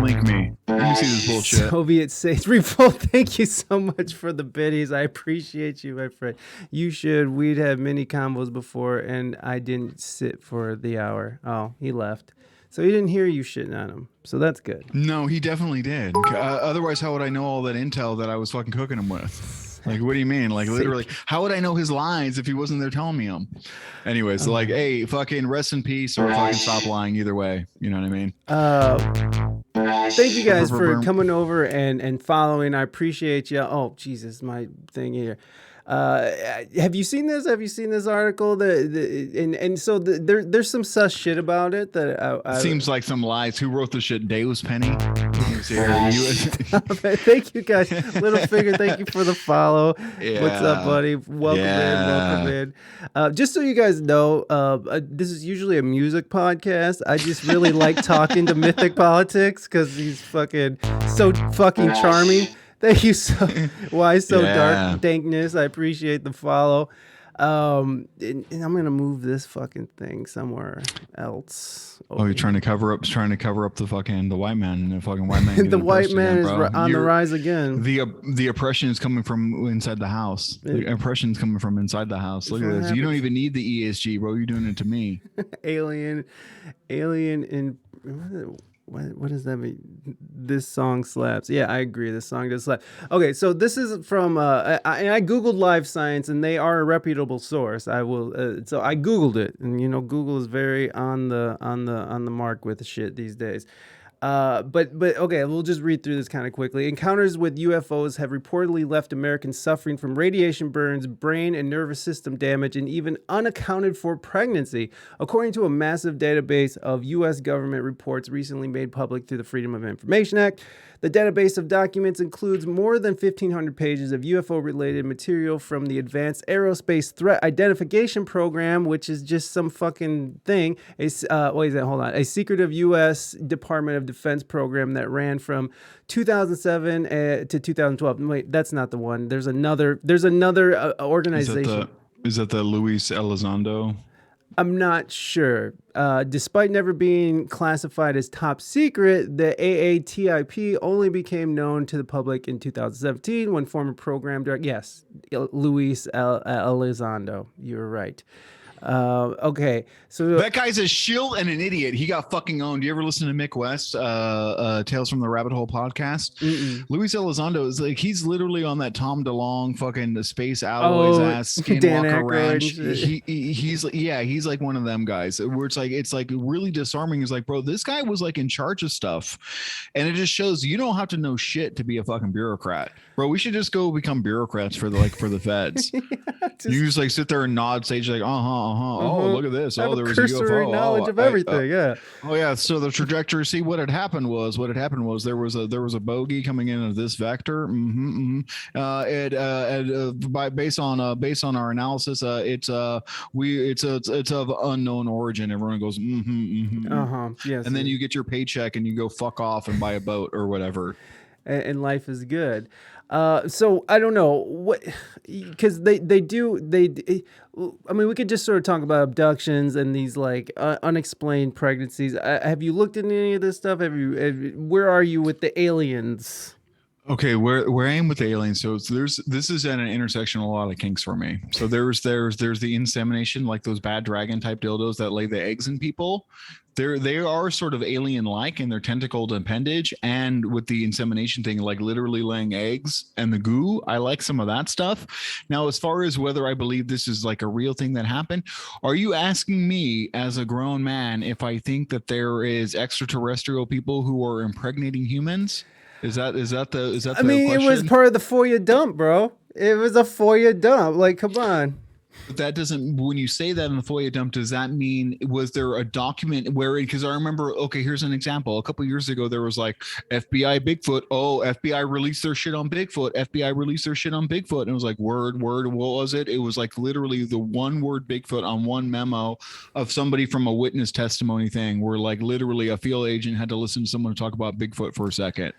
Link me. Let me see this bullshit. Soviet states revolt. Thank you so much for the biddies. I appreciate you, my friend. You should. We'd had many combos before, and I didn't sit for the hour. Oh, he left. So he didn't hear you shitting on him. So that's good. No, he definitely did. Otherwise, how would I know all that intel that I was fucking cooking him with? Like, what do you mean? Like, literally, how would I know his lines if he wasn't there telling me them? Anyways, so like, hey, fucking rest in peace or fucking stop lying. Either way, you know what I mean? Thank you guys for coming over and following. I appreciate you. Oh, Jesus, my thing here. Have you seen this? Have you seen this article? So there's some sus shit about it that seems like some lies. Who wrote the shit? Deus Penny. Thank you guys. Little Figure, thank you for the follow. Yeah. What's up, buddy? Welcome in. Just so you guys know, this is usually a music podcast. I just really like talking to Mythic Politics because he's fucking so fucking charming. Thank you Why so dark dankness. I appreciate the follow. And I'm gonna move this fucking thing somewhere else. Oh, you're trying to cover up the fucking the white man, and the fucking white man. The white man is on the rise again. The oppression is coming from inside the house. The oppression is coming from inside the house. Look at this. You don't even need the ESG, bro. You're doing it to me. Alien in. What does that mean? This song slaps. Yeah, I agree. This song does slap. Okay, so this is from I googled Live Science, and they are a reputable source. I will. So I googled it, and Google is very on the mark with shit these days. But okay, we'll just read through this kind of quickly. Encounters with UFOs have reportedly left Americans suffering from radiation burns, brain and nervous system damage, and even unaccounted for pregnancy, according to a massive database of U.S. government reports recently made public through the Freedom of Information Act. The database of documents includes more than 1,500 pages of UFO-related material from the Advanced Aerospace Threat Identification Program, which is just some fucking thing. A secretive U.S. Department of Defense program that ran from 2007 to 2012. Wait, that's not the one. There's another organization. Is that the Luis Elizondo? I'm not sure. Despite never being classified as top secret, the AATIP only became known to the public in 2017 when former program director, yes, Luis Elizondo, you're right. Okay, so that guy's a shill and an idiot. He got fucking owned. You ever listen to Mick West, Tales from the Rabbit Hole podcast? Luis Elizondo is like, he's literally on that Tom DeLonge fucking Space Alloys ass Skinwalker Ranch. He's like one of them guys where it's like really disarming. He's like, bro, this guy was like in charge of stuff, and it just shows you don't have to know shit to be a fucking bureaucrat, bro. We should just go become bureaucrats for the feds. You just like sit there and nod stage like, oh, look at this. Oh, there was a UFO. Knowledge of everything. Oh yeah. So the trajectory. See what had happened was there was a bogey coming in of this vector. Based on our analysis, it's of unknown origin. Everyone goes yes. And then you get your paycheck and you go fuck off and buy a boat or whatever. And life is good. So I don't know what, because I mean, we could just sort of talk about abductions and these like unexplained pregnancies. Have you looked into any of this stuff? Where are you with the aliens? Okay, where I am with the aliens, so this is at an intersection of a lot of kinks for me. So there's the insemination, like those bad dragon type dildos that lay the eggs in people. They are sort of alien-like in their tentacled appendage, and with the insemination thing, like literally laying eggs and the goo. I like some of that stuff. Now, as far as whether I believe this is like a real thing that happened, are you asking me as a grown man if I think that there is extraterrestrial people who are impregnating humans? Is that the I mean, question? It was part of the FOIA dump, bro. It was a FOIA dump. Like, come on. But that doesn't, when you say that in the FOIA dump, does that mean, was there a document where, because I remember, okay, here's an example. A couple of years ago, there was like FBI Bigfoot. Oh, FBI released their shit on Bigfoot. FBI released their shit on Bigfoot. And it was like, word. What was it? It was like literally the one word Bigfoot on one memo of somebody from a witness testimony thing where like literally a field agent had to listen to someone talk about Bigfoot for a second.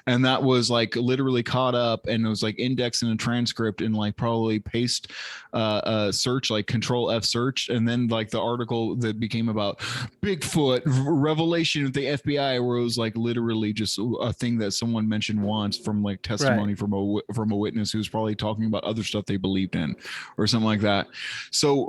And that was like literally caught up, and it was like indexed in a transcript and like probably paste search, like Control F search, and then like the article that became about Bigfoot revelation of the FBI, where it was like literally just a thing that someone mentioned once from like testimony from a witness who's probably talking about other stuff they believed in or something like that. So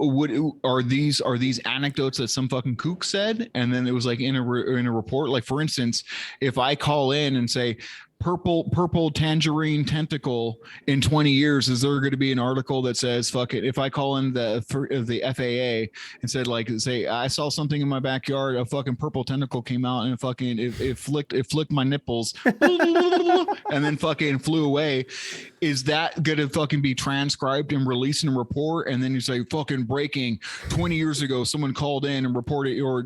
are these anecdotes that some fucking kook said, and then it was like in a report? Like, for instance, if I call in and say purple tangerine tentacle in 20 years, is there going to be an article that says fuck it? If I call in the FAA and said like, say I saw something in my backyard, a fucking purple tentacle came out and it flicked my nipples and then fucking flew away, is that going to fucking be transcribed and released in a report? And then you say fucking breaking 20 years ago someone called in and reported, or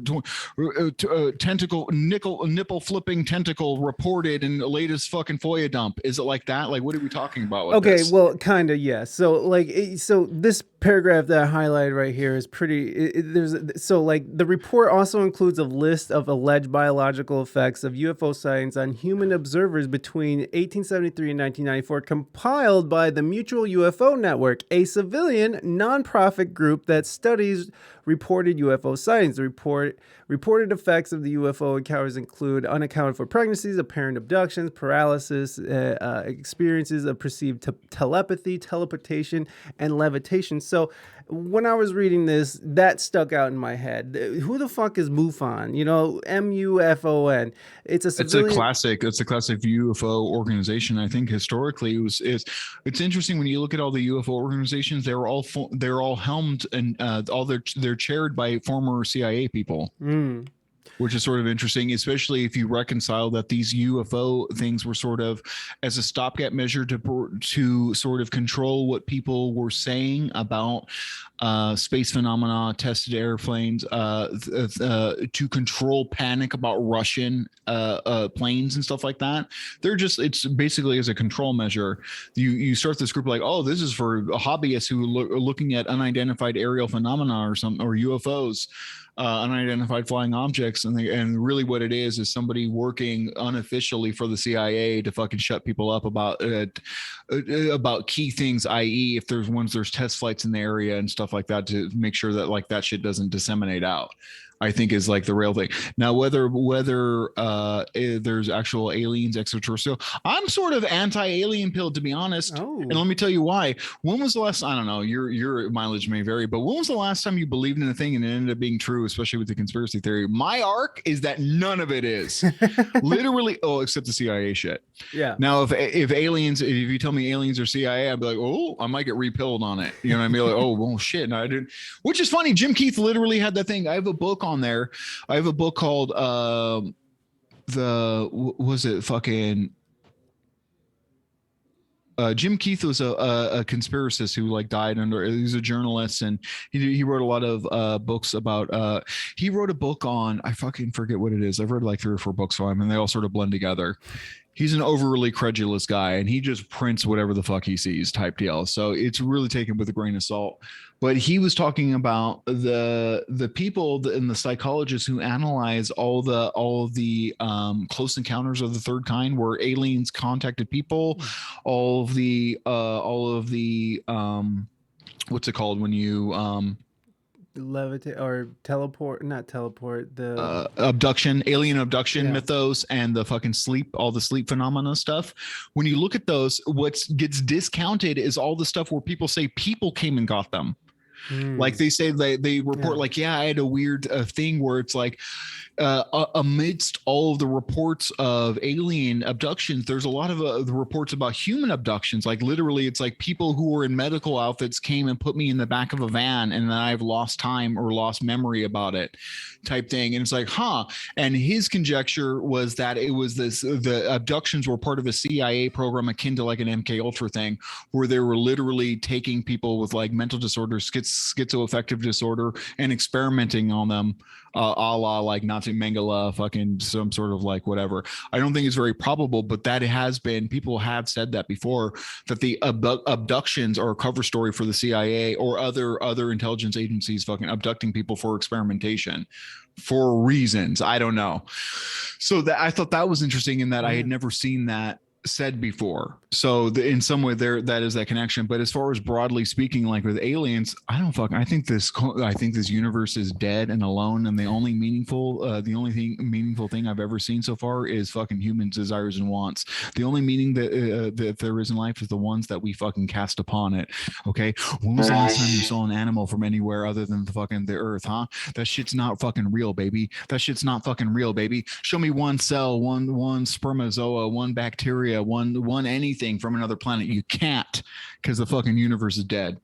tentacle nipple flipping tentacle reported in the latest fucking FOIA dump. Is it like that? Like, what are we talking about with this? Well, kind of, yeah. So like, so this paragraph that I highlighted right here is pretty, the report also includes a list of alleged biological effects of UFO sightings on human observers between 1873 and 1994, compiled by the Mutual UFO Network, a civilian nonprofit group that studies reported UFO sightings. The reported effects of the UFO encounters include unaccounted for pregnancies, apparent abductions, paralysis, experiences of perceived telepathy, teleportation, and levitation. So when I was reading this, that stuck out in my head. Who the fuck is MUFON? You know, MUFON. It's a classic UFO organization. I think historically it's interesting when you look at all the UFO organizations. They're all helmed and they're chaired by former CIA people. which is sort of interesting, especially if you reconcile that these UFO things were sort of as a stopgap measure to sort of control what people were saying about space phenomena, tested airplanes, to control panic about Russian planes and stuff like that. It's basically as a control measure. You start this group like, oh, this is for hobbyists who are looking at unidentified aerial phenomena or UFOs. Unidentified flying objects, and really what it is somebody working unofficially for the CIA to fucking shut people up about key things, i.e. if there's test flights in the area and stuff like that, to make sure that like that shit doesn't disseminate out. I think is like the real thing. Now, whether there's actual aliens, extraterrestrial, I'm sort of anti-alien pill, to be honest. Oh. And let me tell you why. When was the last? I don't know. Your mileage may vary, but when was the last time you believed in a thing and it ended up being true? Especially with the conspiracy theory. My arc is that none of it is. Literally. Oh, except the CIA shit. Yeah. Now, if you tell me aliens are CIA, I'd be like, oh, I might get repilled on it. You know what I mean? Like, oh, well, shit. No, I didn't. Which is funny. Jim Keith literally had that thing. I have a book on there. I have a book called Jim Keith was a conspiracist who like died he's a journalist, and he wrote a lot of books about he wrote a book on, I fucking forget what it is. I've read like 3 or 4 books from him and they all sort of blend together. He's an overly credulous guy and he just prints whatever the fuck he sees type deal. So it's really taken with a grain of salt. But he was talking about the people and the psychologists who analyze all of the close encounters of the third kind, where aliens contacted people, all of the what's it called when you levitate or teleport, not teleport, the alien abduction mythos, and the fucking all the sleep phenomena stuff. When you look at those, what gets discounted is all the stuff where people say people came and got them. Like they say they report like, I had a weird thing where it's like amidst all of the reports of alien abductions, there's a lot of the reports about human abductions. Like literally it's like people who were in medical outfits came and put me in the back of a van and then I've lost time or lost memory about it type thing. And it's like, and his conjecture was that it was the abductions were part of a CIA program akin to like an MK Ultra thing, where they were literally taking people with like mental disorders, schizoaffective disorder, and experimenting on them, a la like Nazi Mengele, fucking some sort of like whatever. I don't think it's very probable, but that has been, people have said that before, that the abductions are a cover story for the CIA or other intelligence agencies fucking abducting people for experimentation for reasons. I don't know. So that I thought that was interesting in that I had never seen that said before. So in some way there, that is that connection. But as far as broadly speaking, like with aliens, I think this universe is dead and alone, and the only meaningful thing I've ever seen so far is fucking humans' desires and wants. The only meaning that there is in life is the ones that we fucking cast upon it. Okay, when was the last time you saw an animal from anywhere other than the earth? That shit's not fucking real, baby. That shit's not fucking real, baby. Show me one cell, one spermazoa, one bacteria, one anything from another planet. You can't, because the fucking universe is dead.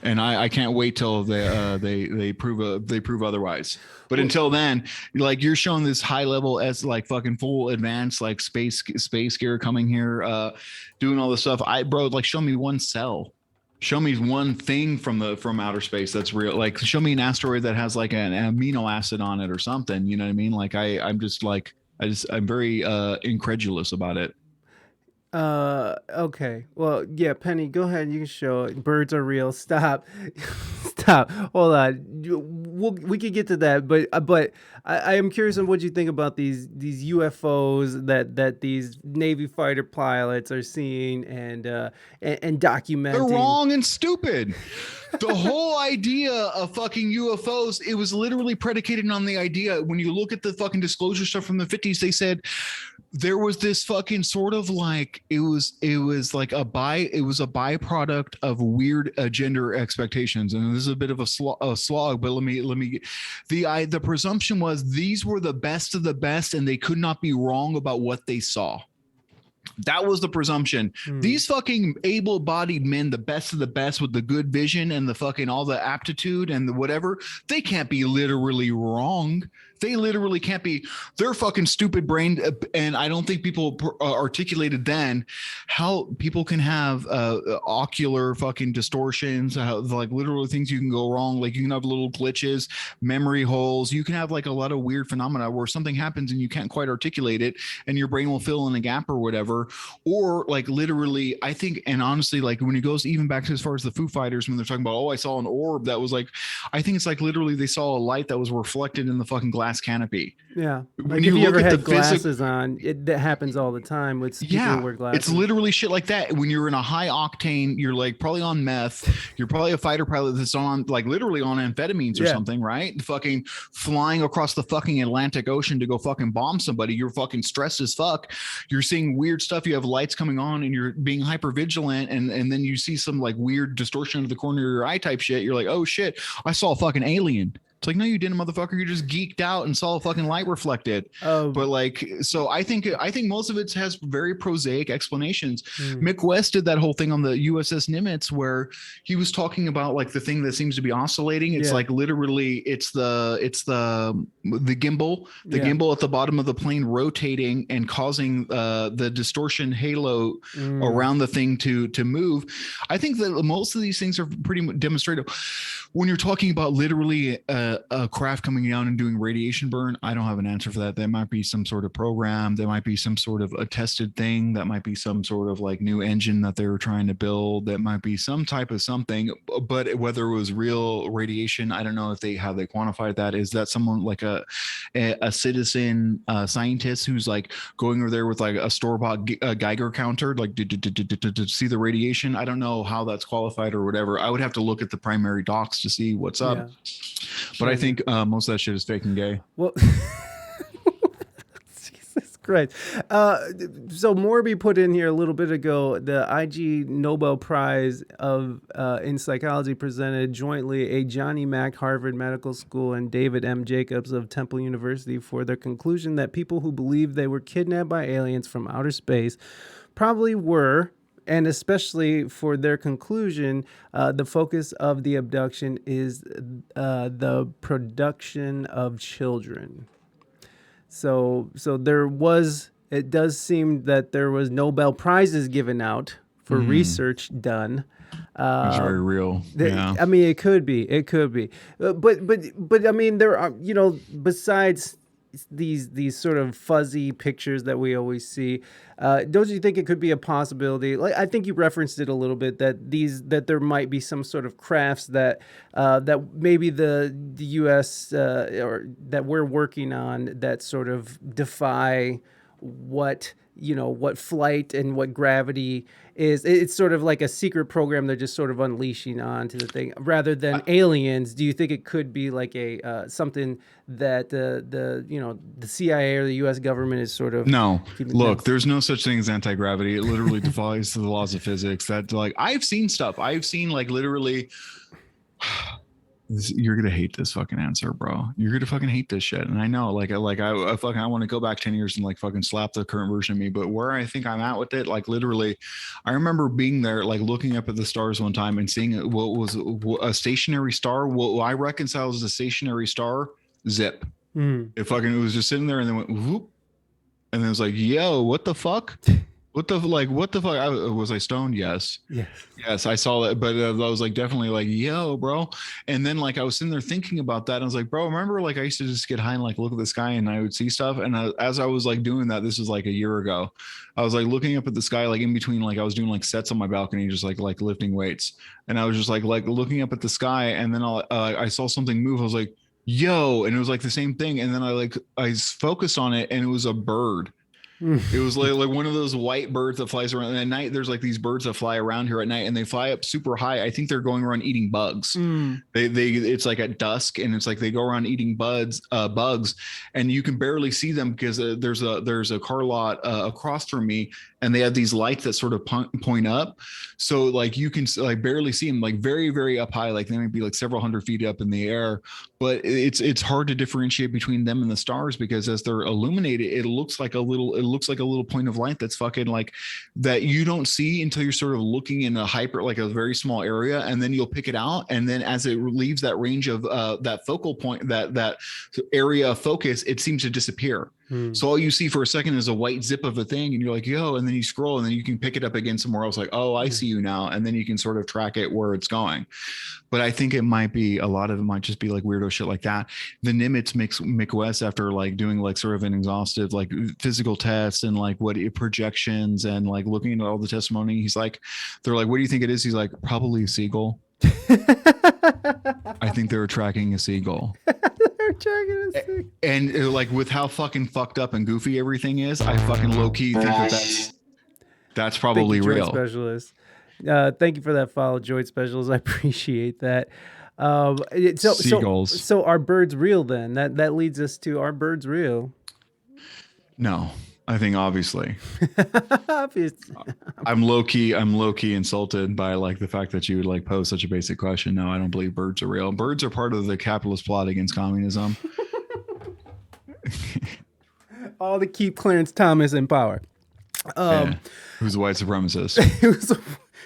And I can't wait till they prove otherwise. But until then, like, you're showing this high level as like fucking full advanced like space gear coming here, doing all this stuff. Like, show me one cell. Show me one thing from outer space that's real. Like, show me an asteroid that has like an amino acid on it or something. You know what I mean? Like, I'm very incredulous about it. Okay. Well, yeah, Penny, go ahead. You can show it. Birds are real. Stop. Hold on. We could get to that, but I am curious on what you think about these UFOs that these Navy fighter pilots are seeing and documenting. They're wrong and stupid. The whole idea of fucking UFOs, it was literally predicated on the idea. When you look at the fucking disclosure stuff from the 50s, they said there was this fucking sort of like, it was like a byproduct of weird gender expectations. And this is a bit of a slog, but let me the presumption was these were the best of the best and they could not be wrong about what they saw. That was the presumption. These fucking able-bodied men, the best of the best with the good vision and the fucking all the aptitude and the whatever, they can't be literally wrong. They literally can't be. They're fucking stupid brained, and I don't think people articulated then how people can have ocular fucking distortions, like literal things you can go wrong. Like you can have little glitches, memory holes. You can have like a lot of weird phenomena where something happens and you can't quite articulate it, and your brain will fill in a gap or whatever. Or like literally, I think, and honestly, like when it goes even back to as far as the Foo Fighters, when they're talking about, oh, I saw an orb that was like, I think it's like literally they saw a light that was reflected in the fucking glass canopy. Yeah. When Like you if you look ever at had the glasses on, that happens all the time with people who wear glasses. It's literally shit like that. When you're in a high octane, you're like probably on meth. You're probably a fighter pilot that's on like literally on amphetamines or something, right? Fucking flying across the fucking Atlantic Ocean to go fucking bomb somebody. You're fucking stressed as fuck. You're seeing weird stuff. You have lights coming on and you're being hyper vigilant. And then you see some like weird distortion of the corner of your eye type shit. You're like, oh shit, I saw a fucking alien. It's like, no, you didn't, motherfucker. You just geeked out and saw a fucking light reflected. But like, so I think most of it has very prosaic explanations. Mick West did that whole thing on the USS Nimitz where he was talking about like the thing that seems to be oscillating. It's like literally it's the gimbal, gimbal at the bottom of the plane rotating and causing the distortion halo around the thing to move. I think that most of these things are pretty demonstrative. When you're talking about literally a craft coming down and doing radiation burn, I don't have an answer for that. There might be some sort of program. There might be some sort of a tested thing. That might be some sort of like new engine that they were trying to build. That might be some type of something. But whether it was real radiation, I don't know if how they quantified that. Is that someone like a citizen scientist who's like going over there with like a store-bought Geiger counter, like to see the radiation? I don't know how that's qualified or whatever. I would have to look at the primary docs to see what's up. But I think most of that shit is fake and gay. Well, Jesus Christ. So Morby put in here a little bit ago, the IG Nobel Prize in Psychology presented jointly a Johnny Mack Harvard Medical School and David M. Jacobs of Temple University for their conclusion that people who believe they were kidnapped by aliens from outer space probably were. And especially for their conclusion, the focus of the abduction is the production of children. So it does seem that there was Nobel Prizes given out for research done. It's very real. I mean, it could be. But I mean, there are, besides these sort of fuzzy pictures that we always see, don't you think it could be a possibility? Like I think you referenced it a little bit that there might be some sort of crafts that maybe the U.S. Or that we're working on that sort of defy what flight and what gravity is. It's sort of like a secret program they're just sort of unleashing onto the thing rather than aliens. Do you think it could be like a something that the CIA or the U.S. government is sort of look, there's no such thing as anti-gravity. It literally defies the laws of physics. That like I've seen stuff. I've seen like literally you're gonna hate this fucking answer, bro. You're gonna fucking hate this shit, and I know. I want to go back 10 years and like fucking slap the current version of me. But where I think I'm at with it, like literally, I remember being there, like looking up at the stars one time and seeing what was a stationary star. What I reconcile as a stationary star, zip. It was just sitting there and then went whoop, and then it was like, yo, what the fuck? What the fuck? Was I stoned? Yes. Yes, I saw that. But I was like, definitely like, yo, bro. And then like, I was sitting there thinking about that. And I was like, bro, remember like I used to just get high and like look at the sky and I would see stuff. And as I was like doing that, this was like a year ago, I was like looking up at the sky, like in between, like I was doing like sets on my balcony, just like lifting weights. And I was just like looking up at the sky. And then I saw something move. I was like, yo. And it was like the same thing. And then I focused on it and it was a bird. It was like one of those white birds that flies around. And at night, there's like these birds that fly around here at night, and they fly up super high. I think they're going around eating bugs. It's like at dusk, and it's like they go around eating bugs, and you can barely see them because there's a car lot across from me, and they have these lights that sort of point up, so like you can like barely see them, like very very up high, like they might be like several hundred feet up in the air. But it's hard to differentiate between them and the stars because as they're illuminated, it looks like a little looks like a little point of light that's fucking like that you don't see until you're sort of looking in a hyper, like a very small area, and then you'll pick it out. And then as it leaves that range of that focal point, that area of focus, it seems to disappear. So all you see for a second is a white zip of a thing, and you're like, yo, and then you scroll, and then you can pick it up again somewhere else, like, oh, I see you now. And then you can sort of track it where it's going. But I think it might be, a lot of it might just be like weirdo shit like that. The Nimitz Mick West, after like doing like sort of an exhaustive like physical test and like what projections and like looking at all the testimony, he's like, they're like, what do you think it is? He's like, probably a seagull. I think they were tracking a seagull. And like with how fucking fucked up and goofy everything is, I fucking low key think that's probably real. Specialist. Thank you for that follow, Droid Specialist. I appreciate that. Seagulls. So are birds real then? That leads us to, are birds real? No, I think obviously. Obviously. I'm low key insulted by like the fact that you would like pose such a basic question. No, I don't believe birds are real. Birds are part of the capitalist plot against communism. All to keep Clarence Thomas in power. Who's a white supremacist?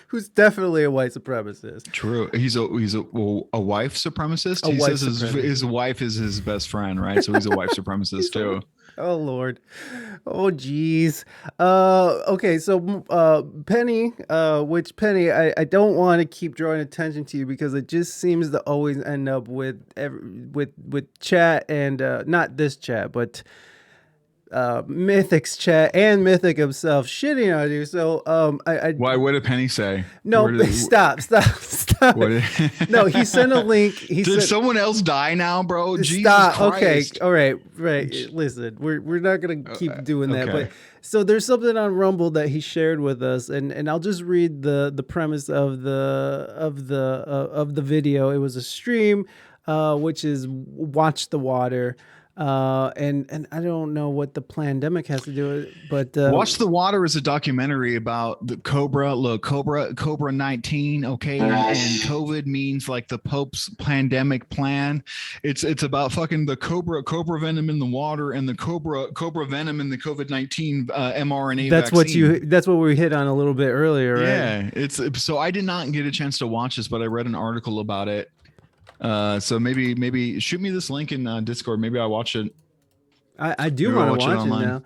Who's definitely a white supremacist. True. He's a wife supremacist. He says his wife is his best friend, right? So he's a wife supremacist too. Oh Lord. Oh geez. Okay, so Penny, which Penny, I don't want to keep drawing attention to you because it just seems to always end up with chat and not this chat, but Mythic's chat and Mythic himself shitting on you. So why? What did Penny say? No, stop. No, he sent a link. Did someone else die now, bro? Stop. Jesus Christ. Okay, all right. Listen, we're not gonna keep doing that. Okay. But so there's something on Rumble that he shared with us, and I'll just read the premise of the video. It was a stream, which is Watch the Water. And I don't know what the pandemic has to do with it, but Watch the Water is a documentary about the Cobra 19, okay, and COVID means like the Pope's pandemic plan. It's about fucking the cobra venom in the water and the cobra venom in the COVID-19 mRNA vaccine. That's what we hit on a little bit earlier, right? Yeah, so I did not get a chance to watch this, but I read an article about it. So maybe shoot me this link in Discord. Maybe I watch it. I do want to watch it now.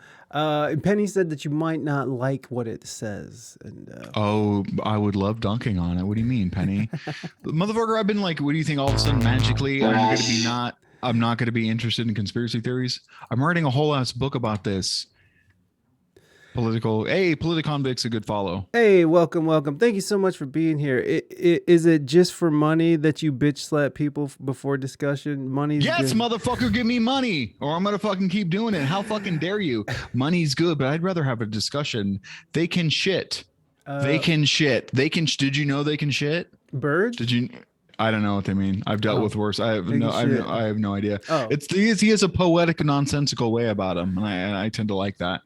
Penny said that you might not like what it says. And I would love dunking on it. What do you mean, Penny? Motherfucker, I've been like, what do you think all of a sudden magically I'm not going to be interested in conspiracy theories? I'm writing a whole ass book about this. Politiconvict's a good follow. Hey, welcome. Thank you so much for being here. Is it just for money that you bitch slap people before discussion? Money's yes, good. Motherfucker, give me money, or I'm gonna fucking keep doing it. How fucking dare you? Money's good, but I'd rather have a discussion. They can shit. They can shit. Did you know they can shit? Birds? Did you? I don't know what they mean. I've dealt with worse. I have no idea. Oh. He has a poetic, nonsensical way about him, and I tend to like that.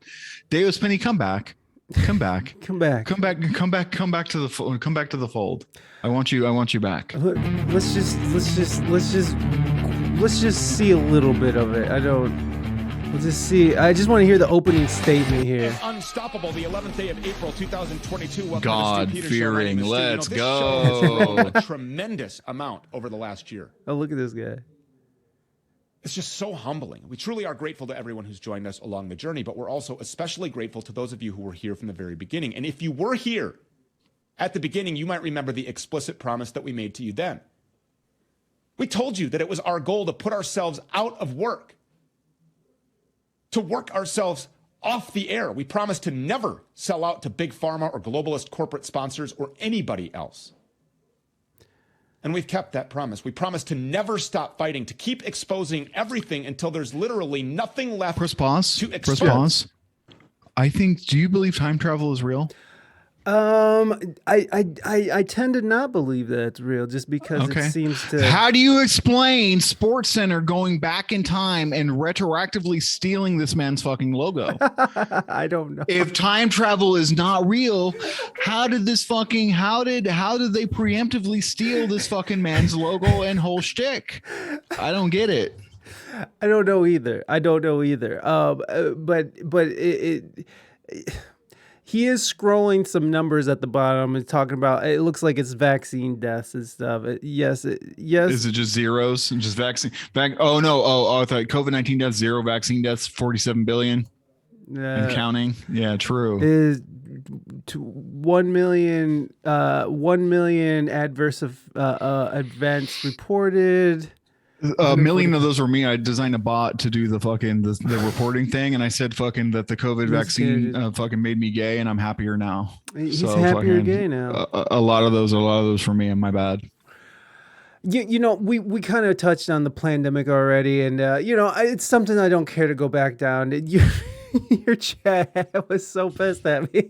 Deus Penny, come back to the fold. I want you back. Let's just see a little bit of it. Let's just see. I just want to hear the opening statement here. Unstoppable, the 11th day of April 2022. God-fearing. Let's go. This show has grown a tremendous amount over the last year. Oh, look at this guy. It's just so humbling. We truly are grateful to everyone who's joined us along the journey, but we're also especially grateful to those of you who were here from the very beginning. And if you were here at the beginning, you might remember the explicit promise that we made to you then. We told you that it was our goal to put ourselves out of work, to work ourselves off the air. We promised to never sell out to big pharma or globalist corporate sponsors or anybody else. And we've kept that promise. We promised to never stop fighting, to keep exposing everything until there's literally nothing left Press pause. to expose. Press pause. Do you believe time travel is real? I tend to not believe that it's real just because it seems to. How do you explain SportsCenter going back in time and retroactively stealing this man's fucking logo? I don't know. If time travel is not real, how did they preemptively steal this fucking man's logo and whole shtick? I don't get it. I don't know either. But he is scrolling some numbers at the bottom and talking about. It looks like it's vaccine deaths and stuff. Yes. Is it just zeros and just vaccine? Oh no. I thought COVID-19 deaths, 0 vaccine deaths, 47 billion and counting. Yeah, true. Is 1 million adverse events reported. A million of those were me. I designed a bot to do the reporting thing, and I said fucking that the COVID vaccine fucking made me gay, and I'm happier now. He's happier gay now. A lot of those for me, and my bad. You know, we kind of touched on the pandemic already, and it's something I don't care to go back down. Your chat was so pissed at me.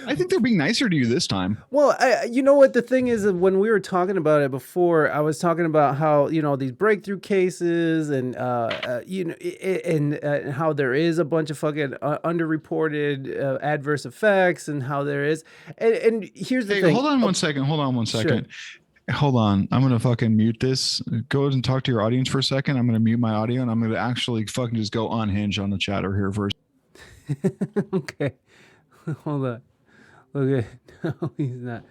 I think they're being nicer to you this time. Well, you know what the thing is, when we were talking about it before, I was talking about how these breakthrough cases and and how there is a bunch of fucking underreported adverse effects, and how there is, and here's the thing. Hold on one second. Sure. Hold on. I'm going to fucking mute this. Go ahead and talk to your audience for a second. I'm going to mute my audio, and I'm going to actually fucking just go unhinge on the chatter here first. Okay. Hold on. Okay. No, he's not.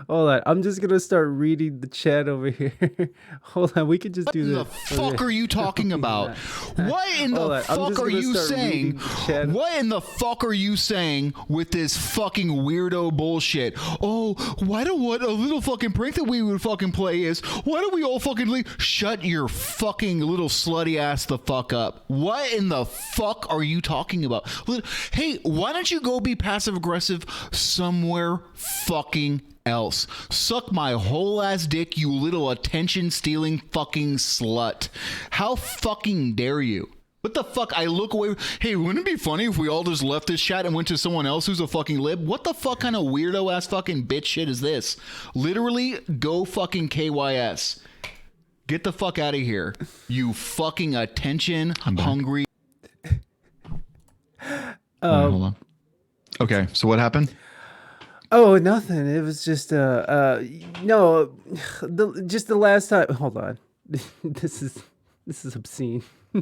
Hold on. I'm just going to start reading the chat over here. Hold on. We can just do this. What the fuck are you talking about? What in the fuck are you saying? What in the fuck are you saying with this fucking weirdo bullshit? Oh, what a little fucking prank that we would fucking play is, why don't we all fucking leave? Shut your fucking little slutty ass the fuck up. What in the fuck are you talking about? Hey, why don't you go be passive aggressive somewhere fucking else? Suck my whole ass dick, you little attention stealing fucking slut. How fucking dare you? What the fuck? I look away. Hey, wouldn't it be funny if we all just left this chat and went to someone else who's a fucking lib? What the fuck kind of weirdo ass fucking bitch shit is this? Literally, go fucking KYS. Get the fuck out of here. You fucking attention hungry. Hold on. Okay, so what happened? Oh, nothing. It was just just the last time. Hold on. This is obscene. No,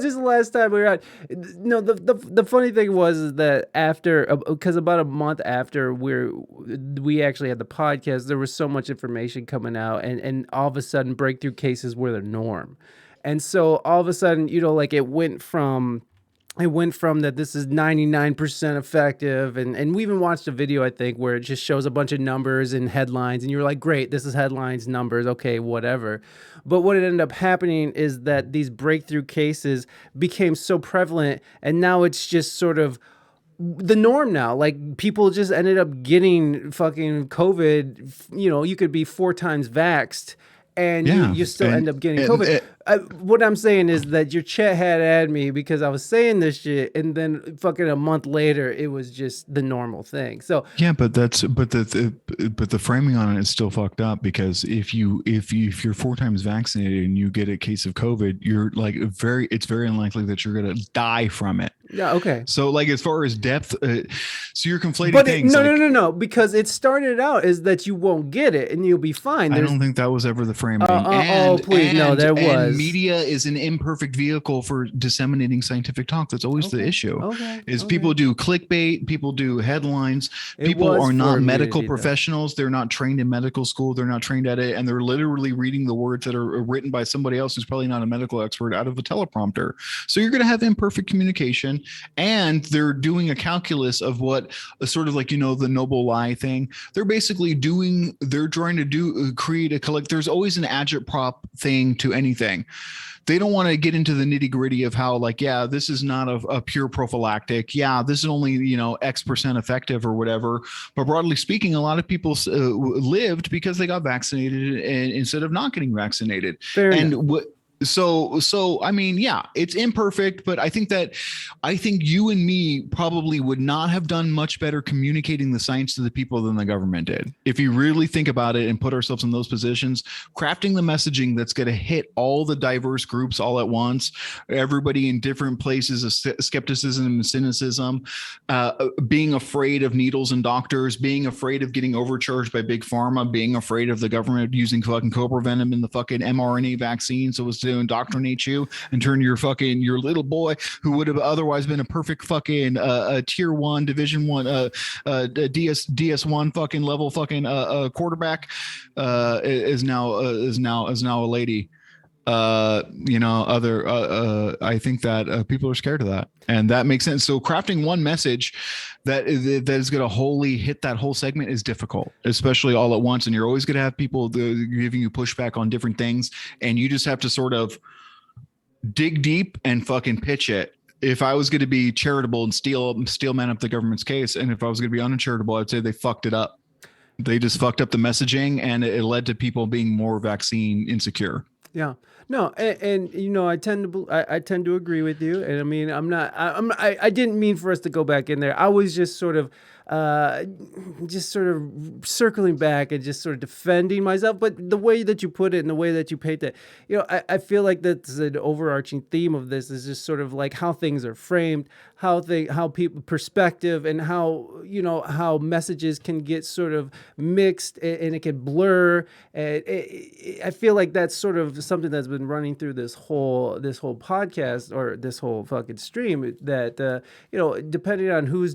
just the last time we were out. No, the funny thing was that after, because about a month after we actually had the podcast, there was so much information coming out, and all of a sudden breakthrough cases were the norm. And so all of a sudden, it went from that this is 99% effective, and we even watched a video, I think, where it just shows a bunch of numbers and headlines, and you're like, great, this is headlines, numbers, okay, whatever. But what ended up happening is that these breakthrough cases became so prevalent, and now it's just sort of the norm now. Like, people just ended up getting fucking COVID. You could be 4 times vaxxed, and you still end up getting COVID. What I'm saying is that your chat had me because I was saying this shit, and then fucking a month later, it was just the normal thing. So yeah, but the framing on it is still fucked up, because if you're 4 times vaccinated and you get a case of COVID, you're like it's very unlikely that you're gonna die from it. Yeah. Okay. So like, as far as depth, so you're conflating things. No, because it started out is that you won't get it and you'll be fine. I don't think that was ever the framing. Please, no, there was. Media is an imperfect vehicle for disseminating scientific talk. That's always the issue. People do clickbait, people do headlines. People are not medical professionals. They're not trained in medical school. They're not trained at it, and they're literally reading the words that are written by somebody else who's probably not a medical expert out of a teleprompter. So you're going to have imperfect communication, and they're doing a calculus of what sort of like, the noble lie thing. They're basically trying to create a collect. There's always an agitprop thing to anything. They don't want to get into the nitty gritty of how, like, yeah, this is not a pure prophylactic. Yeah, this is only, X% effective or whatever. But broadly speaking, a lot of people lived because they got vaccinated instead of not getting vaccinated. So I mean, yeah, it's imperfect, but I think you and me probably would not have done much better communicating the science to the people than the government did. If you really think about it and put ourselves in those positions, crafting the messaging that's going to hit all the diverse groups all at once, everybody in different places of skepticism and cynicism, being afraid of needles and doctors, being afraid of getting overcharged by big pharma, being afraid of the government using fucking cobra venom in the fucking mRNA vaccine so as to indoctrinate you and turn your little boy who would have otherwise been a perfect fucking tier 1 division 1 DS1 fucking level fucking quarterback is now a lady. I think that people are scared of that, and that makes sense. So crafting one message that is going to wholly hit that whole segment is difficult, especially all at once. And you're always going to have people giving you pushback on different things, and you just have to sort of dig deep and fucking pitch it. If I was going to be charitable and steel man up the government's case, and if I was going to be uncharitable, I'd say they fucked it up. They just fucked up the messaging, and it led to people being more vaccine insecure. Yeah. No, and I tend to agree with you. And I mean, I didn't mean for us to go back in there. I was just sort of circling back and just sort of defending myself. But the way that you put it and the way that you paint it, I feel like that's an overarching theme of this is just sort of like how things are framed, how people perspective, and how messages can get sort of mixed and it can blur. I feel like that's sort of something that's been running through this whole podcast or this whole fucking stream, that depending on who's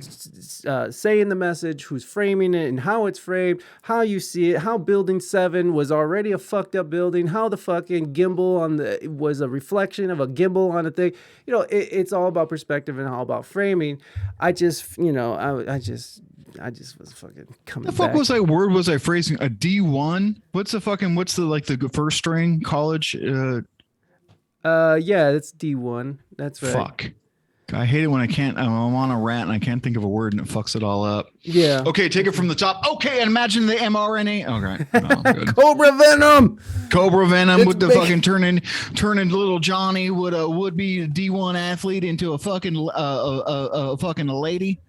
saying the message, who's framing it, and how it's framed, how you see it, how Building 7 was already a fucked up building, how the fucking gimbal was a reflection of a gimbal on a thing. It's all about perspective and all about framing. I just was fucking coming back. The fuck was I phrasing? A D1? What's the first string college? Yeah, it's D1. That's right. Fuck. I hate it when I'm on a rant and I can't think of a word and it fucks it all up. Yeah. Okay, take it from the top. Okay, and imagine the mRNA. Okay. No, good. Cobra venom with the fucking turning little Johnny would be a D1 athlete into a fucking lady.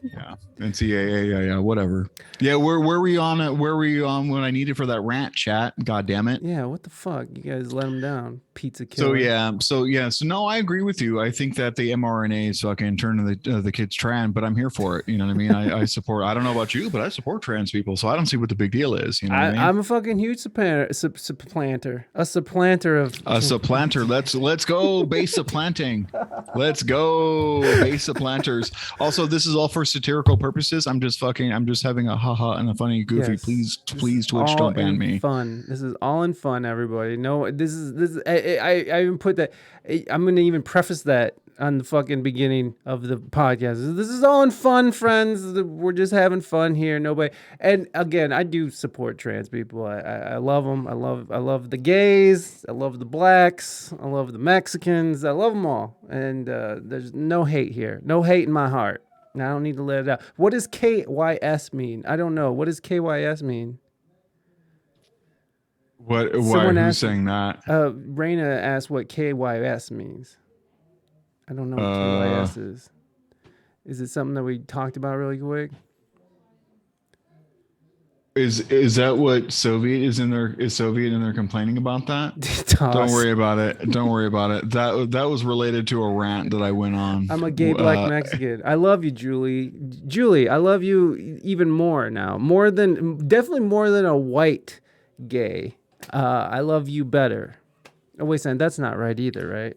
Yeah. NCAA, yeah, whatever. Yeah, where were you on when I needed for that rant, chat? God damn it. Yeah, what the fuck? You guys let him down. Pizza killer. So no, I agree with you. I think that the mRNA is fucking turning the kids trans, but I'm here for it. You know what I mean? I support. I don't know about you, but I support trans people, so I don't see what the big deal is. You know what I mean? I'm a fucking huge supplanter. A supplanter. Let's go base supplanting. Let's go base supplanters. Also, this is all for satirical purposes. I'm just having a haha and a funny goofy. Yes. Please Twitch, don't ban me. Fun. This is all in fun, everybody. No, this is I even put that. I'm gonna even preface that on the fucking beginning of the podcast. This is all in fun, friends. We're just having fun here. Nobody. And again, I do support trans people. I love them. I love the gays. I love the blacks. I love the Mexicans. I love them all. And there's no hate here. No hate in my heart. And I don't need to let it out. What does KYS mean? I don't know. What does KYS mean? What? Why? Who's saying that? Reina asked what KYS means. I don't know what KYS is. Is it something that we talked about really quick? Is that what Soviet is in there? Is Soviet in there complaining about that? Don't worry about it. That was related to a rant that I went on. I'm a gay black Mexican. I love you, Julie. Julie, I love you even more now. Definitely more than a white gay. I love you better. Oh wait, son, that's not right either, right?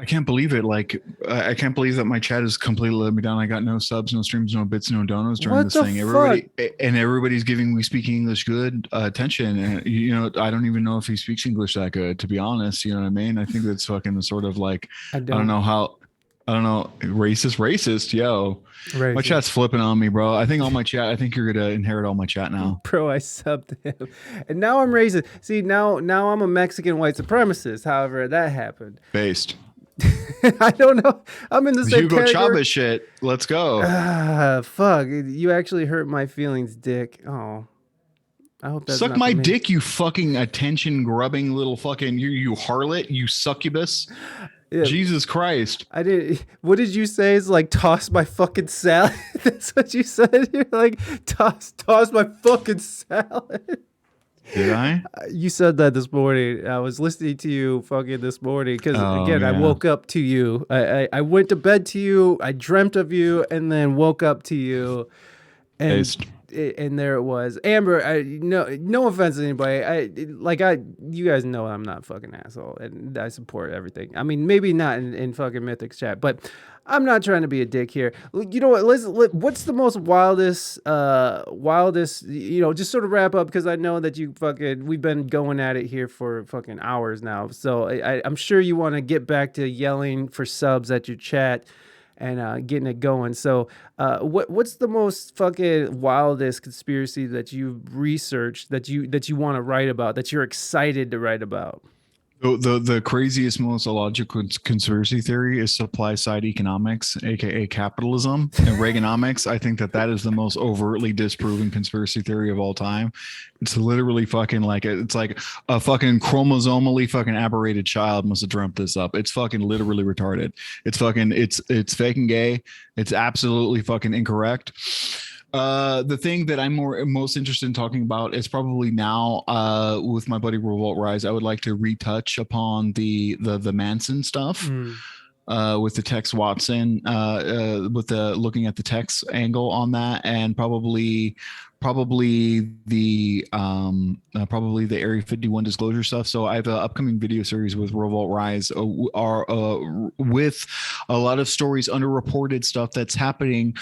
I can't believe it. Like, I can't believe that my chat has completely let me down. I got no subs, no streams, no bits, no donos during this thing. Everybody's giving We Speak English Good attention. And, I don't even know if he speaks English that good, to be honest. You know what I mean? I think that's fucking sort of like, I don't know, racist, yo. Racist. My chat's flipping on me, bro. I think you're going to inherit all my chat now. Bro, I subbed him. And now I'm racist. See, now I'm a Mexican white supremacist. However, that happened. Based. I don't know. I'm in the same Hugo Chavez shit. Let's go. Fuck. You actually hurt my feelings, Dick. Oh. I hope that's suck not my for me. dick, you fucking attention grubbing little fucking you harlot, you succubus. Yeah, Jesus Christ. I did. What did you say? It's like toss my fucking salad. That's what you said. You're like toss my fucking salad. Did I? You said that this morning. I was listening to you fucking this morning because again, yeah. I woke up to you. I went to bed to you. I dreamt of you, and then woke up to you, and there it was. Amber, no offense to anybody. You guys know I'm not a fucking asshole, and I support everything. I mean, maybe not in fucking Mythic's chat, but I'm not trying to be a dick here. You know what? What's the most wildest, just sort of wrap up, because I know that we've been going at it here for fucking hours now. So I'm sure you want to get back to yelling for subs at your chat and getting it going. So what's the most fucking wildest conspiracy that you've researched that you want to write about, that you're excited to write about? The craziest, most illogical conspiracy theory is supply side economics, aka capitalism and Reaganomics. I think that is the most overtly disproven conspiracy theory of all time. It's literally fucking it's like a fucking chromosomally fucking aberrated child must have dreamt this up. It's fucking literally retarded. It's fucking it's fucking gay. It's absolutely fucking incorrect. The thing that I'm most interested in talking about is probably now with my buddy Revolt Rise. I would like to retouch upon the Manson stuff with the Tex Watson, with the looking at the Tex angle on that, and probably the Area 51 disclosure stuff. So I have an upcoming video series with Revolt Rise with a lot of stories, underreported stuff that's happening,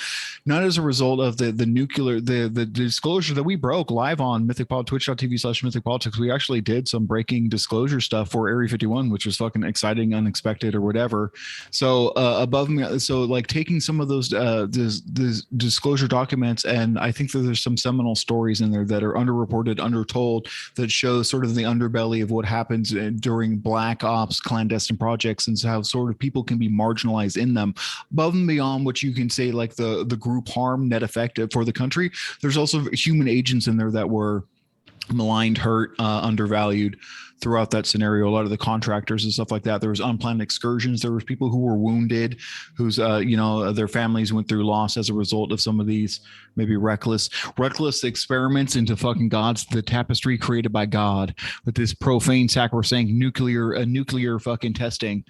not as a result of the nuclear, the disclosure that we broke live on Mythic Politics, twitch.tv/Mythic Politics. We actually did some breaking disclosure stuff for Area 51, which was fucking exciting, unexpected, or whatever. So above me, so like taking some of those disclosure documents, and I think that there's some seminal stories in there that are underreported, undertold, that show sort of the underbelly of what happens during black ops, clandestine projects, and how sort of people can be marginalized in them. Above and beyond what you can say, like the group harm net effective for the country, there's also human agents in there that were maligned, hurt, undervalued throughout that scenario. A lot of the contractors and stuff like that. There was unplanned excursions. There was people who were wounded, whose their families went through loss as a result of some of these maybe reckless experiments into fucking the tapestry created by God, with this profane, sacrosanct nuclear fucking testing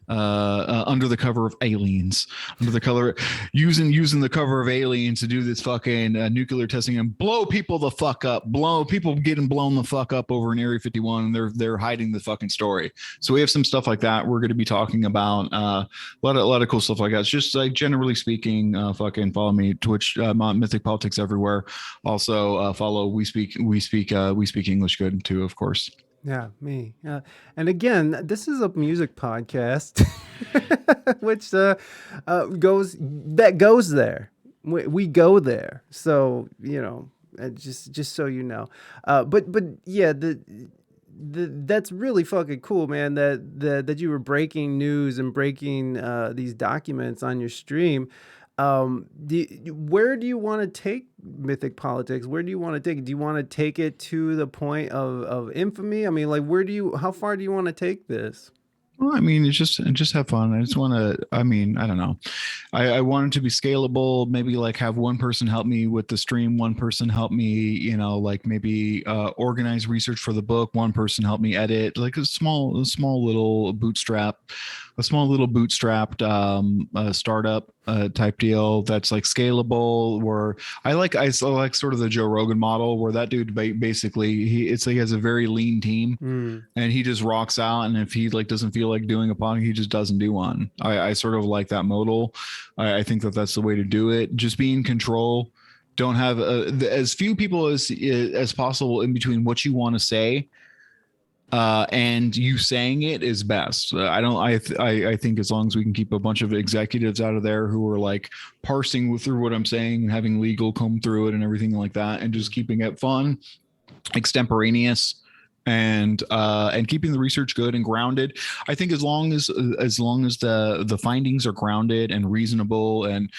under the cover of aliens, using the cover of aliens to do this fucking nuclear testing and blow people the fuck up, people getting blown the fuck up over in Area 51, and they're hiding the fucking story. So we have some stuff like that we're going to be talking about, a lot of cool stuff like that. It's just like, generally speaking, fucking follow me Twitch, Mythic Politics everywhere. Also follow We Speak English Good too, of course. Yeah, me. And again, this is a music podcast, which goes there. We go there. So, just so you know. But yeah, that's really fucking cool, man, that you were breaking news and breaking these documents on your stream. Where do you want to take Mythic Politics? Where do you want to take it? Do you want to take it to the point of infamy? I mean, like, how far do you want to take this? Well, I mean, it's just have fun. I just want to, I don't know. I want it to be scalable, maybe like have one person help me with the stream, one person help me, like maybe organize research for the book, one person help me edit, like a small little bootstrapped startup type deal that's like scalable, where I like sort of the Joe Rogan model, where that dude basically he has a very lean team and he just rocks out, and if he like doesn't feel like doing a podcast, he just doesn't do one. I sort of like that model. I think that's the way to do it. Just be in control. Don't have as few people as possible in between what you want to say and you saying it is best. I think as long as we can keep a bunch of executives out of there who are like parsing through what I'm saying and having legal comb through it and everything like that, and just keeping it fun, extemporaneous, and keeping the research good and grounded. I think as long as the findings are grounded and reasonable, and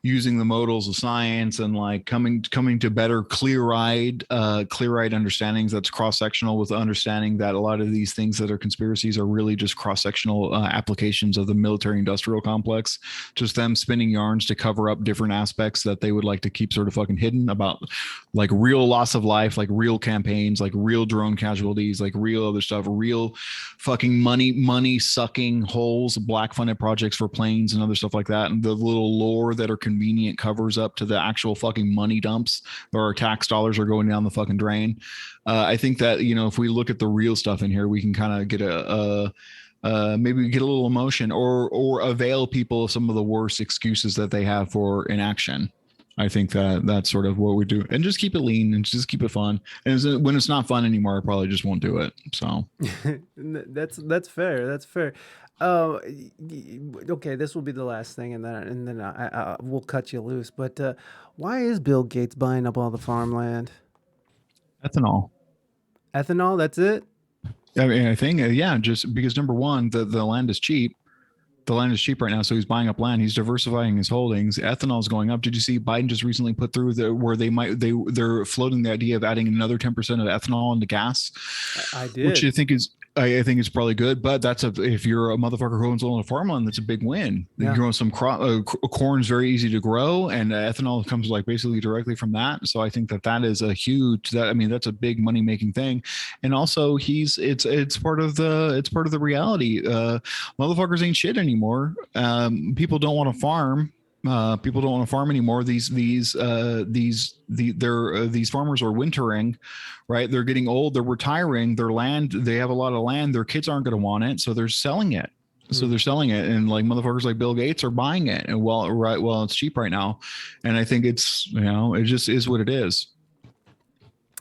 using the modals of science and like coming to better clear-eyed understandings that's cross-sectional, with the understanding that a lot of these things that are conspiracies are really just cross-sectional applications of the military-industrial complex, just them spinning yarns to cover up different aspects that they would like to keep sort of fucking hidden about, like real loss of life, like real campaigns, like real drone casualties, like real other stuff, real fucking money sucking holes, black funded projects for planes and other stuff like that, and the little lore that are convenient covers up to the actual fucking money dumps where our tax dollars are going down the fucking drain. I think that, you know, if we look at the real stuff in here, we can kind of get maybe get a little emotion or avail people of some of the worst excuses that they have for inaction. I think that that's sort of what we do, and just keep it lean and just keep it fun. And when it's not fun anymore, I probably just won't do it. So that's fair. That's fair. Okay, this will be the last thing, and then I we'll cut you loose. But why is Bill Gates buying up all the farmland? Ethanol. Ethanol. That's it. I mean, I think just because number one, the land is cheap. The land is cheap right now, so he's buying up land. He's diversifying his holdings. Ethanol is going up. Did you see Biden just recently put through where they're floating the idea of adding another 10% of ethanol into gas? I did, which I think is probably good, but if you're a motherfucker who owns a farmland, that's a big win. Yeah. Growing some corn is very easy to grow, and ethanol comes like basically directly from that. So I think that is that's a big money making thing. And also it's part of the reality. Motherfuckers ain't shit anymore. People don't want to farm. People don't want to farm anymore. These farmers are wintering, right? They're getting old. They're retiring. They have a lot of land. Their kids aren't going to want it, so they're selling it. So they're selling it, and like motherfuckers like Bill Gates are buying it, and it's cheap right now, and I think it's, you know, it just is what it is.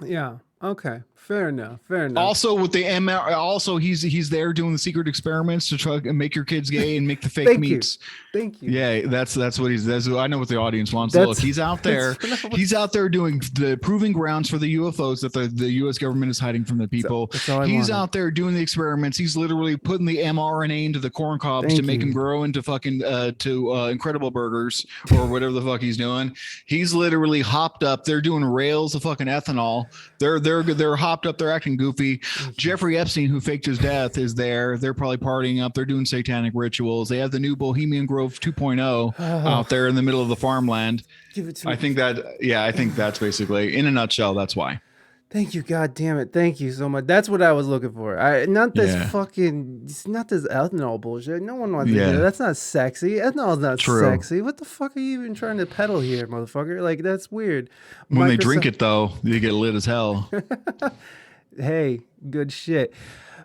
Yeah. Okay. Fair enough. Also, with the MR, he's there doing the secret experiments to try and make your kids gay and make the fake meats. Thank you. Yeah, that's what I know what the audience wants. Look, he's out there. He's out there doing the proving grounds for the UFOs that the U.S. government is hiding from the people. He's out there doing the experiments. He's literally putting the mRNA into the corn cobs to make them grow into fucking Incredible Burgers or whatever the fuck he's doing. He's literally hopped up. They're doing rails of fucking ethanol. They're hopped up. They're acting goofy. Jeffrey Epstein, who faked his death, is there. They're probably partying up. They're doing satanic rituals. They have the new Bohemian Grove 2.0 out there in the middle of the farmland. Give it to me. I think that's basically, in a nutshell, that's why. Thank you. God damn it. Thank you so much. That's what I was looking for. Not this ethanol bullshit. No one wants to hear that. That's not sexy. Ethanol is not sexy. What the fuck are you even trying to peddle here, motherfucker? Like, that's weird. When they drink it, though, you get lit as hell. Hey, good shit.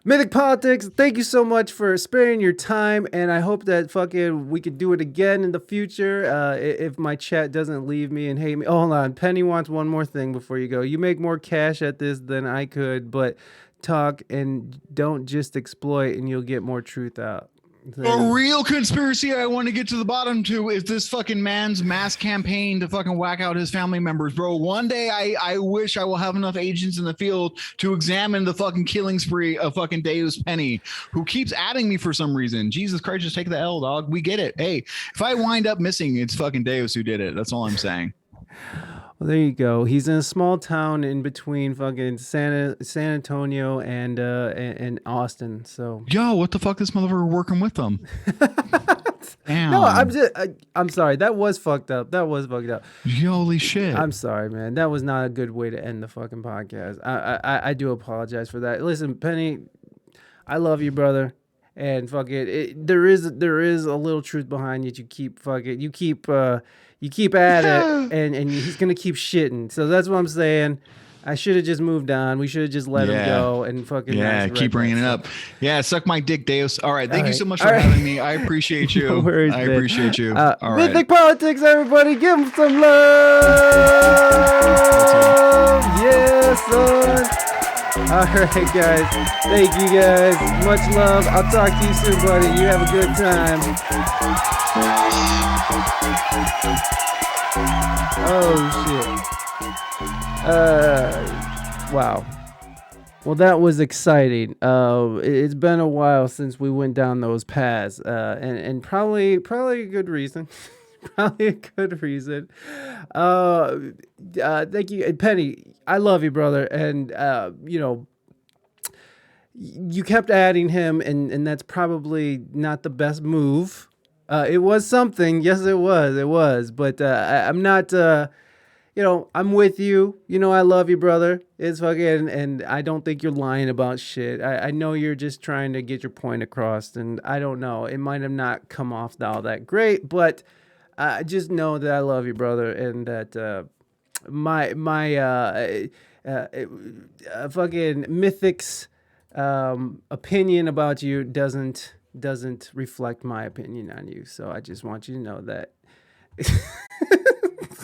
Mythic Politics, thank you so much for sparing your time, and I hope that we could do it again in the future if my chat doesn't leave me and hate me. Oh, hold on. Penny wants one more thing before you go. You make more cash at this than I could, but talk and don't just exploit, and you'll get more truth out. A real conspiracy I want to get to the bottom to is this fucking man's mass campaign to fucking whack out his family members, bro. One day I wish I will have enough agents in the field to examine the fucking killing spree of fucking Deus Penny, who keeps adding me for some reason. Jesus Christ, just take the L, dog. We get it. Hey, if I wind up missing, it's fucking Deus who did it. That's all I'm saying. Well, there you go. He's in a small town in between fucking San Antonio and Austin. So yo, what the fuck? This motherfucker working with them? Damn. No, I'm sorry. That was fucked up. Holy shit. I'm sorry, man. That was not a good way to end the fucking podcast. I do apologize for that. Listen, Penny, I love you, brother. And fuck it. There is a little truth behind it. You keep at it, and he's gonna keep shitting. So that's what I'm saying. I should have just moved on. We should have just let him go and fucking keep bringing it up. Yeah, suck my dick, Deus. All right, thank you so much for having me. I appreciate you. No worries, I appreciate you. All right. Mythic Politics, everybody, give him some love. Yes, son. All right, guys. Thank you, guys. Much love. I'll talk to you soon, buddy. You have a good time. Oh, shit. Wow. Well, that was exciting. It's been a while since we went down those paths, and probably a good reason. probably a good reason. Thank you. And Penny, I love you, brother. And, you kept adding him, and that's probably not the best move. It was something. Yes, it was. But I'm not, I'm with you. I love you, brother. It's fucking, and I don't think you're lying about shit. I know you're just trying to get your point across, and I don't know. It might have not come off all that great, but I just know that I love you, brother, and that my fucking Mythic's opinion about you doesn't reflect my opinion on you. So I just want you to know that.